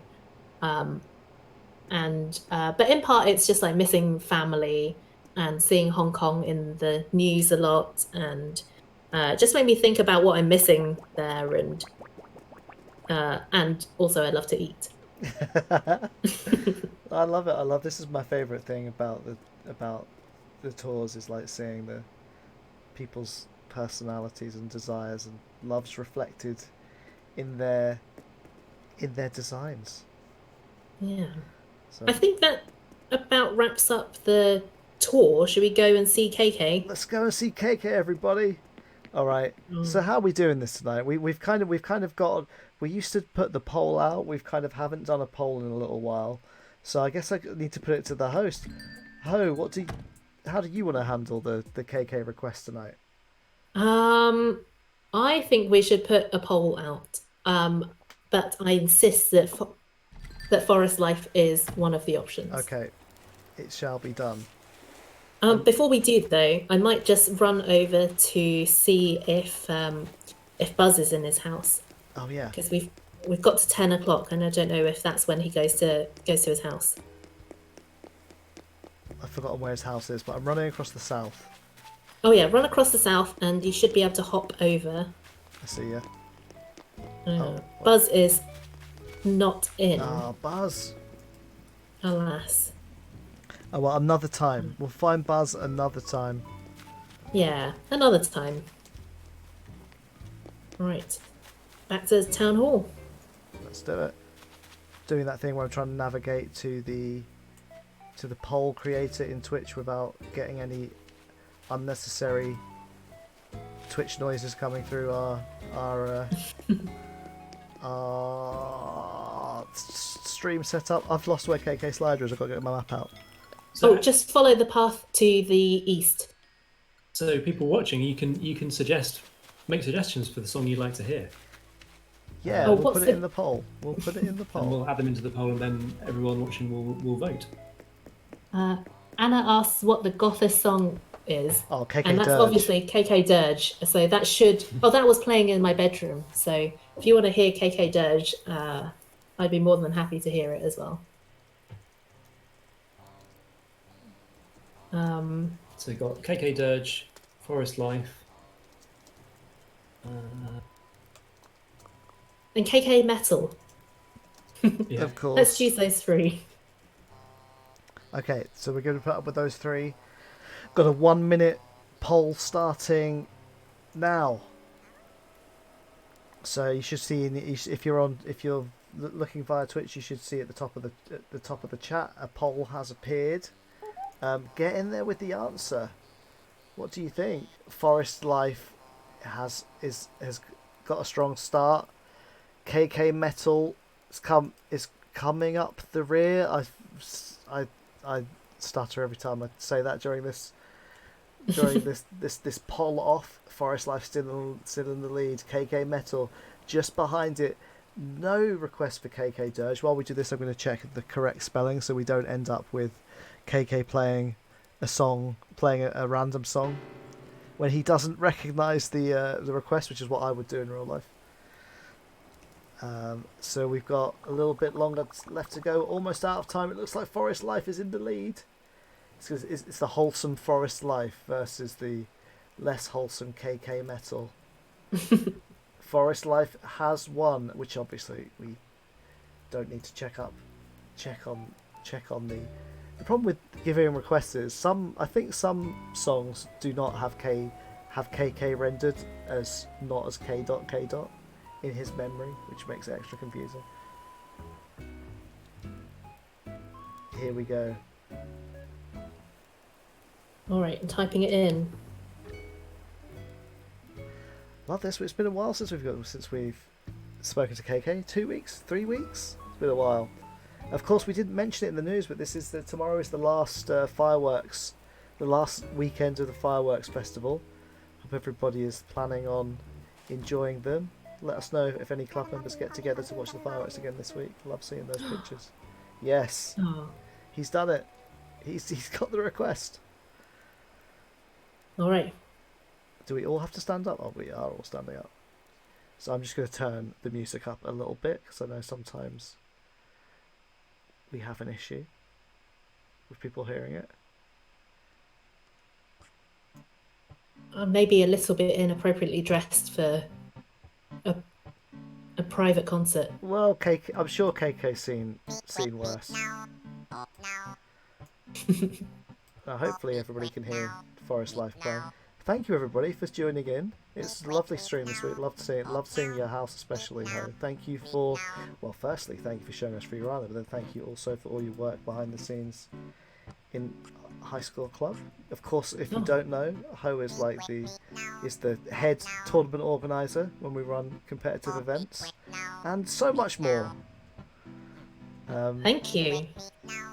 Um, but in part, it's just like missing family and seeing Hong Kong in the news a lot, and just made me think about what I'm missing there, and also I love to eat. I love it. I love this is my favorite thing about the tours is like seeing the people's personalities and desires and loves reflected in their designs. Yeah. So I think that about wraps up the tour. Should we go and see KK? let's go and see KK, everybody. All right. So Mm. how are we doing this tonight? We've kind of got. We used to put the poll out. We've kind of haven't done a poll in a little while. So I guess I need to put it to the host. Ho, how do you want to handle the KK request tonight? Um, I think we should put a poll out. But I insist that forest life is one of the options. Okay, it shall be done. Before we do though, I might just run over to see if Buzz is in his house, Oh yeah, because we've got to 10 o'clock, and I don't know if that's when he goes to his house. I've forgotten where his house is, but I'm running across the south. Oh yeah, run across the south, and you should be able to hop over. I see ya. Uh, what? Buzz is not in, Ah, Buzz. alas. Oh well, another time. We'll find Buzz another time. Yeah, another time. Right, back to town hall. Let's do it. Doing that thing where I'm trying to navigate to the poll creator in Twitch without getting any unnecessary Twitch noises coming through our stream setup. I've lost where KK Slider is. I've got to get my map out. So just follow the path to the east. So people watching, you can make suggestions for the song you'd like to hear, Yeah, Oh, we'll what's put it the- in the poll. We'll put it in the and poll. we'll add them into the poll, and then everyone watching will vote. Anna asks what the Gothist song is, Oh, KK and that's Dirge. obviously KK Dirge. So that should. Oh, that was playing in my bedroom. So if you want to hear KK Dirge, I'd be more than happy to hear it as well. So you've got KK Dirge, Forest Life, And KK Metal. yeah. Of course. Let's choose those three. Okay, so we're going to put up with those three. Got a 1 minute poll starting now. So you should see if you're looking via Twitch, you should see at the top of the chat a poll has appeared. Get in there with the answer. What do you think? Forest Life has got a strong start. KK Metal is coming up the rear. I stutter every time I say that during this poll off. Forest Life still in the lead. KK Metal just behind it. No request for KK Dirge. While we do this, I'm going to check the correct spelling so we don't end up with KK playing a random song when he doesn't recognise the request, which is what I would do in real life. So we've got a little bit longer left to go. Almost out of time. It looks like Forest Life is in the lead. It's the wholesome Forest Life versus the less wholesome KK Metal. Forest Life has won, which obviously we don't need to check on the problem with giving requests is I think some songs do not have KK rendered as not as K.K. in his memory, which makes it extra confusing. Here we go. All right, I'm typing it in. Love this. It's been a while since we've spoken to KK. 2 weeks, 3 weeks. It's been a while. Of course, we didn't mention it in the news, but tomorrow is the last fireworks, the last weekend of the fireworks festival. Hope everybody is planning on enjoying them. Let us know if any club members get together to watch the fireworks again this week. Love seeing those pictures. Yes, Oh, he's done it. He's got the request. all right. Do we all have to stand up? Oh, we are all standing up. So I'm just going to turn the music up a little bit because I know sometimes we have an issue with people hearing it. Maybe a little bit inappropriately dressed for a private concert. Well, I'm sure KK's seen worse. Hopefully everybody can hear Forest Life playing. Thank you everybody for joining in. It's a lovely stream this week. Love to see it. Love seeing your house especially, Ho. Thank you for, well, firstly, thank you for showing us Fyre, but then thank you also for all your work behind the scenes in High School Club. Of course, if you don't know, Ho is like the head tournament organizer when we run competitive events, and so much more. Thank you.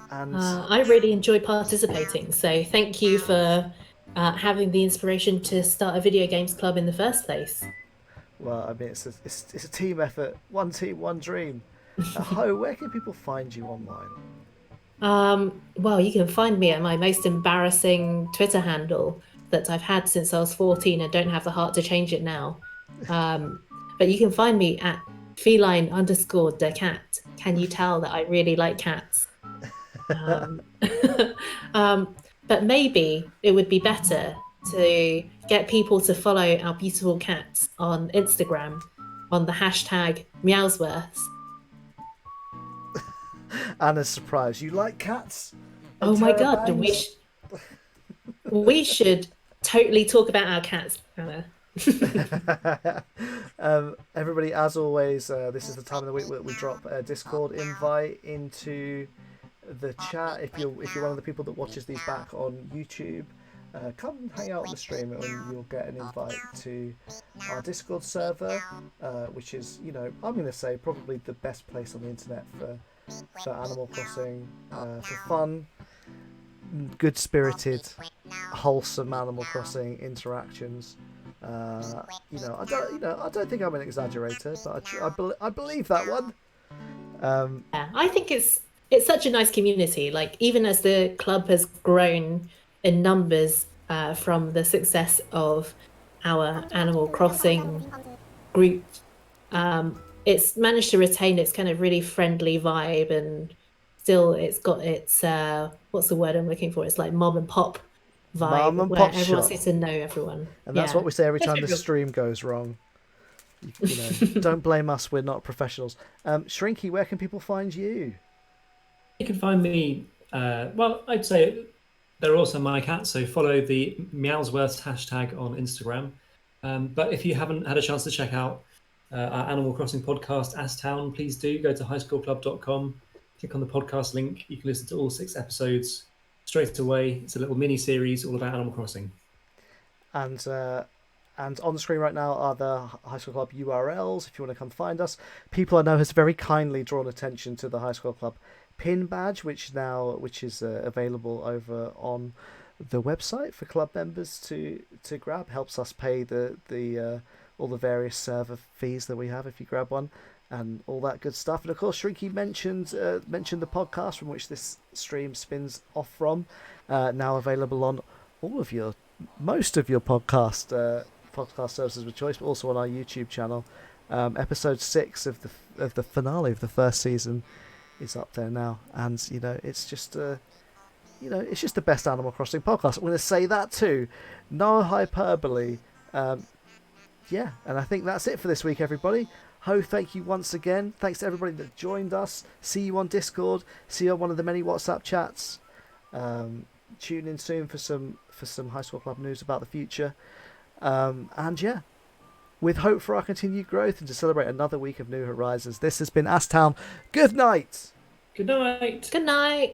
And I really enjoy participating, so thank you for having the inspiration to start a video games club in the first place. well, I mean, it's a team effort. One team, one dream. Ho, where can people find you online? Well, you can find me at my most embarrassing Twitter handle that I've had since I was 14 and don't have the heart to change it now. But you can find me at feline_decat. Can you tell that I really like cats? But maybe it would be better to get people to follow our beautiful cats on Instagram on the hashtag Meowsworths. Anna's surprised. You like cats? Oh my god, Bangs? we should totally talk about our cats, Anna. Everybody, as always, this is the time of the week that we drop a Discord invite into the chat. If you're one of the people that watches these back on YouTube, come hang out on the stream and you'll get an invite to our Discord server, which is, I'm going to say probably the best place on the internet for Animal Crossing, for fun, good-spirited, wholesome Animal Crossing interactions. I don't think I'm an exaggerator, but I believe that one. Yeah, I think it's such a nice community. Like, even as the club has grown in numbers from the success of our Animal Crossing group, it's managed to retain its kind of really friendly vibe, and still it's got its what's the word I'm looking for? It's like mom and pop vibe, Mom and where pop everyone shop. seems to know everyone. And that's what we say every time the That's stream goes wrong. Don't blame us, we're not professionals. Shrinky, where can people find you? You can find me, well, I'd say they're also my cats, so follow the Meowsworths hashtag on Instagram. But if you haven't had a chance to check out our Animal Crossing podcast, Astown, please do go to highschoolclub.com, click on the podcast link. You can listen to all 6 episodes straight away. It's a little mini series all about Animal Crossing. And on the screen right now are the High School Club URLs if you want to come find us. People I know has very kindly drawn attention to the High School Club pin badge, which is available over on the website for club members to grab. Helps us pay the all the various server fees that we have if you grab one, and all that good stuff. And of course, Shrinky mentioned the podcast from which this stream spins off from, now available on most of your podcast services of choice, but also on our YouTube channel. Episode 6 of the finale of the first season is up there now, and it's just it's just the best Animal Crossing podcast. I'm going to say that too, no hyperbole. Yeah, and I think that's it for this week, everybody. Ho, thank you once again. Thanks to everybody that joined us. See you on Discord. See you on one of the many WhatsApp chats. Tune in soon for some High School Club news about the future. And yeah, with hope for our continued growth and to celebrate another week of New Horizons, this has been Astown. Good night. Good night. Good night.